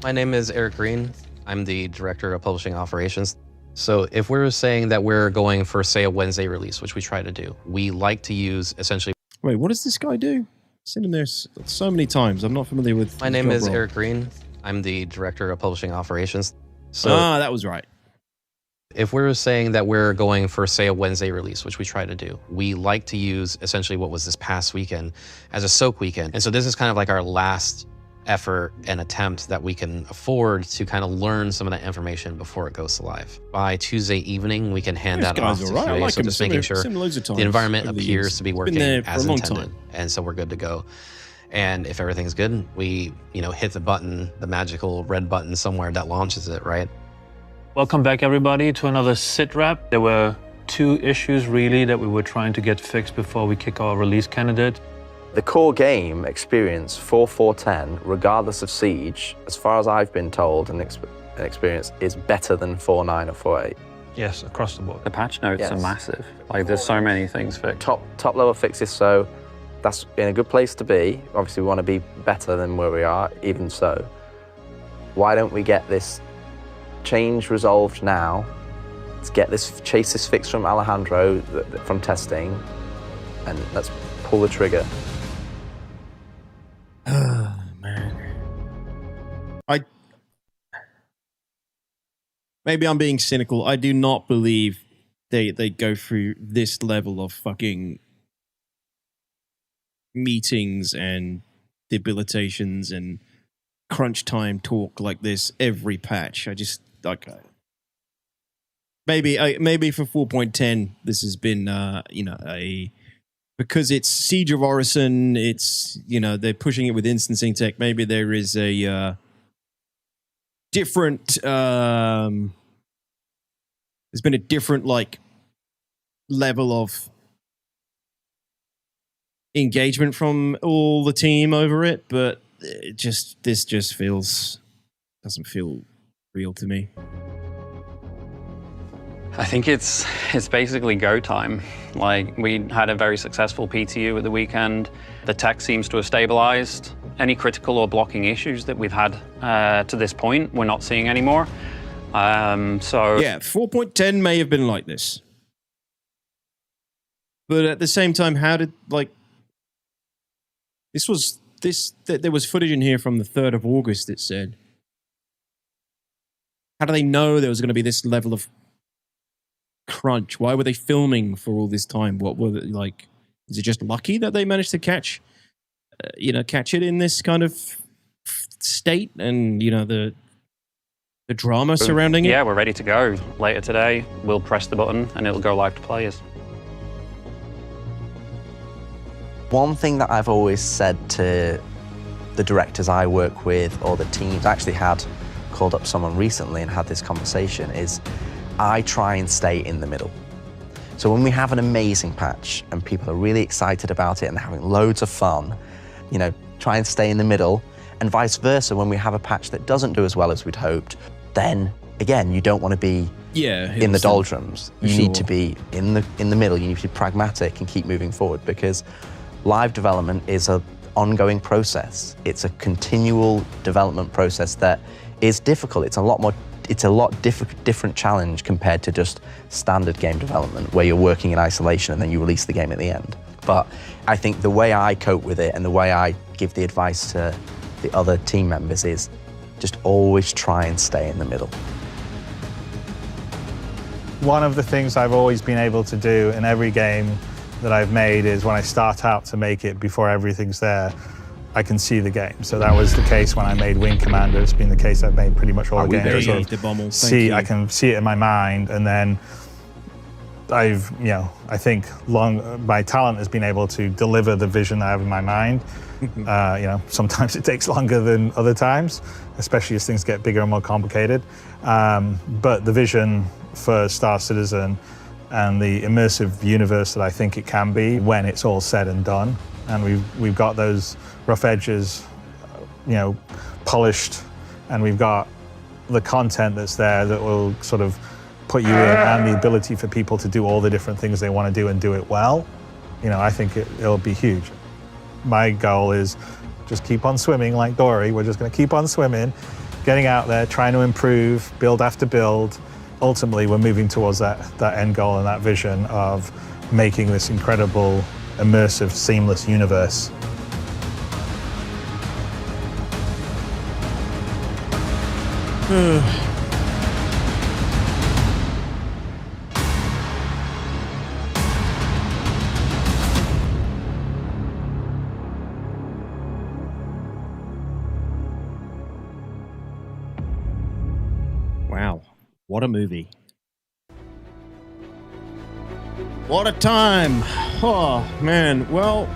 My name is Eric Green. I'm the Director of Publishing Operations. So if we're saying that we're going for, say, a Wednesday release, which we try to do, we like to use essentially... Wait, what does this guy do? I've seen him there so many times. I'm not familiar with. My name is Eric Green. I'm the Director of Publishing Operations. So that was right. If we're saying that we're going for, say, a Wednesday release, which we try to do, we like to use essentially what was this past weekend as a soak weekend. And so this is kind of like our last effort and attempt that we can afford to kind of learn some of that information before it goes to live. By Tuesday evening, we can hand that off to QA, so just making sure the environment appears to be working as intended. And so we're good to go. And if everything's good, we hit the button, the magical red button somewhere that launches it, right? Welcome back, everybody, to another sit rep. There were 2 issues really that we were trying to get fixed before we kick our release candidate. The core game experience for 4.10, regardless of Siege, as far as I've been told and experienced, is better than 4.9 or 4.8. Yes, across the board. The patch notes are massive. Like, there's so many things fixed. Top level fixes, so that's in a good place to be. Obviously, we want to be better than where we are, even so. Why don't we get this change resolved now? Let's chase this fix from Alejandro from testing, and let's pull the trigger. Oh, man. Maybe I'm being cynical. I do not believe they go through this level of fucking meetings and debilitations and crunch time talk like this every patch. I just maybe for 4.10 this has been because it's Siege of Orison, it's they're pushing it with instancing tech. Maybe there is a different there's been a different level of engagement from all the team over it, but this just doesn't feel real to me. I think it's basically go time. Like, we had a very successful PTU at the weekend. The tech seems to have stabilized. Any critical or blocking issues that we've had to this point, we're not seeing anymore. So yeah, 4.10 may have been like this, but at the same time, how did there was footage in here from the 3rd of August that said, how do they know there was going to be this level of crunch? Why were they filming for all this time? What were they, is it just lucky that they managed to catch it in this kind of state, and the drama surrounding it? Yeah, we're ready to go. Later today, we'll press the button and it'll go live to players. One thing that I've always said to the directors I work with or the teams, I actually had called up someone recently and had this conversation, is I try and stay in the middle. So when we have an amazing patch and people are really excited about it and they're having loads of fun, try and stay in the middle, and vice versa. When we have a patch that doesn't do as well as we'd hoped, then again, you don't want to be in the doldrums. You need to be in the middle. You need to be pragmatic and keep moving forward, because live development is an ongoing process. It's a continual development process that is difficult. It's a lot different challenge compared to just standard game development, where you're working in isolation and then you release the game at the end. But I think the way I cope with it and the way I give the advice to the other team members is just always try and stay in the middle. One of the things I've always been able to do in every game that I've made is, when I start out to make it before everything's there, I can see the game. So that was the case when I made Wing Commander. It's been the case I've made pretty much all the games. I can see it in my mind, and then I think my talent has been able to deliver the vision I have in my mind. Sometimes it takes longer than other times, especially as things get bigger and more complicated. But the vision for Star Citizen and the immersive universe that I think it can be when it's all said and done, and we've got those rough edges, polished, and we've got the content that's there that will sort of put you in, and the ability for people to do all the different things they want to do and do it well. I think it'll be huge. My goal is just keep on swimming like Dory. We're just going to keep on swimming, getting out there, trying to improve, build after build. Ultimately, we're moving towards that end goal and that vision of making this incredible immersive, seamless universe. Wow, what a movie. What a time. Oh, man. Well,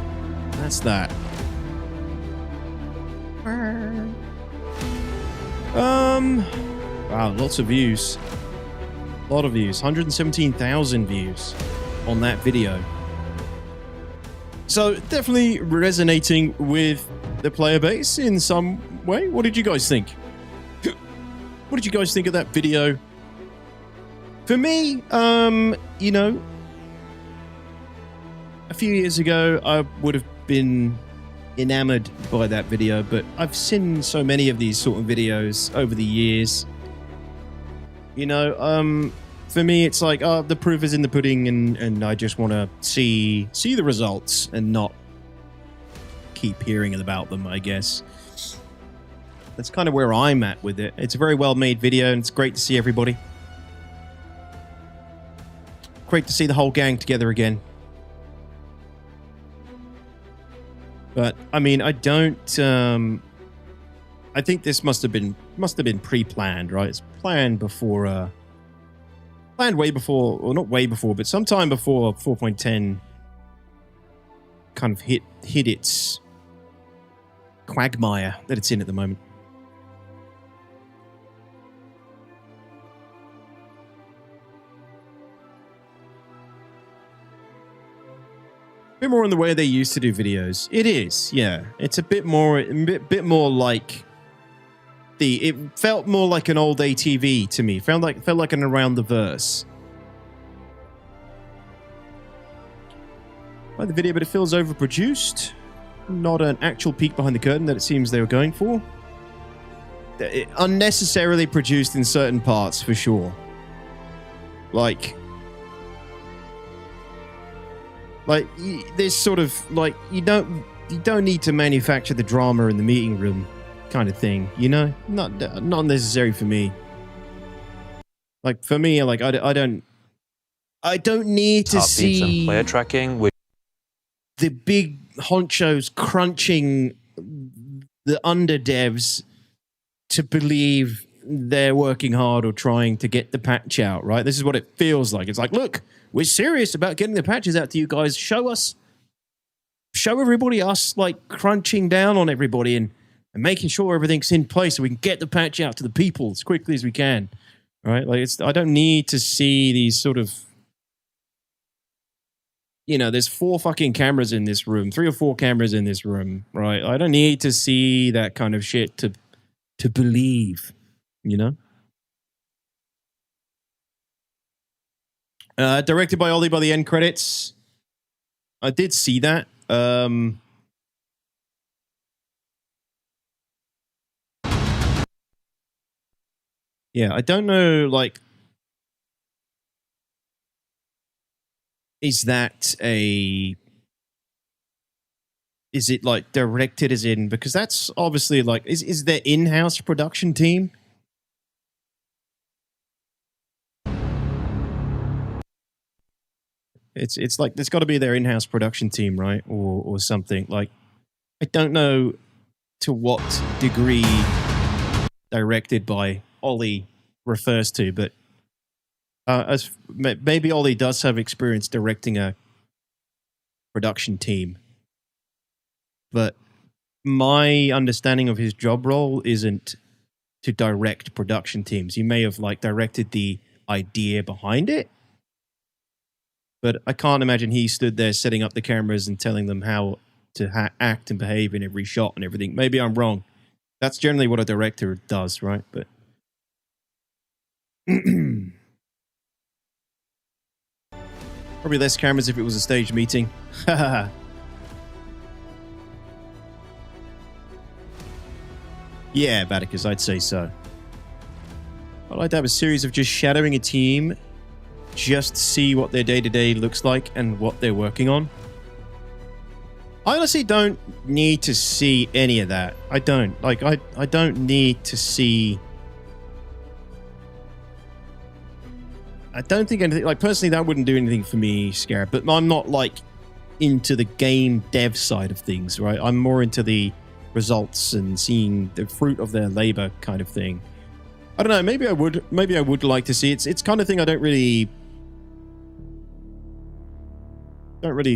that's that. Wow, lots of views. A lot of views. 117,000 views on that video. So, definitely resonating with the player base in some way. What did you guys think? What did you guys think of that video? For me, you know, a few years ago, I would have been enamored by that video, but I've seen so many of these sort of videos over the years. You know, for me, it's like, oh, the proof is in the pudding, and I just want to see the results and not keep hearing about them, I guess. That's kind of where I'm at with it. It's a very well-made video, and it's great to see everybody. Great to see the whole gang together again. But I mean, I don't. I think this must have been pre-planned, right? It's planned before, planned way before, or not way before, but sometime before 4.10 kind of hit its quagmire that it's in at the moment. Bit more in the way they used to do videos. It is, yeah. It's a bit more like it felt more like an old ATV to me. Felt like an Around the Verse. Like the video, but it feels overproduced. Not an actual peek behind the curtain that it seems they were going for. Unnecessarily produced in certain parts, for sure. Like this sort of like you don't need to manufacture the drama in the meeting room kind of thing, you know? Not necessary for me. Like for me, like I don't need to see player tracking with the big honchos crunching the underdevs to believe they're working hard or trying to get the patch out, right? This is what it feels like. It's like, look, we're serious about getting the patches out to you guys. Show everybody us like crunching down on everybody and making sure everything's in place so we can get the patch out to the people as quickly as we can. Right? Like I don't need to see these sort of, you know, there's 4 fucking cameras in this room, 3 or 4 cameras in this room, right? I don't need to see that kind of shit to believe, you know? Directed by Ollie by the end credits. I did see that. Yeah, I don't know, like, is it like directed as in, because that's obviously like, is there in-house production team? It's like there's got to be their in-house production team, right, or something. Like, I don't know to what degree directed by Ollie refers to, but as maybe Ollie does have experience directing a production team, but my understanding of his job role isn't to direct production teams. He may have like directed the idea behind it. But I can't imagine he stood there setting up the cameras and telling them how to act and behave in every shot and everything. Maybe I'm wrong. That's generally what a director does, right? But probably less cameras if it was a stage meeting. Yeah, Baticus, I'd say so. I'd like to have a series of just shadowing a team, just see what their day-to-day looks like and what they're working on. I honestly don't need to see any of that. I don't. Like, I don't need to see... I don't think anything... Like, personally, that wouldn't do anything for me, Scarab. But I'm not, like, into the game dev side of things, right? I'm more into the results and seeing the fruit of their labor kind of thing. I don't know. Maybe I would like to see it. It's kind of thing I don't really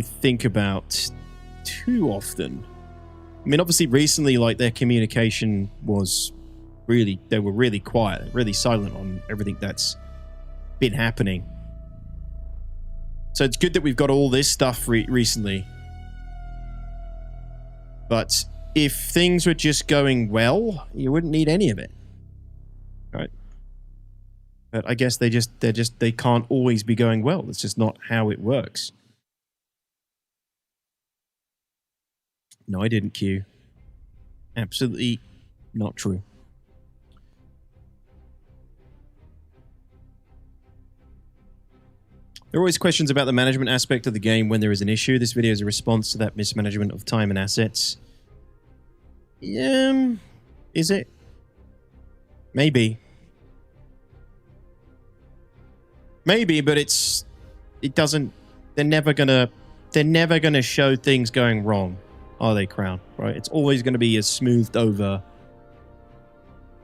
think about too often. I mean, obviously recently, like, their communication was really, they were really quiet, really silent on everything that's been happening. So it's good that we've got all this stuff recently. But if things were just going well, you wouldn't need any of it. Right? But I guess they can't always be going well. It's just not how it works. No, I didn't, Q. Absolutely not true. There are always questions about the management aspect of the game when there is an issue. This video is a response to that mismanagement of time and assets. Is it? Maybe. Maybe, but it doesn't... They're never gonna show things going wrong, are they, Crown? Right? It's always going to be a smoothed over,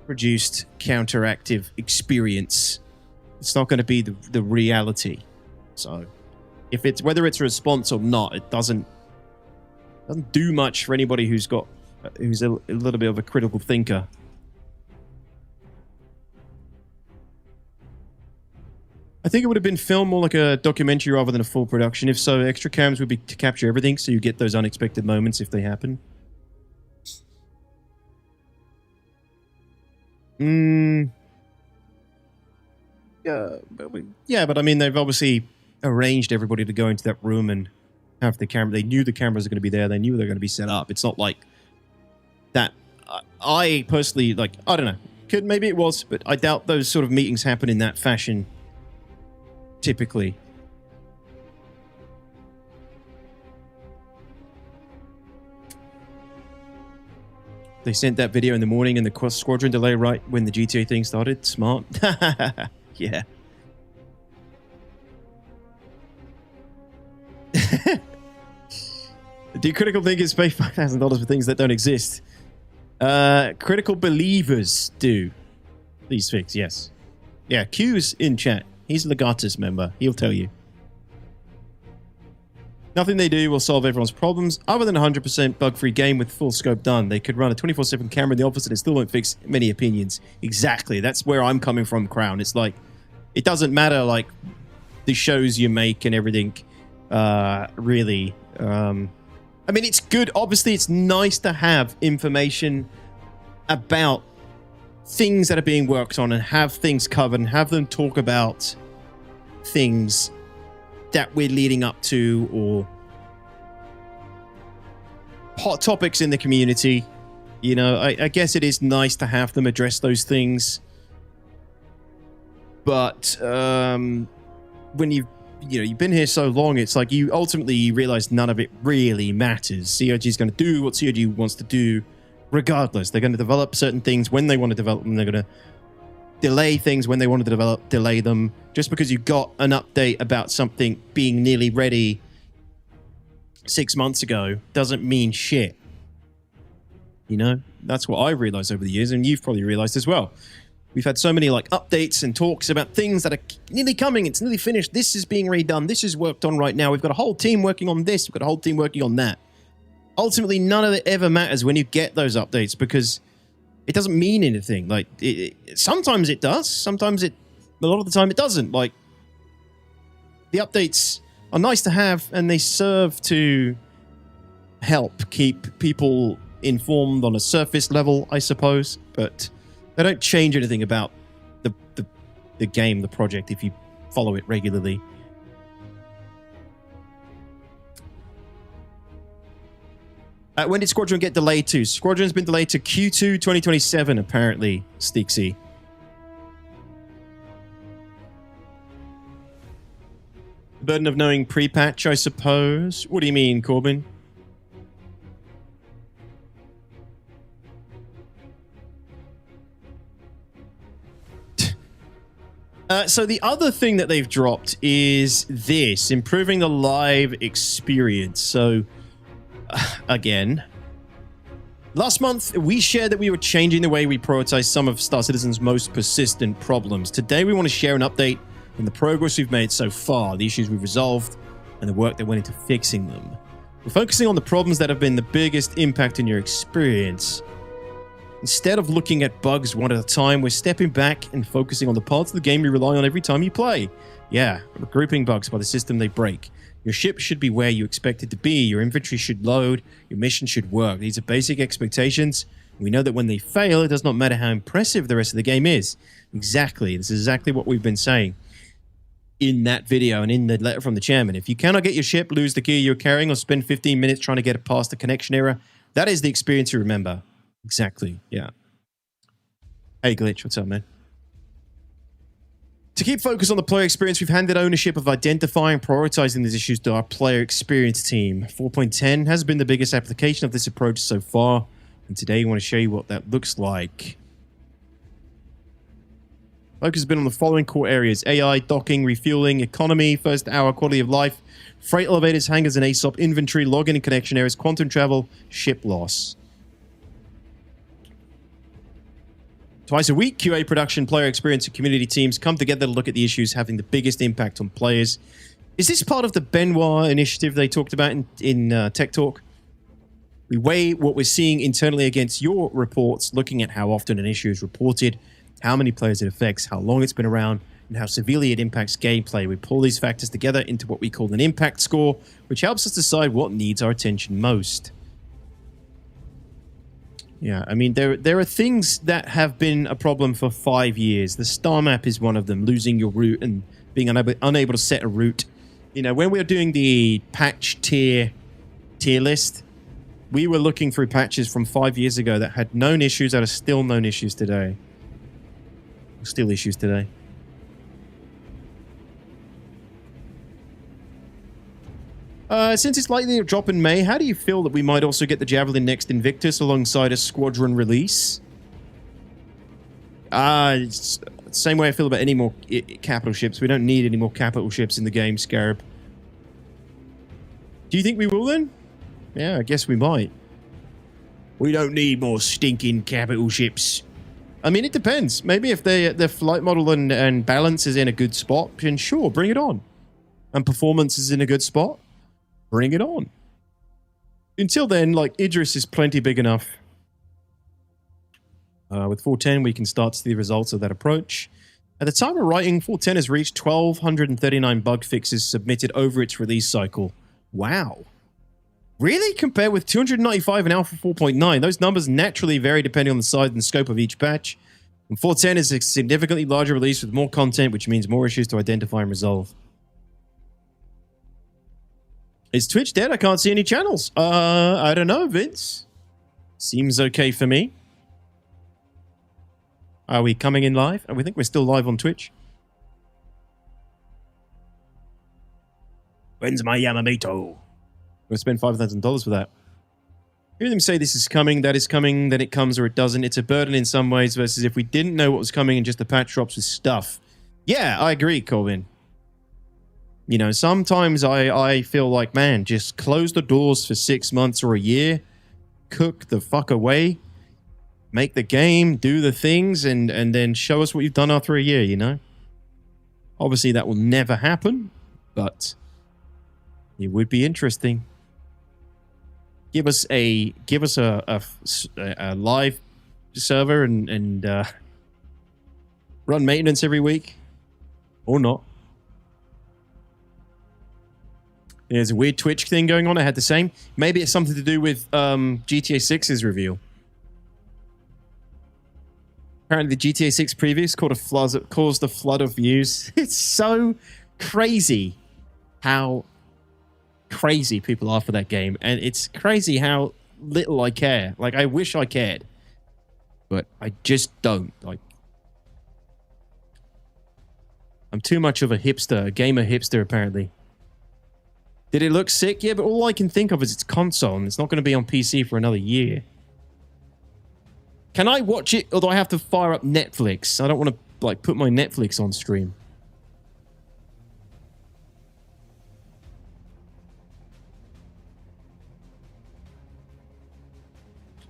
produced, counteractive experience. It's not going to be the reality. So, if it's whether it's a response or not, it doesn't do much for anybody who's a little bit of a critical thinker. I think it would have been filmed more like a documentary rather than a full production. If so, extra cams would be to capture everything, so you get those unexpected moments if they happen. Yeah, but I mean, they've obviously arranged everybody to go into that room and have the camera. They knew the cameras are going to be there. They knew they're going to be set up. It's not like that. I personally, like, I don't know. Maybe it was, but I doubt those sort of meetings happen in that fashion. Typically. They sent that video in the morning and the squadron delay right when the GTA thing started. Smart. Yeah. Do critical thinkers pay $5,000 for things that don't exist? Critical believers do. Please fix, yes. Yeah, Q's in chat. He's a Legatus member. He'll tell you. Nothing they do will solve everyone's problems. Other than a 100% bug-free game with full scope done, they could run a 24/7 camera in the office and it still won't fix many opinions. Exactly. That's where I'm coming from, Crown. It's like, it doesn't matter, like, the shows you make and everything, really. I mean, it's good. Obviously, it's nice to have information about things that are being worked on and have things covered and have them talk about things that we're leading up to or hot topics in the community. You know, I guess it is nice to have them address those things. But when you've been here so long, it's like you ultimately realize none of it really matters. CIG is going to do what CIG wants to do regardless. They're going to develop certain things when they want to develop them. They're going to delay things when they want to delay them. Just because you got an update about something being nearly ready 6 months ago doesn't mean shit. You know, that's what I've realized over the years, and you've probably realized as well. We've had so many like updates and talks about things that are nearly coming. It's nearly finished. This is being redone. This is worked on right now. We've got a whole team working on this. We've got a whole team working on that. Ultimately, none of it ever matters when you get those updates because it doesn't mean anything. Like, sometimes it does. Sometimes a lot of the time it doesn't. Like, the updates are nice to have and they serve to help keep people informed on a surface level, I suppose. But they don't change anything about the game, the project, if you follow it regularly. When did Squadron get delayed to? Squadron's been delayed to Q2 2027, apparently, Stixie. The burden of knowing pre-patch, I suppose. What do you mean, Corbin? So the other thing that they've dropped is this, improving the live experience. So, again, last month we shared that we were changing the way we prioritize some of Star Citizen's most persistent problems. Today we want to share an update on the progress we've made so far, the issues we've resolved, and the work that went into fixing them. We're focusing on the problems that have been the biggest impact in your experience. Instead of looking at bugs one at a time, we're stepping back and focusing on the parts of the game you rely on every time you play. Yeah, we're grouping bugs by the system they break. Your ship should be where you expect it to be, your inventory should load, your mission should work. These are basic expectations. We know that when they fail, it does not matter how impressive the rest of the game is. Exactly, this is exactly what we've been saying in that video and in the letter from the chairman. If you cannot get your ship, lose the gear you're carrying, or spend 15 minutes trying to get it past the connection error, that is the experience you remember. Exactly, yeah. Hey, Glitch, what's up, man? To keep focus on the player experience, we've handed ownership of identifying and prioritizing these issues to our player experience team. 4.10 has been the biggest application of this approach so far, and today we want to show you what that looks like. Focus has been on the following core areas: AI, docking, refueling, economy, first hour, quality of life, freight elevators, hangars and ASOP, inventory, login and connection errors, quantum travel, ship loss. Twice a week, QA production, player experience, and community teams come together to look at the issues having the biggest impact on players. Is this part of the Benoit initiative they talked about in Tech Talk? We weigh what we're seeing internally against your reports, looking at how often an issue is reported, how many players it affects, how long it's been around, and how severely it impacts gameplay. We pull these factors together into what we call an impact score, which helps us decide what needs our attention most. Yeah, I mean, there are things that have been a problem for 5 years. The star map is one of them, losing your route and being unable to set a route. You know, when we were doing the patch tier list, we were looking through patches from 5 years ago that had known issues that are still known issues today. Still issues today. Since it's likely to drop in May, how do you feel that we might also get the Javelin next Invictus alongside a Squadron release? It's the same way I feel about any more capital ships. We don't need any more capital ships in the game, Scarab. Do you think we will then? Yeah, I guess we might. We don't need more stinking capital ships. I mean, it depends. Maybe if their flight model and balance is in a good spot, then sure, bring it on. And performance is in a good spot, bring it on. Until then, like, Idris is plenty big enough. With 410, we can start to see the results of that approach. At the time of writing, 410 has reached 1,239 bug fixes submitted over its release cycle. Wow. Really? Compared with 295 in Alpha 4.9, those numbers naturally vary depending on the size and scope of each patch. And 410 is a significantly larger release with more content, which means more issues to identify and resolve. Is Twitch dead? I can't see any channels. I don't know, Vince. Seems okay for me. Are we coming in live? We think we're still live on Twitch. When's my Yamamoto? We'll spend $5,000 for that. Hear them say this is coming, that is coming, then it comes or it doesn't. It's a burden in some ways versus if we didn't know what was coming and just the patch drops with stuff. Yeah, I agree, Colvin. You know, sometimes I feel like, man, just close the doors for 6 months or a year, cook the fuck away, make the game, do the things, and then show us what you've done after a year, you know? Obviously, that will never happen, but it would be interesting. Give us a live server and run maintenance every week, or not. There's a weird Twitch thing going on. I had the same. Maybe it's something to do with GTA 6's reveal. Apparently, the GTA 6 previews caused a flood of views. It's so crazy how crazy people are for that game, and it's crazy how little I care. Like, I wish I cared, but I just don't. Like, I'm too much of a hipster, a gamer hipster, apparently. Did it look sick? Yeah, but all I can think of is it's console, and it's not going to be on PC for another year. Can I watch it, or do I have to fire up Netflix? I don't want to like put my Netflix on stream.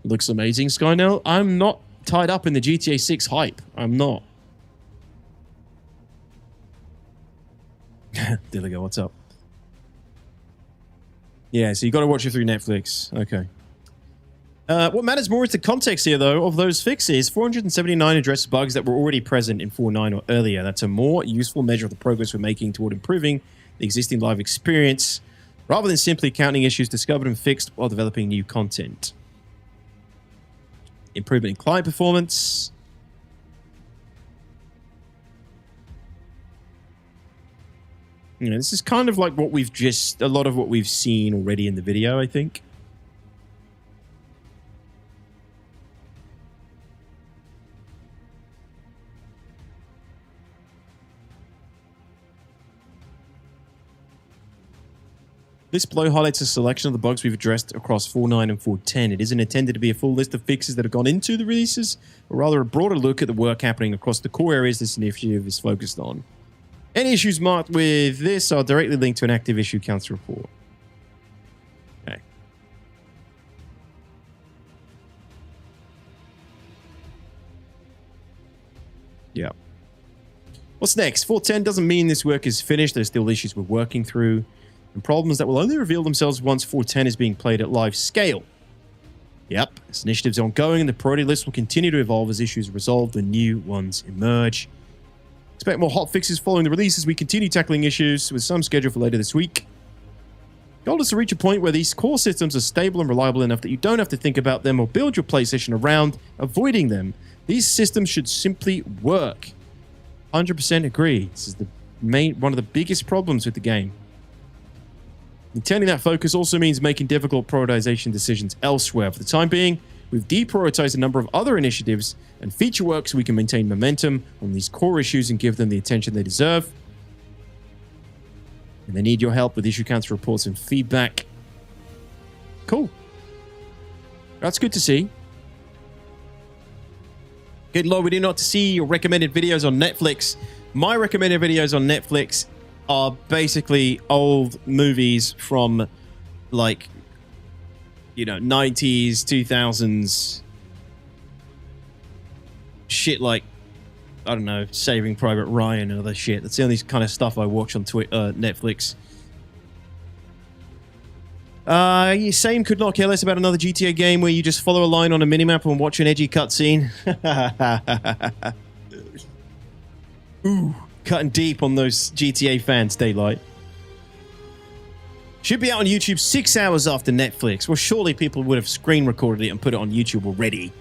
Looks amazing, Skynell. I'm not tied up in the GTA 6 hype. I'm not. Dilligo, what's up? Yeah, so you got to watch it through Netflix. Okay. What matters more is the context here, though, of those fixes. 479 address bugs that were already present in 4.9 or earlier. That's a more useful measure of the progress we're making toward improving the existing live experience, rather than simply counting issues discovered and fixed while developing new content. Improvement in client performance. You know, this is kind of like what we've just, a lot of what we've seen already in the video, I think. This below highlights a selection of the bugs we've addressed across 4.9 and 4.10. It isn't intended to be a full list of fixes that have gone into the releases, but rather a broader look at the work happening across the core areas this initiative is focused on. Any issues marked with this are directly linked to an active issue counts report. Okay. Yeah. What's next? 4.10 doesn't mean this work is finished. There's still issues we're working through, and problems that will only reveal themselves once 4.10 is being played at live scale. Yep, this initiative's ongoing, and the priority list will continue to evolve as issues are resolved and new ones emerge. Expect more hot fixes following the release as we continue tackling issues, with some scheduled for later this week. The goal is to reach a point where these core systems are stable and reliable enough that you don't have to think about them or build your PlayStation around avoiding them. These systems should simply work. 100% agree. This is one of the biggest problems with the game. Maintaining that focus also means making difficult prioritization decisions elsewhere. For the time being, we've deprioritized a number of other initiatives and feature work so we can maintain momentum on these core issues and give them the attention they deserve. And they need your help with issue counts, reports, and feedback. Cool. That's good to see. Good Lord, we do not see your recommended videos on Netflix. My recommended videos on Netflix are basically old movies from, like, you know, 90s, 2000s. Shit like, I don't know, Saving Private Ryan and other shit. That's the only kind of stuff I watch on Netflix. Same could not care less about another GTA game where you just follow a line on a minimap and watch an edgy cutscene. Ooh, cutting deep on those GTA fans, Daylight. Should be out on YouTube 6 hours after Netflix. Well, surely people would have screen recorded it and put it on YouTube already.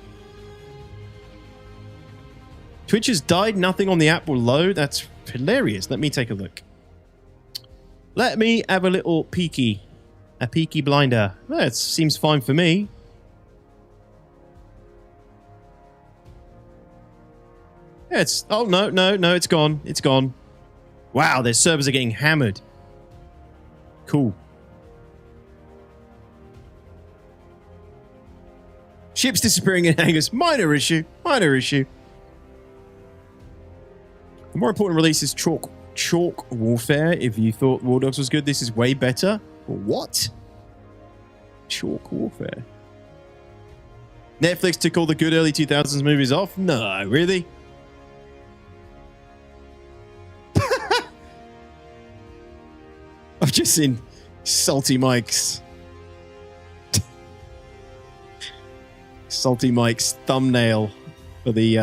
Twitch has died. Nothing on the app will load. That's hilarious. Let me take a look. Let me have a little peeky. A peaky blinder. Well, it seems fine for me. Yeah, it's... Oh, no, it's gone. It's gone. Wow, their servers are getting hammered. Cool. Ships disappearing in hangars. Minor issue. Minor issue. The more important release is Chalk Warfare. If you thought War Dogs was good, this is way better. What? Chalk Warfare. Netflix took all the good early 2000s movies off? No, really? I've just seen Salty Mike's thumbnail for the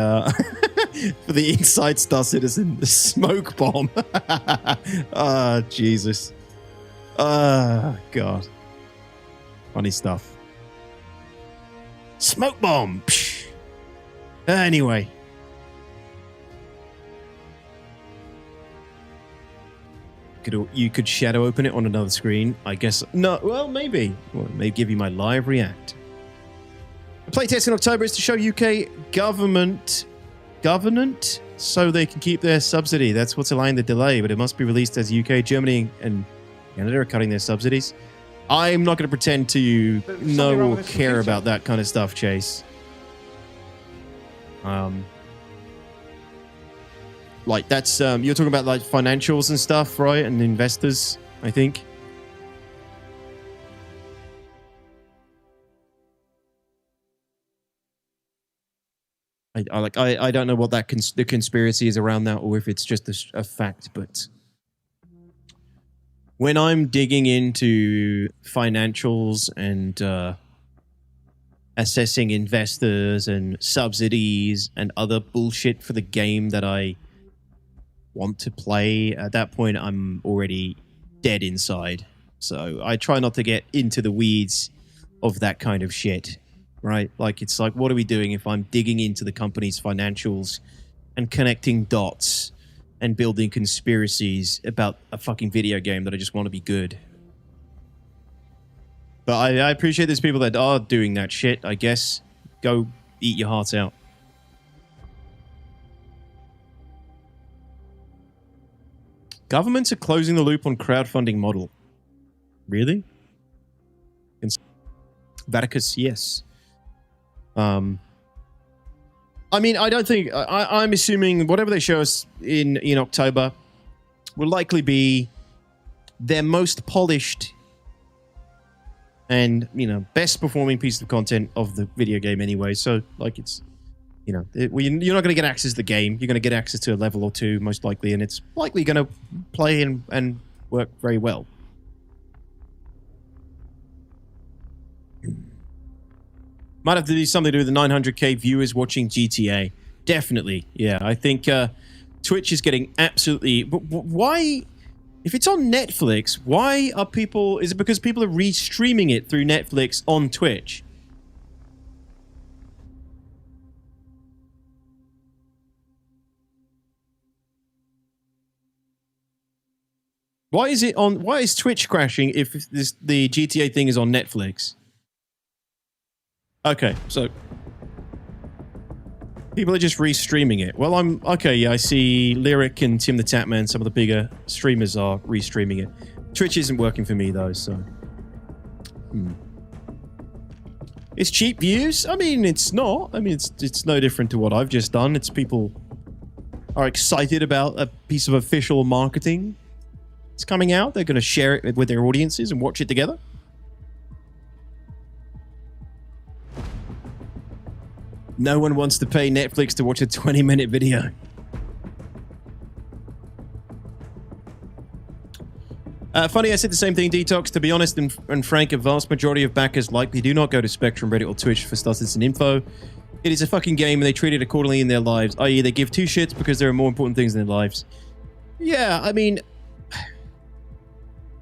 for the Inside Star Citizen, the smoke bomb. Ah, Jesus. Ah, God. Funny stuff. Smoke bomb. Psh. Anyway. You could shadow open it on another screen. I guess. No, well, maybe. Well, it may give you my live react. The playtest in October is to show UK government so they can keep their subsidy. That's what's allowing the delay, but it must be released as UK, Germany, and Canada are cutting their subsidies. I'm not going to pretend to know or care about that kind of stuff, Chase. Like that's you're talking about like financials and stuff, right? And investors, I think. I don't know what that the conspiracy is around that, or if it's just a fact. But when I'm digging into financials and assessing investors and subsidies and other bullshit for the game that I want to play, at that point I'm already dead inside. So I try not to get into the weeds of that kind of shit, right? Like, it's like, what are we doing if I'm digging into the company's financials and connecting dots and building conspiracies about a fucking video game that I just want to be good? But I appreciate there's people that are doing that shit, I guess. Go eat your hearts out. Governments are closing the loop on crowdfunding model. Really? Vaticus, yes. I mean, I don't think... I'm assuming whatever they show us in October will likely be their most polished and, you know, best performing piece of content of the video game anyway. So, like, it's... You know, you're not going to get access to the game. You're going to get access to a level or two, most likely, and it's likely going to play and work very well. Might have to do something to do with the 900k viewers watching GTA. Definitely, yeah. I think Twitch is getting absolutely... Why... If it's on Netflix, why are people... Is it because people are restreaming it through Netflix on Twitch? Why is it on? Why is Twitch crashing if the GTA thing is on Netflix? Okay, so people are just restreaming it. Well, okay. Yeah, I see Lyric and Tim the Tatman. Some of the bigger streamers are restreaming it. Twitch isn't working for me though, so. It's cheap views. I mean, it's not. I mean, it's no different to what I've just done. It's people are excited about a piece of official marketing. It's coming out. They're going to share it with their audiences and watch it together. No one wants to pay Netflix to watch a 20-minute video. Funny, I said the same thing, DTOX. To be honest and frank, a vast majority of backers likely do not go to Spectrum, Reddit, or Twitch for Star Citizen info. It is a fucking game and they treat it accordingly in their lives, i.e. they give two shits because there are more important things in their lives. Yeah, I mean...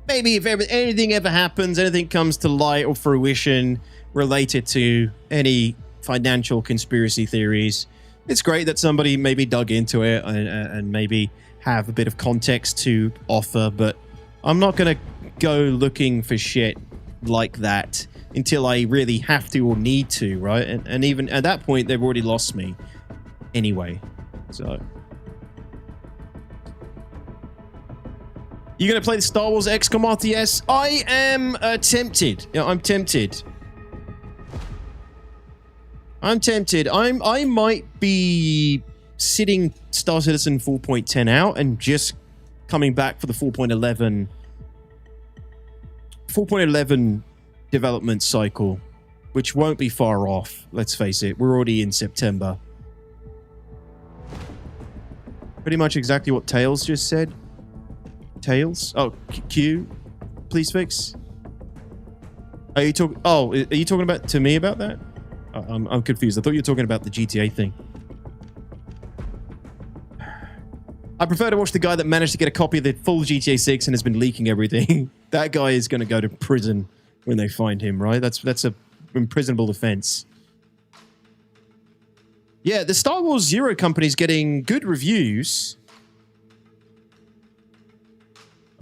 Maybe if anything ever happens, anything comes to light or fruition related to any financial conspiracy theories, it's great that somebody maybe dug into it and maybe have a bit of context to offer, but I'm not going to go looking for shit like that until I really have to or need to, right? And even at that point, they've already lost me anyway, so... You gonna play the Star Wars XCOM RTS? I am tempted. Yeah, I'm tempted. I might be sitting Star Citizen 4.10 out and just coming back for the 4.11 development cycle, which won't be far off. Let's face it, we're already in September. Pretty much exactly what Tails just said. Tails? Oh, Q, please fix. Are you talking? Oh, are you talking about to me about that? I'm confused. I thought you were talking about the GTA thing. I prefer to watch the guy that managed to get a copy of the full GTA 6 and has been leaking everything. That guy is going to go to prison when they find him, right? That's a imprisonable offense. Yeah, the Star Wars Zero company is getting good reviews.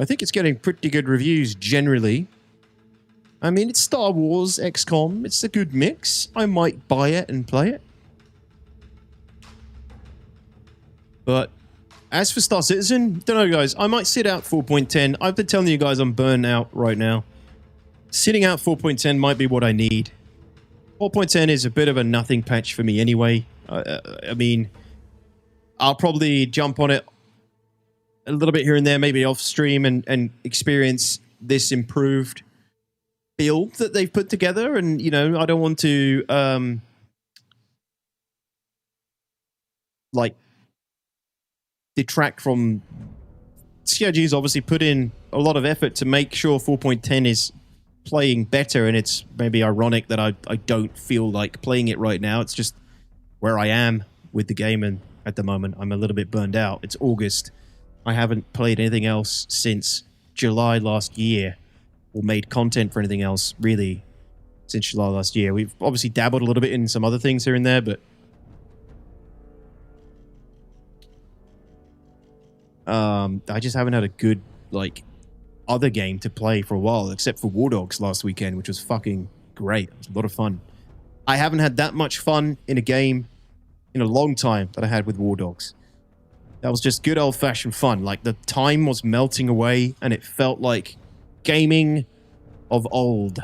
I think it's getting pretty good reviews generally. I mean, it's Star Wars, XCOM. It's a good mix. I might buy it and play it. But as for Star Citizen, don't know, guys. I might sit out 4.10. I've been telling you guys I'm burnt out right now. Sitting out 4.10 might be what I need. 4.10 is a bit of a nothing patch for me anyway. I mean, I'll probably jump on it a little bit here and there, maybe off stream, and experience this improved build that they've put together. And, you know, I don't want to like detract from CIG's obviously put in a lot of effort to make sure 4.10 is playing better, and it's maybe ironic that I don't feel like playing it right now. It's just where I am with the game, and at the moment I'm a little bit burned out. It's August. I haven't played anything else since July last year, or made content for anything else really since July last year. We've obviously dabbled a little bit in some other things here and there, but I just haven't had a good like other game to play for a while, except for War Dogs last weekend, which was fucking great. It was a lot of fun. I haven't had that much fun in a game in a long time that I had with War Dogs. That was just good old-fashioned fun. Like, the time was melting away, and it felt like gaming of old.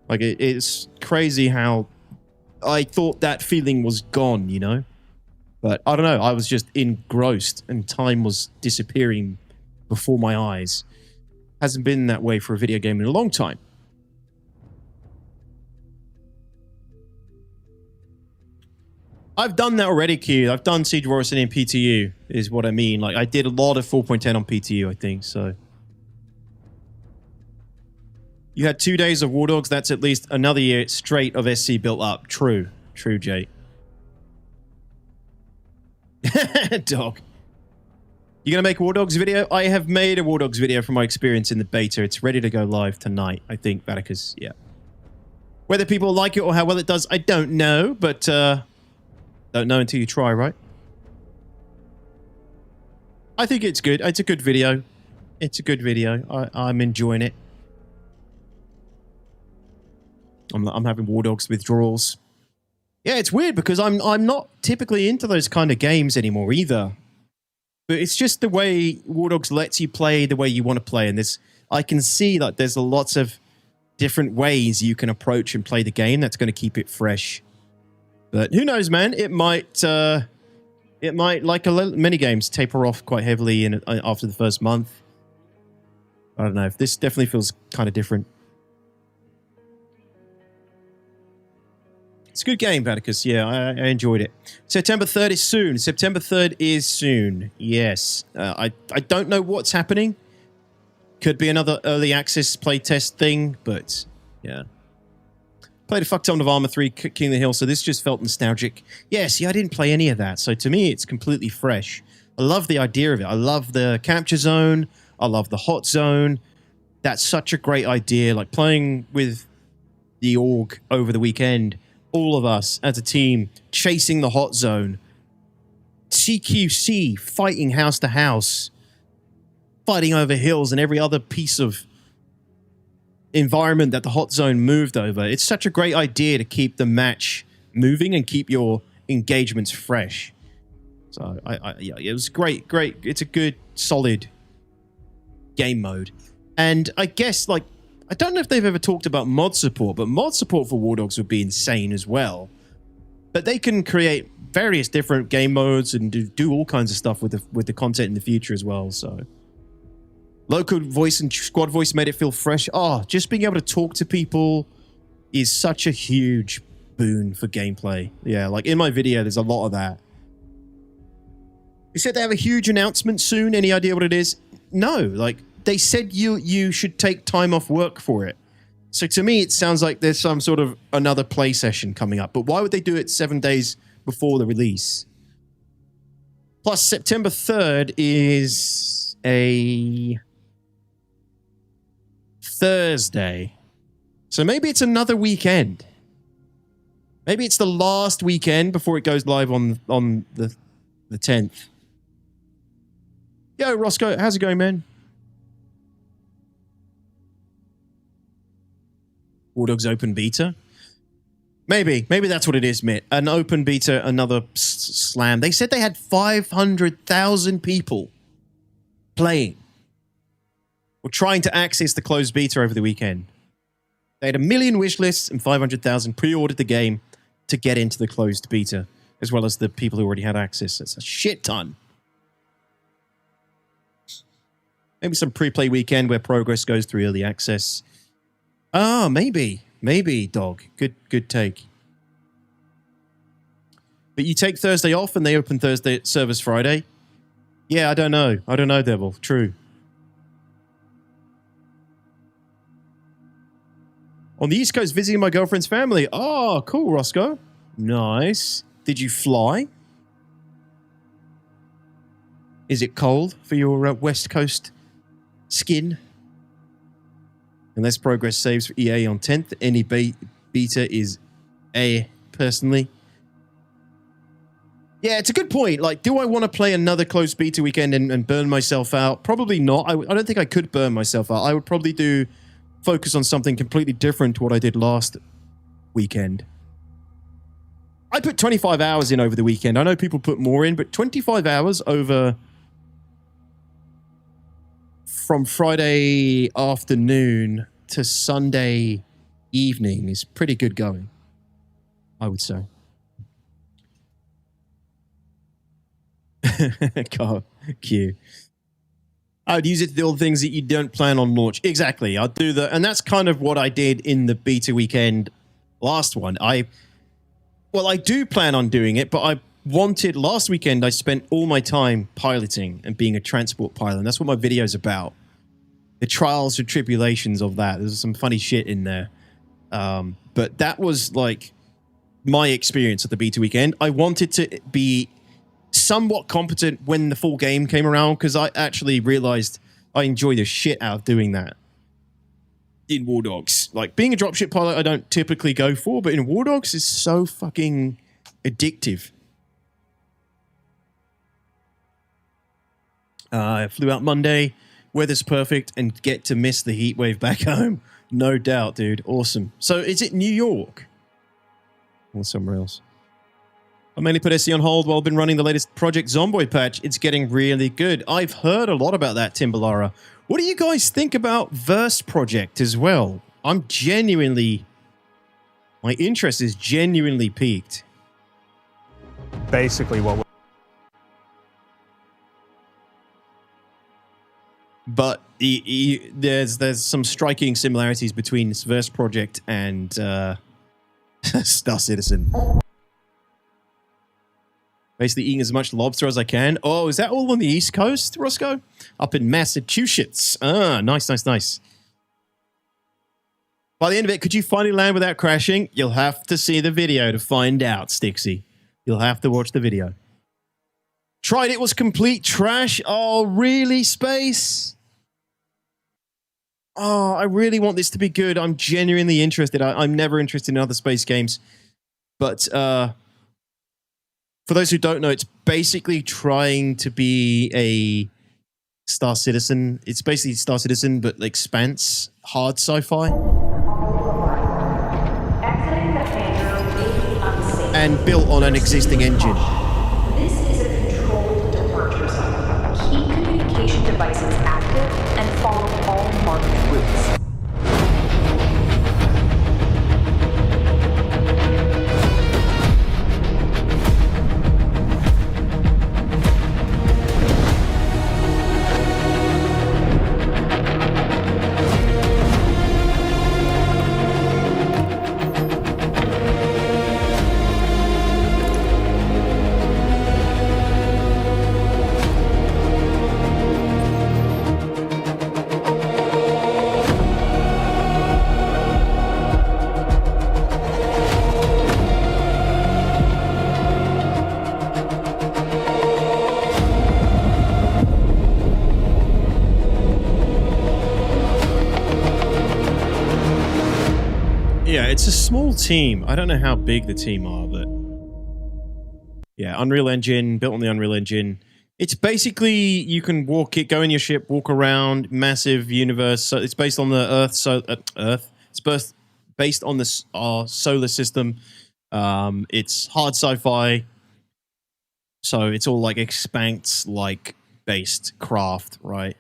Like, it's crazy how I thought that feeling was gone, you know? But I don't know, I was just engrossed, and time was disappearing before my eyes. Hasn't been that way for a video game in a long time. I've done that already, Q. I've done Siege Warrior in PTU, is what I mean. Like, I did a lot of 4.10 on PTU, I think, so. You had 2 days of War Dogs, that's at least another year straight of SC built up. True. True, Jake. Dog. You gonna make a War Dogs video? I have made a War Dogs video from my experience in the beta. It's ready to go live tonight, I think, Vaticus. Yeah. Whether people like it or how well it does, I don't know, but don't know until you try, right? I think it's good. It's a good video. It's a good video. I'm enjoying it. I'm having War Dogs withdrawals. Yeah, it's weird because I'm not typically into those kind of games anymore either. But it's just the way War Dogs lets you play the way you want to play. And I can see that there's lots of different ways you can approach and play the game that's going to keep it fresh. But who knows, man? It might, like many games, taper off quite heavily after the first month. I don't know. This definitely feels kind of different. It's a good game, Vaticus. Yeah, I enjoyed it. September 3rd is soon. September 3rd is soon. Yes. I don't know what's happening. Could be another early access playtest thing, but yeah. Played a fuck ton of Arma 3, King of the Hill, so this just felt nostalgic. Yeah, see, I didn't play any of that, so to me, it's completely fresh. I love the idea of it. I love the capture zone. I love the hot zone. That's such a great idea. Like, playing with the org over the weekend, all of us as a team chasing the hot zone, CQC fighting house to house, fighting over hills and every other piece of environment that the hot zone moved over. It's such a great idea to keep the match moving and keep your engagements fresh. So yeah, it was great. It's a good, solid game mode. And I guess, like, I don't know if they've ever talked about mod support, but mod support for War Dogs would be insane as well. But they can create various different game modes and do all kinds of stuff with the content in the future as well. So local voice and squad voice made it feel fresh. Oh, just being able to talk to people is such a huge boon for gameplay. Yeah, like in my video, there's a lot of that. You said they have a huge announcement soon. Any idea what it is? No, like, they said you should take time off work for it. So to me, it sounds like there's some sort of another play session coming up. But why would they do it 7 days before the release? Plus, September 3rd is a Thursday. So maybe it's another weekend. Maybe it's the last weekend before it goes live on the 10th. Yo, Roscoe, how's it going, man? War Dogs open beta? Maybe that's what it is, Mitt. An open beta, another slam. They said they had 500,000 people playing or trying to access the closed beta over the weekend. They had 1 million wish lists and 500,000 pre-ordered the game to get into the closed beta. as well as the people who already had access. It's a shit ton. Maybe some pre-play weekend where progress goes through early access. Ah, maybe, dog. Good take. But you take Thursday off and they open Thursday servers Friday. Yeah, I don't know, Devil. True. On the East Coast, visiting my girlfriend's family. Oh, cool, Roscoe. Nice. Did you fly? Is it cold for your West Coast skin? Unless progress saves for EA on 10th, any beta is A, personally. Yeah, it's a good point. Like, do I want to play another closed beta weekend and burn myself out? Probably not. I don't think I could burn myself out. I would probably focus on something completely different to what I did last weekend. I put 25 hours in over the weekend. I know people put more in, but 25 hours over from Friday afternoon to Sunday evening is pretty good going, I would say. God, Q. I would use it to do all the things that you don't plan on launch. Exactly. I'd do that. And that's kind of what I did in the beta weekend last one. I do plan on doing it, but I wanted last weekend, I spent all my time piloting and being a transport pilot. And that's what my video is about. The trials and tribulations of that. There's some funny shit in there. But that was like my experience at the beta weekend. I wanted to be somewhat competent when the full game came around because I actually realized I enjoy the shit out of doing that in War Dogs. Like, being a dropship pilot I don't typically go for, but in War Dogs is so fucking addictive. I flew out Monday, weather's perfect, and get to miss the heat wave back home. No doubt, dude. Awesome. So is it New York or somewhere else? I mainly put SE on hold while I've been running the latest Project Zomboid patch. It's getting really good. I've heard a lot about that, Timbalara. What do you guys think about Verse Project as well? My interest is genuinely piqued. Basically what But there's some striking similarities between this Verse Project and Star Citizen. Basically eating as much lobster as I can. Oh, is that all on the East Coast, Roscoe? Up in Massachusetts. Ah, nice. By the end of it, could you finally land without crashing? You'll have to see the video to find out, Stixie. You'll have to watch the video. Tried it, was complete trash. Oh, really, Space? Oh, I really want this to be good. I'm genuinely interested. I'm never interested in other space games. But, for those who don't know, it's basically trying to be a Star Citizen. It's basically Star Citizen, but Expanse, hard sci-fi. And built on an existing engine. This is a controlled departure zone. Keep communication devices active and follow all marked routes. It's a small team. I don't know how big the team are, but yeah, Unreal Engine, built on the Unreal Engine. It's basically, you can go in your ship, walk around, massive universe. So it's based on the Earth. It's based on our solar system. It's hard sci-fi. So it's all like Expanse, like based craft, right?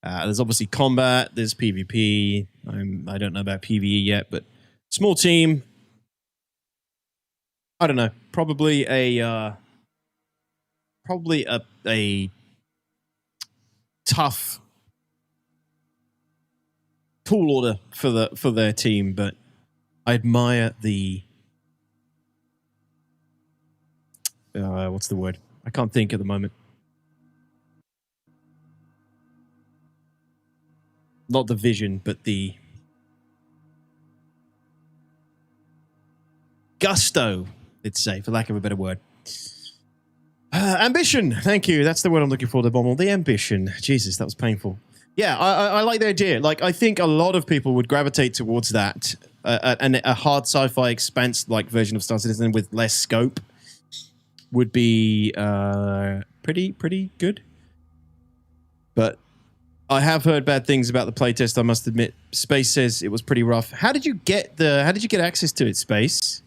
There's obviously combat. There's PvP. I don't know about PvE yet, but small team. I don't know. Probably a tough tall order for their team, but I admire the what's the word? I can't think at the moment. Not the vision, but the gusto, let's say, for lack of a better word. Ambition. Thank you. That's the word I'm looking for, the Bommel. The ambition. Jesus, that was painful. Yeah, I like the idea. Like, I think a lot of people would gravitate towards that. A hard sci-fi expanse-like version of Star Citizen with less scope would be pretty good. But I have heard bad things about the playtest, I must admit. Space says it was pretty rough. How did you get access to it, Space?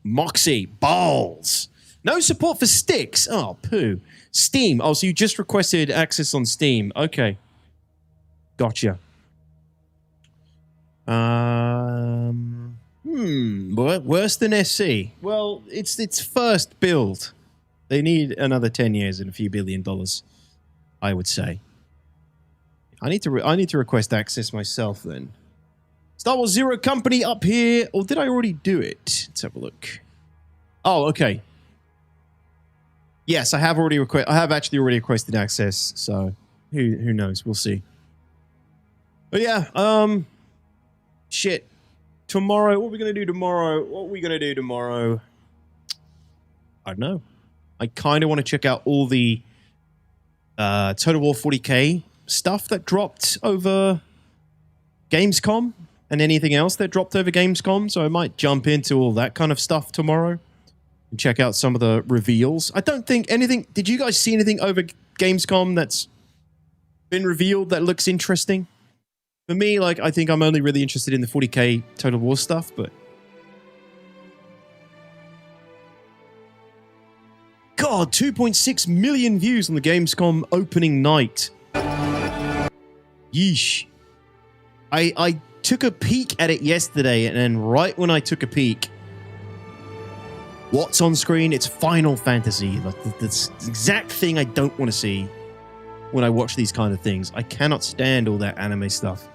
Moxie, balls. No support for sticks. Oh, poo. Steam. Oh, so you just requested access on Steam. Okay. Gotcha. Worse than SC. Well, it's its first build. They need another 10 years and a few $1 billion, I would say. I need to request access myself then. Star Wars Zero Company up here, or did I already do it? Let's have a look. Oh, okay. Yes, I have actually already requested access, so who knows? We'll see. But yeah, shit. Tomorrow, what are we gonna do tomorrow? I don't know. I kind of want to check out all the Total War 40K stuff that dropped over Gamescom and anything else that dropped over Gamescom, so I might jump into all that kind of stuff tomorrow and check out some of the reveals. I don't think anything... Did you guys see anything over Gamescom that's been revealed that looks interesting? For me, like, I think I'm only really interested in the 40K Total War stuff, but... God, 2.6 million views on the Gamescom opening night. Yeesh. I took a peek at it yesterday, and then right when I took a peek, what's on screen? It's Final Fantasy. Like, that's the exact thing I don't want to see when I watch these kind of things. I cannot stand all that anime stuff.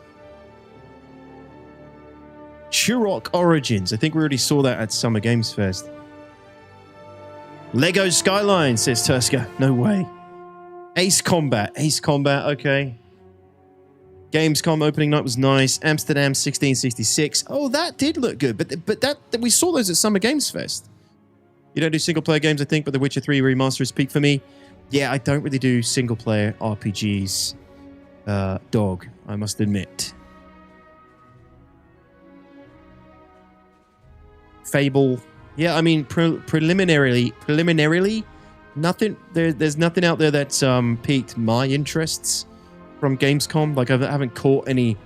Turok Origins. I think we already saw that at Summer Games Fest. Lego Skyline, says Turska. No way. Ace Combat. Okay. Gamescom opening night was nice. Amsterdam 1666. Oh, that did look good. But that we saw those at Summer Games Fest. You don't do single player games, I think, but The Witcher 3 Remaster is peak for me. Yeah, I don't really do single player RPGs. Dog, I must admit. Fable. Yeah, I mean, preliminarily, nothing. There's nothing out there that's piqued my interests from Gamescom. Like, I haven't caught any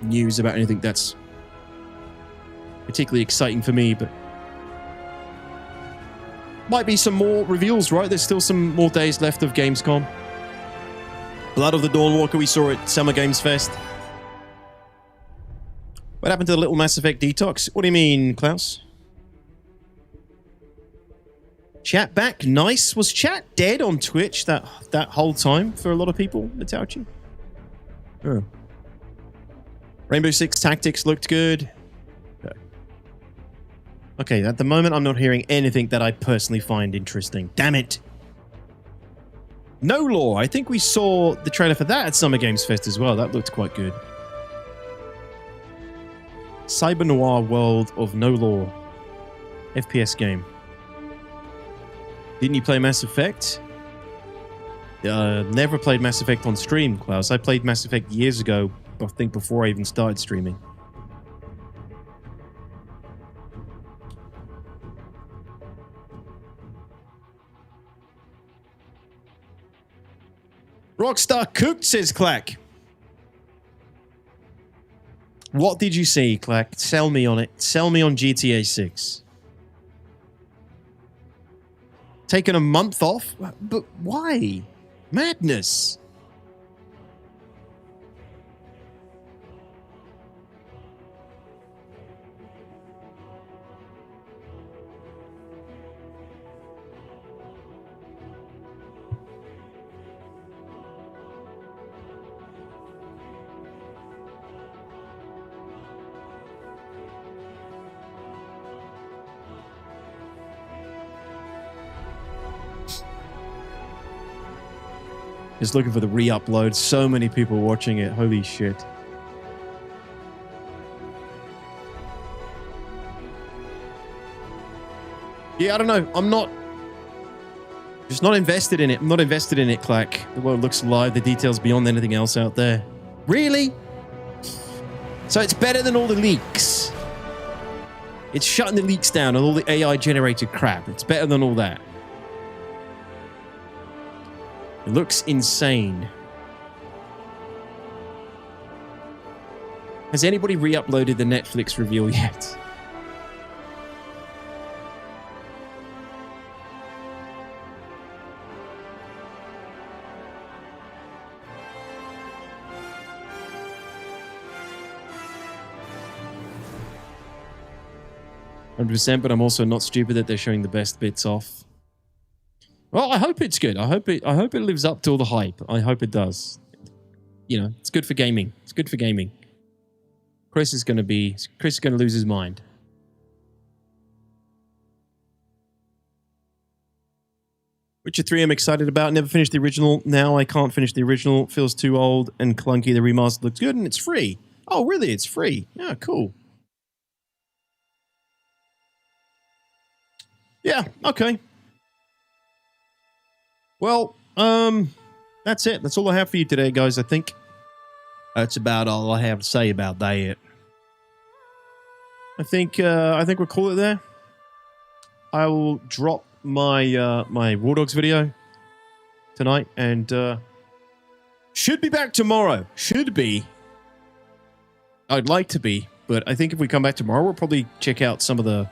news about anything that's particularly exciting for me, but might be some more reveals, right? There's still some more days left of Gamescom. Blood of the Dawnwalker we saw at Summer Games Fest. What happened to the little Mass Effect DTOX? What do you mean, Klaus? Chat back, nice. Was chat dead on Twitch that whole time for a lot of people, Itauchi? Oh. Rainbow Six Tactics looked good. Okay, at the moment I'm not hearing anything that I personally find interesting. Damn it. No Law. I think we saw the trailer for that at Summer Games Fest as well. That looked quite good. Cyber Noir World of No Law. FPS game. Didn't you play Mass Effect? Never played Mass Effect on stream, Klaus. I played Mass Effect years ago, I think before I even started streaming. Rockstar cooked, says Clack. What did you see, Clack? Sell me on it. Sell me on GTA 6. taken a month off? But why? Madness. Just looking for the re-upload. So many people watching it. Holy shit. Yeah, I don't know. I'm not... just not invested in it. I'm not invested in it, Clack. The world looks alive. The details beyond anything else out there. Really? So it's better than all the leaks. It's shutting the leaks down and all the AI-generated crap. It's better than all that. It looks insane. Has anybody re-uploaded the Netflix reveal yet? %, but I'm also not stupid that they're showing the best bits off. Well, I hope it's good. I hope it lives up to all the hype. I hope it does. You know, it's good for gaming. It's good for gaming. Chris is going to lose his mind. Witcher 3 I'm excited about. Never finished the original. Now I can't finish the original. Feels too old and clunky. The remaster looks good and it's free. Oh, really? It's free. Yeah, cool. Yeah, okay. Well, that's it. That's all I have for you today, guys, I think. That's about all I have to say about that. I think we'll call it there. I will drop my my War Dogs video tonight and should be back tomorrow. Should be. I'd like to be, but I think if we come back tomorrow, we'll probably check out some of the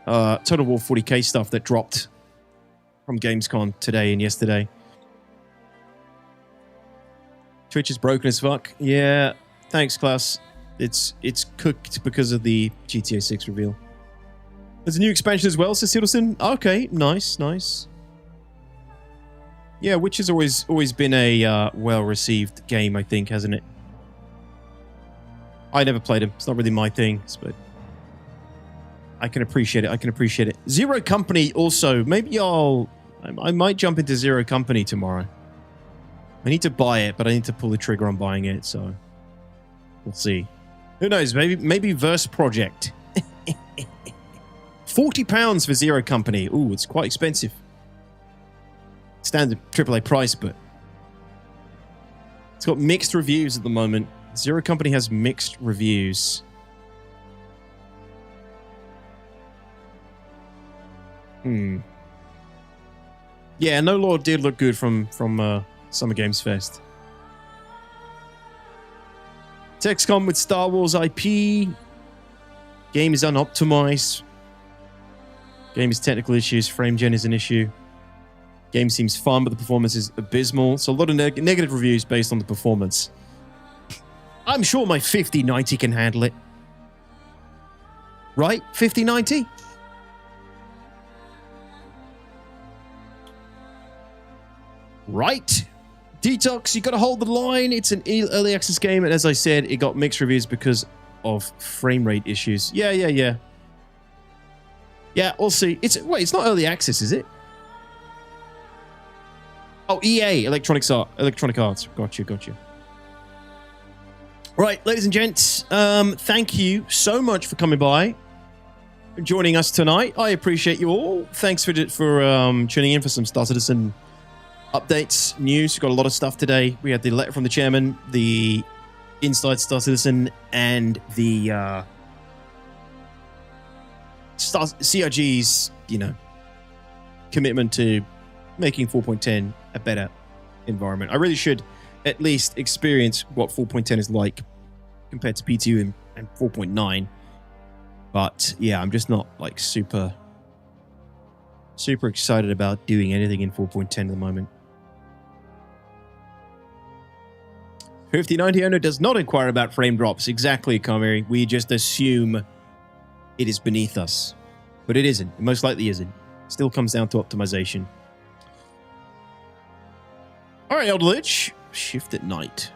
Total War 40k stuff that dropped from Gamescom today and yesterday. Twitch is broken as fuck. Yeah, thanks, Klaus. It's cooked because of the GTA 6 reveal. There's a new expansion as well, says Siddleson. Okay, nice. Yeah, Witch has always been a well-received game, I think, hasn't it? I never played him. It's not really my thing, but I can appreciate it. Zero Company also. Maybe I might jump into Zero Company tomorrow. I need to buy it, but I need to pull the trigger on buying it, so we'll see. Who knows? Maybe Verse Project. £40 for Zero Company. Ooh, it's quite expensive. Standard AAA price, but it's got mixed reviews at the moment. Zero Company has mixed reviews. Yeah, No Law did look good from Summer Games Fest. XCOM with Star Wars IP. Game is unoptimized. Game has technical issues. Frame gen is an issue. Game seems fun, but the performance is abysmal. So a lot of negative reviews based on the performance. I'm sure my 5090 can handle it. Right? 5090? Right? DTOX, you got to hold the line. It's an early access game, and as I said, it got mixed reviews because of frame rate issues. Yeah. Yeah, we'll see. It's not early access, is it? Oh, EA, Electronic Arts. Got you. Right, ladies and gents, thank you so much for coming by, for joining us tonight. I appreciate you all. Thanks for tuning in for some Star Citizen updates, news. We've got a lot of stuff today. We had the letter from the chairman, the Inside Star Citizen, and the CIG's, commitment to making 4.10 a better environment. I really should at least experience what 4.10 is like compared to PTU and 4.9. But yeah, I'm just not like super Super excited about doing anything in 4.10 at the moment. 5090 owner does not inquire about frame drops. Exactly, Kamiri. We just assume it is beneath us. But it isn't. It most likely isn't. Still comes down to optimization. All right, Elder Lich. Shift at night.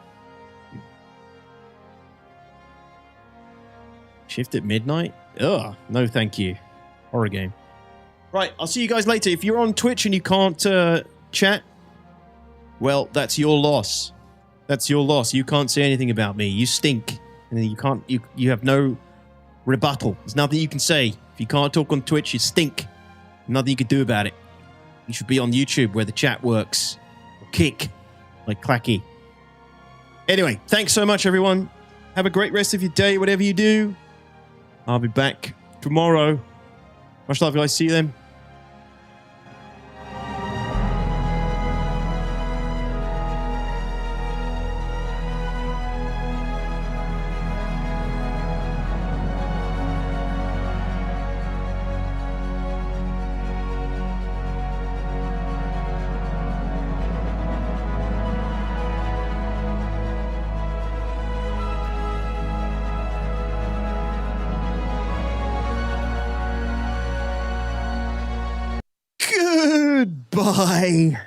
Shift at midnight? Ugh, no thank you. Horror game. Right, I'll see you guys later. If you're on Twitch and you can't chat, well, that's your loss. That's your loss. You can't say anything about me. You stink. And you can't. You have no rebuttal. There's nothing you can say. If you can't talk on Twitch, you stink. Nothing you can do about it. You should be on YouTube where the chat works. Or Kick, like Clacky. Anyway, thanks so much, everyone. Have a great rest of your day, whatever you do. I'll be back tomorrow. Much love, guys. See you then. Goodbye.